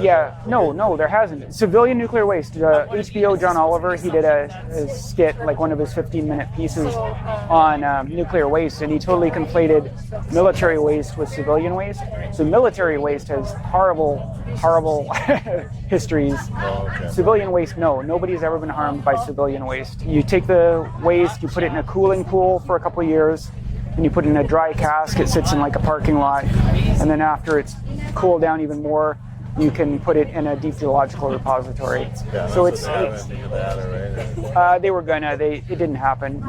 Speaker 1: Yeah, no, there hasn't. Civilian nuclear waste. HBO John Oliver, he did a skit, like one of his 15-minute pieces on nuclear waste, and he totally conflated military waste with civilian waste. So military waste has horrible histories. Civilian waste, no. Nobody's ever been harmed by civilian waste. You take the waste, you put it in a cooling pool for a couple of years, and you put it in a dry cask. It sits in like a parking lot, and then after it's cooled down even more, you can put it in a deep geological repository.
Speaker 3: yeah,
Speaker 1: So
Speaker 3: that's what happened to that,
Speaker 1: they were gonna. It didn't happen.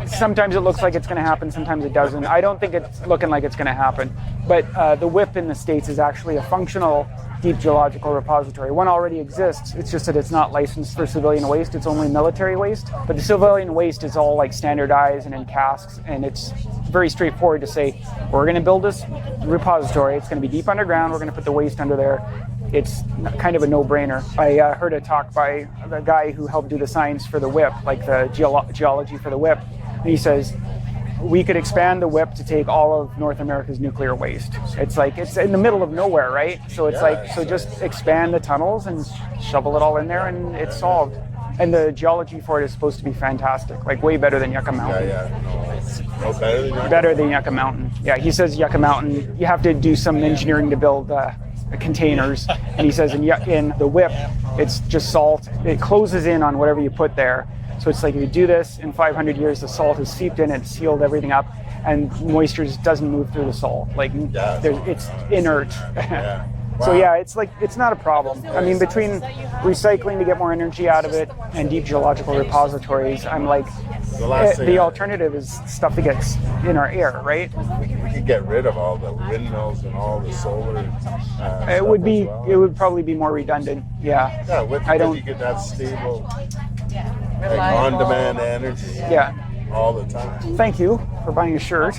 Speaker 1: Sometimes it looks like it's gonna happen. Sometimes it doesn't. I don't think it's looking like it's gonna happen. But the WIP in the States is actually a functional deep geological repository. One already exists. It's just that it's not licensed for civilian waste. It's only military waste. But the civilian waste is all like standardized and in casks, and it's very straightforward to say, we're going to build this repository. It's going to be deep underground. We're going to put the waste under there. It's kind of a no-brainer. I heard a talk by the guy who helped do the science for the WIP, like the geology for the WIP, and he says, we could expand the WIP to take all of North America's nuclear waste. It's like, it's in the middle of nowhere, right? So it's just expand the tunnels and shovel it all in there and it's solved. And the geology for it is supposed to be fantastic, like way better than Yucca Mountain. Better than Yucca Mountain. Yeah, he says Yucca Mountain, you have to do some engineering to build containers. And he says in the WIP, it's just salt. It closes in on whatever you put there. So it's like if you do this, in 500 years, the salt has seeped in, it's sealed everything up, and moisture just doesn't move through the salt. Like it's inert. So yeah, it's not a problem. I mean, between recycling to get more energy out of it and deep geological repositories, I'm like, the alternative is stuff that gets in our air, right?
Speaker 3: We could get rid of all the windmills and all the solar.
Speaker 1: It would probably be more redundant. Yeah.
Speaker 3: Yeah, you get that stable, on-demand energy.
Speaker 1: Yeah.
Speaker 3: All the time.
Speaker 1: Thank you for buying a shirt.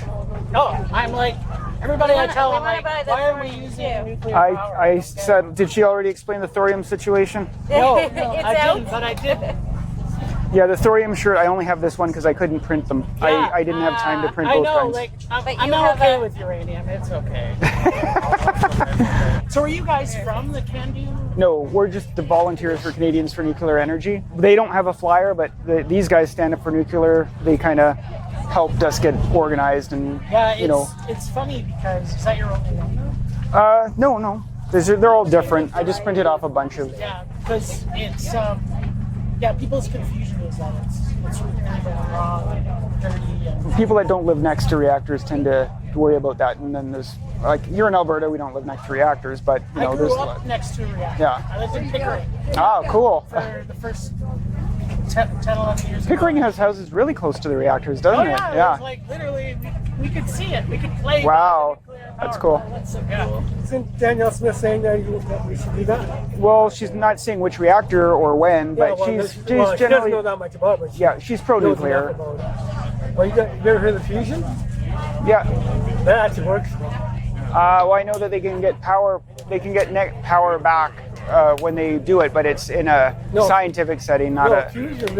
Speaker 8: Oh, I'm like, everybody I tell, I'm like, why are we using nuclear power?
Speaker 1: I said, did she already explain the thorium situation?
Speaker 8: No, I didn't, but I did.
Speaker 1: Yeah, the thorium shirt, I only have this one because I couldn't print them.
Speaker 8: Yeah,
Speaker 1: I didn't have time to print
Speaker 8: I
Speaker 1: both
Speaker 8: know,
Speaker 1: kinds.
Speaker 8: like, I'm not okay with uranium. It's okay. So are you guys from the Can-Do?
Speaker 1: No, we're just the volunteers for Canadians for Nuclear Energy. They don't have a flyer, but these guys stand up for nuclear. They kind of helped us get organized and,
Speaker 8: it's funny because, is that your only one?
Speaker 1: No. They're all different. I just printed off a bunch of...
Speaker 8: Yeah, because it's, people's confusion is that it's really wrong and dirty. And
Speaker 1: people that don't live next to reactors tend to worry about that. And then there's, like, you're in Alberta, we don't live next to reactors, but,
Speaker 8: I grew up next to a reactor.
Speaker 1: Yeah.
Speaker 8: I lived in Pickering.
Speaker 1: Oh, cool.
Speaker 8: For the first 10, 11 years.
Speaker 1: Pickering has houses really close to the reactors, doesn't it?
Speaker 8: Yeah. It was like, literally, we could see it. We could play.
Speaker 1: Wow. That's cool.
Speaker 8: That's so cool.
Speaker 4: Isn't Danielle Smith saying that we should do that?
Speaker 1: Well, she's not saying which reactor or when, but she's
Speaker 4: she
Speaker 1: generally...
Speaker 4: doesn't know that much about it.
Speaker 1: Yeah, she's pro-nuclear.
Speaker 4: Well, you ever heard of the fusion?
Speaker 1: Yeah.
Speaker 4: That actually works.
Speaker 1: Well, I know that they can get power. They can get net power back when they do it, but it's in a scientific setting, not a
Speaker 4: fusion.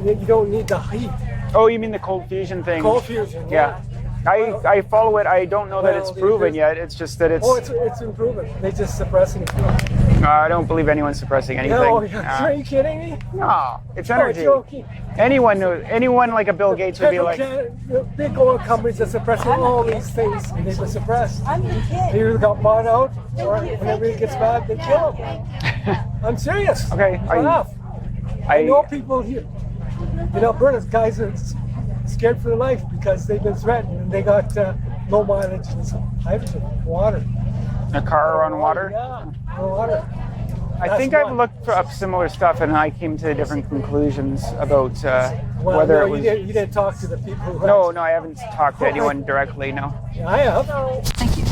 Speaker 4: You don't need the heat.
Speaker 1: Oh, you mean the cold fusion thing?
Speaker 4: Cold fusion.
Speaker 1: Yeah. I follow it. I don't know that it's proven yet. It's just that it's.
Speaker 4: Oh, it's improving. They just suppressing it.
Speaker 1: I don't believe anyone's suppressing anything.
Speaker 4: No, are you kidding me?
Speaker 1: No, it's energy.
Speaker 4: Joking.
Speaker 1: Anyone like a Bill Gates would be like.
Speaker 4: Big oil companies are suppressing all these things. They were suppressed. They either got bought out, or whenever it gets bad, they kill them. I'm serious.
Speaker 1: Okay.
Speaker 4: I know people here in Alberta. Guys are scared for their life because they've been threatened and they got low mileage and some hydrogen, water.
Speaker 1: A car on water?
Speaker 4: Yeah, water.
Speaker 1: I think I've looked up similar stuff and I came to different conclusions about whether it was...
Speaker 4: You didn't talk to the people who...
Speaker 1: No, I haven't talked to anyone directly, no.
Speaker 4: Yeah, I have.
Speaker 2: Thank you.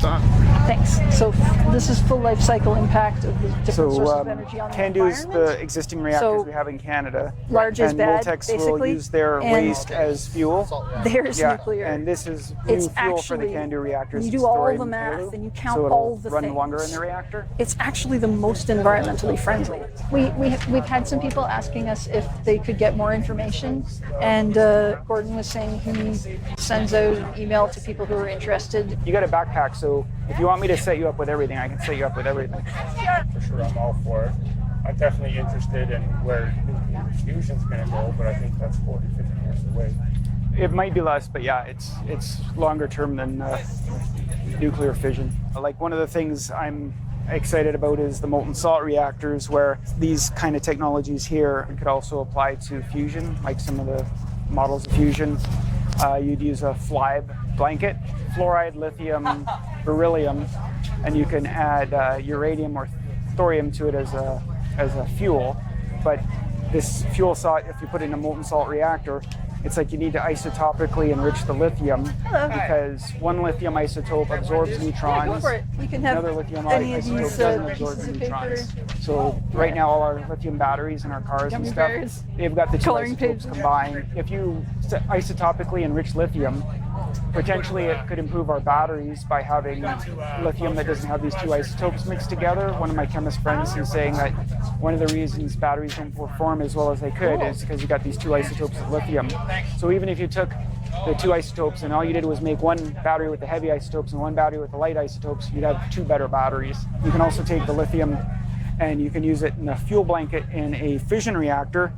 Speaker 2: Thanks. So this is full life cycle impact of the different sources of energy on the
Speaker 1: Can-Do's
Speaker 2: environment.
Speaker 1: the existing reactors we have in Canada.
Speaker 2: Large is bad,
Speaker 1: Moltex
Speaker 2: basically.
Speaker 1: will use their waste as fuel.
Speaker 2: There's nuclear.
Speaker 1: And this is new fuel for the Can-Do reactors.
Speaker 2: You do all the math and you count all the
Speaker 1: run
Speaker 2: things.
Speaker 1: longer in the reactor.
Speaker 2: It's actually the most environmentally friendly. We've had some people asking us if they could get more information, and Gordon was saying he sends out an email to people who are interested.
Speaker 1: You got a backpack, so if you want me to set you up with everything, I can set you up with everything.
Speaker 20: For sure, I'm all for it. I'm definitely interested in where nuclear fusion's going to go, but I think that's 40, 50 years away.
Speaker 1: It might be less, but yeah, it's longer term than nuclear fission. Like, one of the things I'm excited about is the molten salt reactors, where these kind of technologies here could also apply to fusion, like some of the models of fusion. You'd use a FLIBE blanket, fluoride, lithium, beryllium, and you can add uranium or thorium to it as a fuel. But this fuel salt, if you put it in a molten salt reactor, it's like you need to isotopically enrich the lithium because one lithium isotope absorbs neutrons.
Speaker 2: Yeah, go for it. You can have
Speaker 1: another lithium
Speaker 2: any of
Speaker 1: isotope
Speaker 2: these
Speaker 1: doesn't absorb
Speaker 2: pieces of
Speaker 1: neutrons.
Speaker 2: paper.
Speaker 1: So right now all our lithium batteries in our cars
Speaker 2: Gummy
Speaker 1: and stuff,
Speaker 2: Bears.
Speaker 1: they've got the two
Speaker 2: Coloring
Speaker 1: isotopes
Speaker 2: pages.
Speaker 1: combined. If you isotopically enrich lithium, potentially it could improve our batteries by having lithium that doesn't have these two isotopes mixed together. One of my chemist friends is saying that one of the reasons batteries don't perform as well as they could is because you got these two isotopes of lithium. So even if you took the two isotopes and all you did was make one battery with the heavy isotopes and one battery with the light isotopes, you'd have two better batteries. You can also take the lithium and you can use it in a fuel blanket in a fission reactor,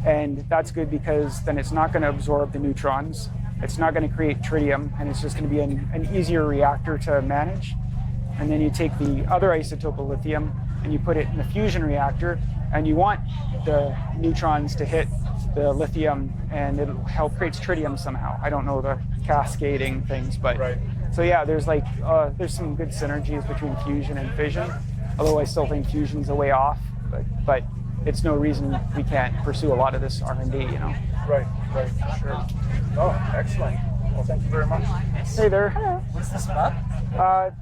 Speaker 1: and that's good because then it's not going to absorb the neutrons. It's not going to create tritium, and it's just going to be an easier reactor to manage. And then you take the other isotope of lithium and you put it in the fusion reactor, and you want the neutrons to hit the lithium and it'll help create tritium somehow. I don't know the cascading things, but So yeah, there's some good synergies between fusion and fission, although I still think fusion's a way off, but it's no reason we can't pursue a lot of this R&D, you know.
Speaker 16: Right, sure. Oh, excellent. Well, thank you very much.
Speaker 1: Hey there.
Speaker 2: Hello.
Speaker 8: What's this about?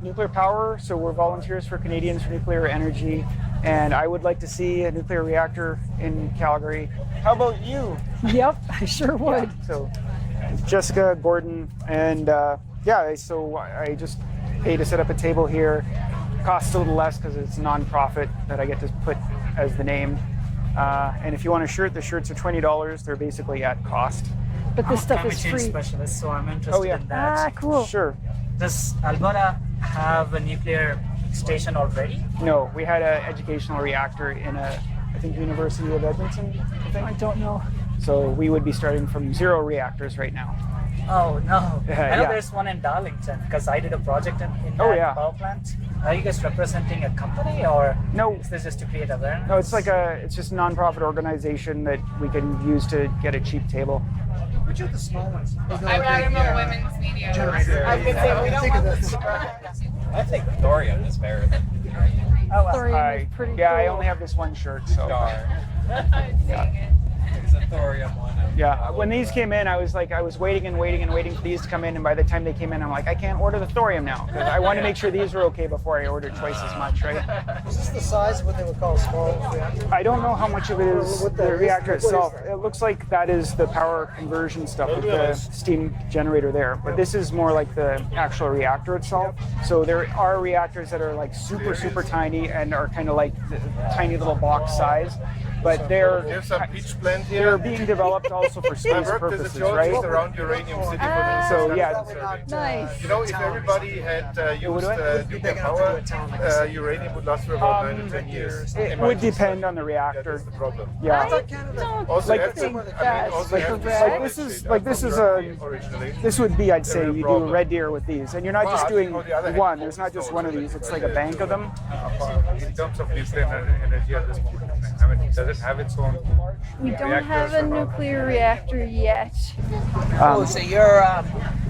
Speaker 1: Nuclear power, so we're volunteers for Canadians for Nuclear Energy, and I would like to see a nuclear reactor in Calgary. How about you?
Speaker 2: Yep, I sure would.
Speaker 1: Yeah, so Jessica, Gordon, and so I just pay to set up a table here. Costs a little less because it's a non-profit that I get to put as the name. And if you want a shirt, the shirts are $20. They're basically at cost.
Speaker 2: But this stuff
Speaker 8: I'm a
Speaker 2: is
Speaker 8: change
Speaker 2: free.
Speaker 8: specialist, so I'm interested in that.
Speaker 2: Ah, cool.
Speaker 1: Sure.
Speaker 8: Does Alberta have a nuclear station already?
Speaker 1: No, we had an educational reactor in I think University of Edmonton, I think.
Speaker 2: I don't know.
Speaker 1: So we would be starting from 0 reactors right now.
Speaker 8: Oh no! I know
Speaker 1: Yeah.
Speaker 8: there's one in Darlington because I did a project in that power plant. Are you guys representing a company or
Speaker 1: no?
Speaker 8: Is this just to create awareness?
Speaker 1: No, it's just a non-profit organization that we can use to get a cheap table.
Speaker 13: Which are the small ones?
Speaker 5: I'm a women's media.
Speaker 13: I've been saying we don't want this.
Speaker 9: I think thorium is better than
Speaker 2: Thorium is pretty
Speaker 1: Yeah, I
Speaker 2: cool.
Speaker 1: only have this one shirt, so.
Speaker 9: Yeah. It's a thorium one.
Speaker 1: Yeah, when these came in, I was waiting for these to come in, and by the time they came in, I'm like, I can't order the thorium now because I want to make sure these are okay before I order twice as much, right?
Speaker 4: Is this the size of what they would call a small reactor?
Speaker 1: I don't know how much of it is the reactor itself. It looks like that is the power conversion stuff with the steam generator there, but this is more like the actual reactor itself. So there are reactors that are like super, super tiny and are kind of like the tiny little box size. But
Speaker 10: There's a pitch plant here.
Speaker 1: they're being developed also for space purposes, right?
Speaker 10: Around uranium city for the
Speaker 1: So yeah,
Speaker 2: Nice.
Speaker 10: You know, if everybody had used nuclear power, uranium would last for about 9 to 10 years.
Speaker 1: it would depend on the reactor.
Speaker 10: That's the problem.
Speaker 1: Yeah.
Speaker 2: I don't
Speaker 10: Also,
Speaker 1: Like-
Speaker 10: have some,
Speaker 2: that's
Speaker 1: correct. This would be, I'd say, you do a Red Deer with these, and you're not just doing one. There's not just one of these. It's like a bank of them.
Speaker 10: In terms of nuclear energy at this moment, does it have its own?
Speaker 2: We don't have a nuclear reactor yet.
Speaker 15: So you're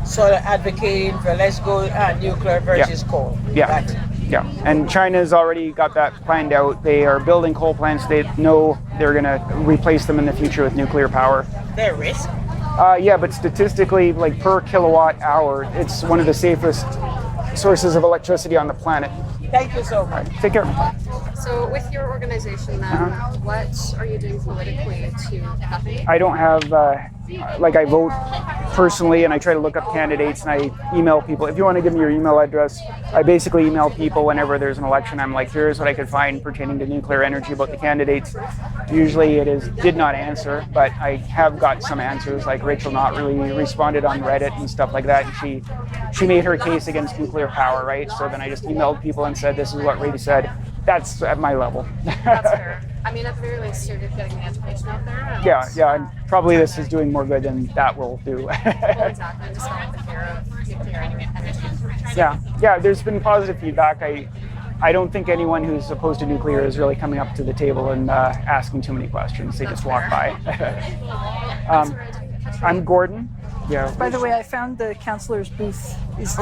Speaker 15: sort of advocating for let's go nuclear versus coal.
Speaker 1: Yeah. Yeah, and China's already got that planned out. They are building coal plants. They know they're going to replace them in the future with nuclear power.
Speaker 15: There risk?
Speaker 1: Yeah, but statistically, like per kilowatt hour, it's one of the safest sources of electricity on the planet.
Speaker 15: Thank you so much.
Speaker 1: Take care.
Speaker 5: So with your organization then, what are you doing politically to nothing?
Speaker 1: I don't have, I vote personally and I try to look up candidates and I email people. If you want to give me your email address, I basically email people whenever there's an election. I'm like, here's what I could find pertaining to nuclear energy about the candidates. Usually it is did not answer, but I have got some answers, like Rachel not really responded on Reddit and stuff like that. And she made her case against nuclear power, right? So then I just emailed people and said, this is what Rachel said. That's at my level.
Speaker 5: That's fair. I mean, at the very least, you're getting the education out there. And
Speaker 1: Yeah, and probably this is doing more good than that will do.
Speaker 5: Well, exactly. Just not the fear of nuclear energy.
Speaker 1: Yeah, there's been positive feedback. I don't think anyone who's opposed to nuclear is really coming up to the table and asking too many questions. They just walk by. I'm Gordon. Yeah.
Speaker 2: By the way, I found the counselor's booth is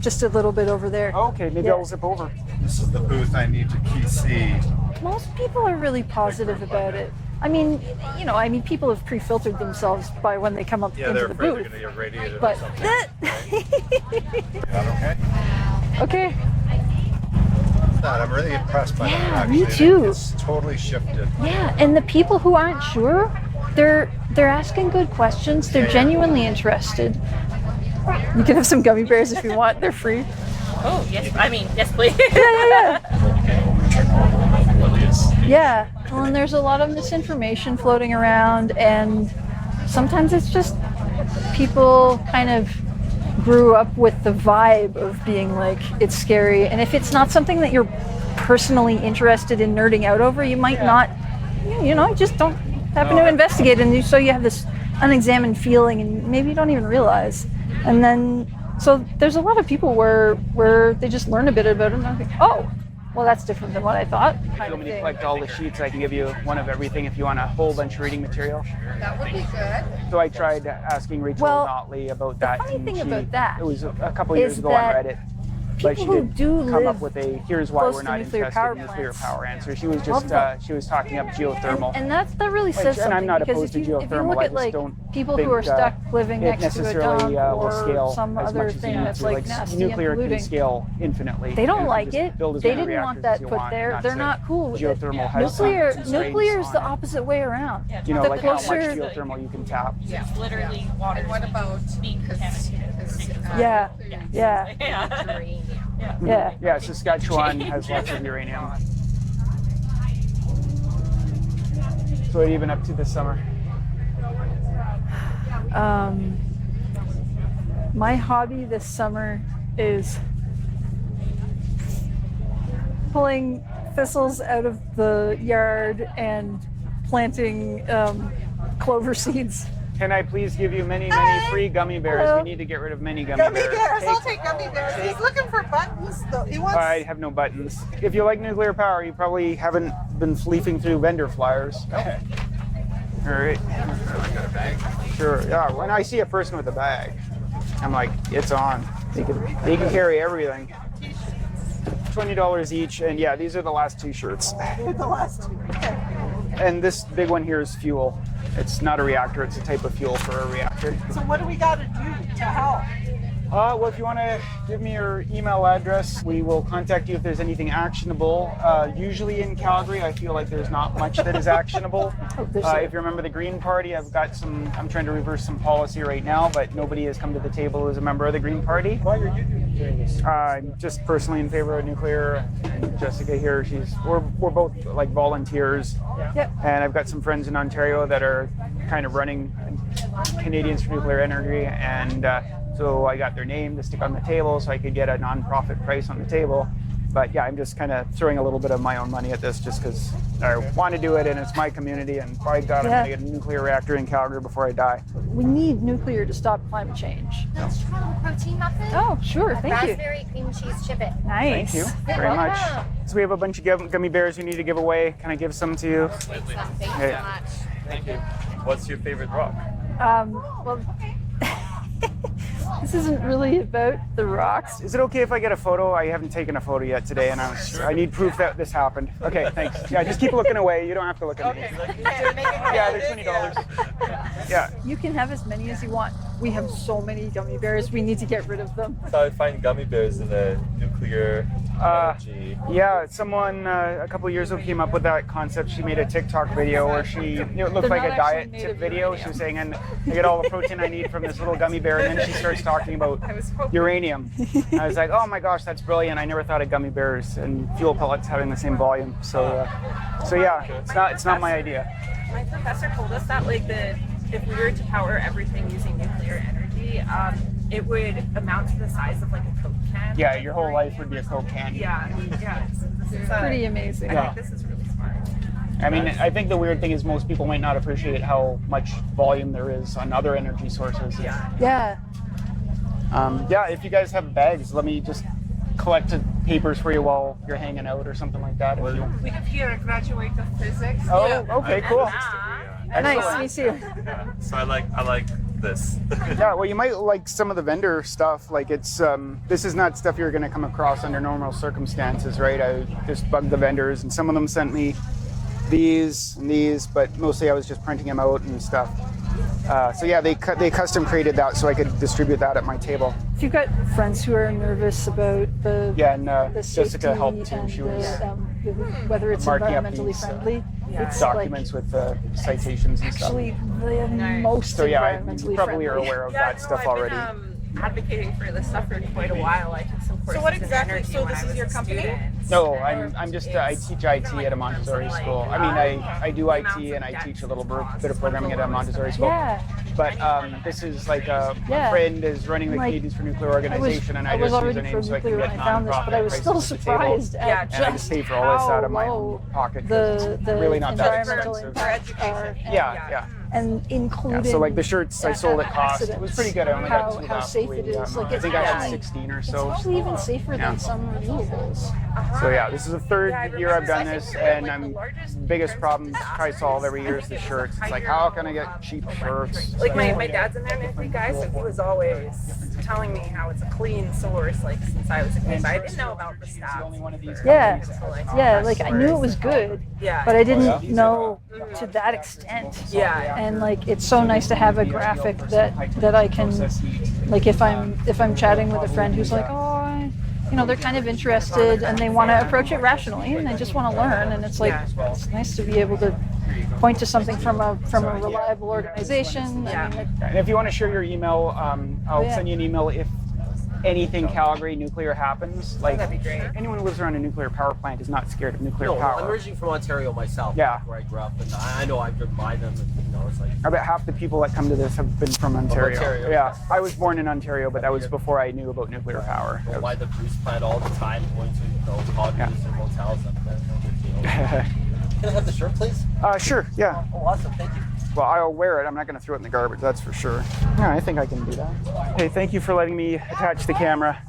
Speaker 2: just a little bit over there.
Speaker 1: Okay, maybe I'll zip over.
Speaker 14: This is the booth I need to key C.
Speaker 2: Most people are really positive about it. I mean, people have pre-filtered themselves by when they come up
Speaker 16: Yeah,
Speaker 2: into
Speaker 16: they're
Speaker 2: the
Speaker 16: afraid
Speaker 2: booth.
Speaker 16: they're going to get radiated or
Speaker 2: But
Speaker 16: something.
Speaker 2: okay.
Speaker 16: I'm really impressed by that.
Speaker 2: Yeah,
Speaker 16: Actually.
Speaker 2: me too.
Speaker 16: It's totally shifted.
Speaker 2: Yeah, and the people who aren't sure, they're asking good questions. They're genuinely interested. You can have some gummy bears if you want. They're free.
Speaker 12: Oh, yes. I mean, yes, please.
Speaker 2: Yeah. Well, and there's a lot of misinformation floating around, and sometimes it's just people kind of grew up with the vibe of being like, it's scary. And if it's not something that you're personally interested in nerding out over, you might not, just don't happen to investigate. And so you have this unexamined feeling and maybe you don't even realize. And then, so there's a lot of people where they just learn a bit about it and they're like, oh, Well, that's different than what I thought.
Speaker 1: If you want me to collect all the sheets, I can give you one of everything if you want a whole bunch of reading material.
Speaker 13: That would be good.
Speaker 1: So I tried asking Rachel Notley about that.
Speaker 2: The funny thing about that,
Speaker 1: it was a couple years ago on Reddit. But she did come up with a "here's why we're not interested in nuclear power" answer. She was just she was talking up geothermal,
Speaker 2: and that really says something.
Speaker 1: And I'm not
Speaker 2: because
Speaker 1: opposed to geothermal.
Speaker 2: If you look at like people who are stuck living next to a dump or some other thing that's like nasty
Speaker 1: nuclear
Speaker 2: and polluting,
Speaker 1: can scale infinitely.
Speaker 2: They don't like it. They didn't want that put there. They're not cool with it. Nuclear is the opposite way around.
Speaker 1: Yeah, you know, like how much geothermal you can tap.
Speaker 5: Yeah, literally water. And what about being contaminated?
Speaker 1: Yeah, Saskatchewan has lots of uranium. So what are you even up to this summer?
Speaker 2: My hobby this summer is pulling thistles out of the yard and planting clover seeds.
Speaker 1: Can I please give you many free gummy bears?
Speaker 2: Hello.
Speaker 1: We need to get rid of many gummy bears.
Speaker 13: I'll take gummy bears. He's looking for buttons, though. He wants.
Speaker 1: I have no buttons. If you like nuclear power, you probably haven't been leafing through vendor flyers. Okay. All right.
Speaker 3: Got a bag?
Speaker 1: Sure. Yeah. When I see a person with a bag, I'm like, it's on. They can carry everything. $20 each, and yeah, these are the last two shirts.
Speaker 13: The last two. Okay.
Speaker 1: And this big one here is fuel. It's not a reactor, it's a type of fuel for a reactor.
Speaker 13: So what do we got to do to help?
Speaker 1: Well, if you want to give me your email address, we will contact you if there's anything actionable. Usually in Calgary, I feel like there's not much that is actionable. If you remember the Green Party, I'm trying to reverse some policy right now, but nobody has come to the table as a member of the Green Party.
Speaker 4: Why are you doing this?
Speaker 1: I'm just personally in favor of nuclear. And Jessica here, we're both like volunteers.
Speaker 2: Yep.
Speaker 1: And I've got some friends in Ontario that are kind of running Canadians for Nuclear Energy, and so I got their name to stick on the table so I could get a non-profit price on the table. But yeah, I'm just kind of throwing a little bit of my own money at this just because I want to do it and it's my community, and by God, I'm going to get a nuclear reactor in Calgary before I die.
Speaker 2: We need nuclear to stop climate change.
Speaker 7: Let's try a protein muffin.
Speaker 2: Oh, sure. Thank you.
Speaker 7: Raspberry cream cheese chip it.
Speaker 2: Nice.
Speaker 1: Thank you very much. So we have a bunch of gummy bears we need to give away. Can I give some to you?
Speaker 7: Thank you so much.
Speaker 16: Thank you. What's your favorite rock?
Speaker 2: Well, this isn't really about the rocks.
Speaker 1: Is it okay if I get a photo? I haven't taken a photo yet today, and I need proof that this happened. Okay, thanks. Yeah, just keep looking away. You don't have to look at me. Yeah, they're $20. Yeah.
Speaker 2: You can have as many as you want. We have so many gummy bears. We need to get rid of them.
Speaker 16: So I find gummy bears in the nuclear energy.
Speaker 1: Yeah, someone a couple of years ago came up with that concept. She made a TikTok video where it looked like a diet tip video. She was saying, and I get all the protein I need from this little gummy bear, and then she starts talking about uranium. I was like, oh my gosh, that's brilliant. I never thought of gummy bears and fuel pellets having the same volume. So yeah, it's not my idea.
Speaker 17: My professor told us that if we were to power everything using nuclear energy, it would amount to the size of like a Coke can.
Speaker 1: Yeah, your whole life would be a Coke can.
Speaker 17: Yeah. This is
Speaker 2: pretty amazing.
Speaker 17: I think this is really smart.
Speaker 1: I mean, I think the weird thing is most people might not appreciate how much volume there is on other energy sources.
Speaker 2: Yeah.
Speaker 1: If you guys have bags, let me just collect papers for you while you're hanging out or something like that.
Speaker 13: We have here a graduate of physics.
Speaker 1: Oh, okay, cool.
Speaker 2: Nice, me too.
Speaker 16: So I like this.
Speaker 1: Yeah, well, you might like some of the vendor stuff. Like this is not stuff you're going to come across under normal circumstances, right? I just bugged the vendors, and some of them sent me these and these, but mostly I was just printing them out and stuff. So yeah, they custom created that so I could distribute that at my table.
Speaker 2: If you've got friends who are nervous about the
Speaker 1: Jessica helped too. She was
Speaker 2: whether it's
Speaker 1: marking up
Speaker 2: environmentally
Speaker 1: these,
Speaker 2: friendly. It's
Speaker 1: documents with citations and stuff.
Speaker 2: Actually, the most
Speaker 1: so yeah,
Speaker 2: environmentally
Speaker 1: you probably
Speaker 2: friendly.
Speaker 1: are aware of that stuff already.
Speaker 17: Advocating for this stuff for quite a while. I took some courses.
Speaker 13: So what exactly? So this is your company?
Speaker 1: No, I teach IT at a Montessori school. I mean, I do IT and I teach a little bit of programming at a Montessori school.
Speaker 2: Yeah.
Speaker 1: But this is like a friend is running the Canadians for Nuclear organization, and I just use their name so I can get non-profit
Speaker 2: but I was still surprised at
Speaker 1: and I just pay for all this out of my own pocket. It's really not that expensive.
Speaker 2: Impact
Speaker 1: Yeah.
Speaker 2: and including
Speaker 1: so like the shirts I sold at cost, it was pretty good. I only got 2
Speaker 2: how
Speaker 1: last
Speaker 2: safe
Speaker 1: week.
Speaker 2: it is. Like
Speaker 1: I
Speaker 2: it's
Speaker 1: think I had
Speaker 2: actually
Speaker 1: 16 or
Speaker 2: it's
Speaker 1: so.
Speaker 2: probably even safer than some renewables.
Speaker 1: So yeah, this is the third year I've done this, and I'm biggest problem I solve every year is the shirts. It's like, how can I get cheap shirts?
Speaker 17: Like my dad's an energy guy, so he was always telling me how it's a clean source, like since I was a kid. But I didn't know about the stats.
Speaker 2: Yeah, like I knew it was good, but I didn't know to that extent. And like it's so nice to have a graphic that I can, like if I'm chatting with a friend who's like, they're kind of interested and they want to approach it rationally and they just want to learn, and it's like it's nice to be able to point to something from a reliable organization.
Speaker 1: And if you want to share your email, I'll send you an email if anything Calgary nuclear happens. Like,
Speaker 17: that'd be great.
Speaker 1: Anyone who lives around a nuclear power plant is not scared of nuclear
Speaker 11: No,
Speaker 1: power.
Speaker 11: I'm originally from Ontario myself, where I grew up, and I know I've driven by them, and it's like...
Speaker 1: I bet half the people that come to this have been from Ontario. Yeah, I was born in Ontario, but that was before I knew about nuclear power.
Speaker 11: I go by the Bruce plant all the time, going to cottages and hotels, and no big deal. Can I have the shirt, please?
Speaker 1: Sure, yeah.
Speaker 11: Oh, awesome, thank you.
Speaker 1: Well, I'll wear it. I'm not going to throw it in the garbage, that's for sure. Yeah, I think I can do that. Hey, thank you for letting me attach the camera.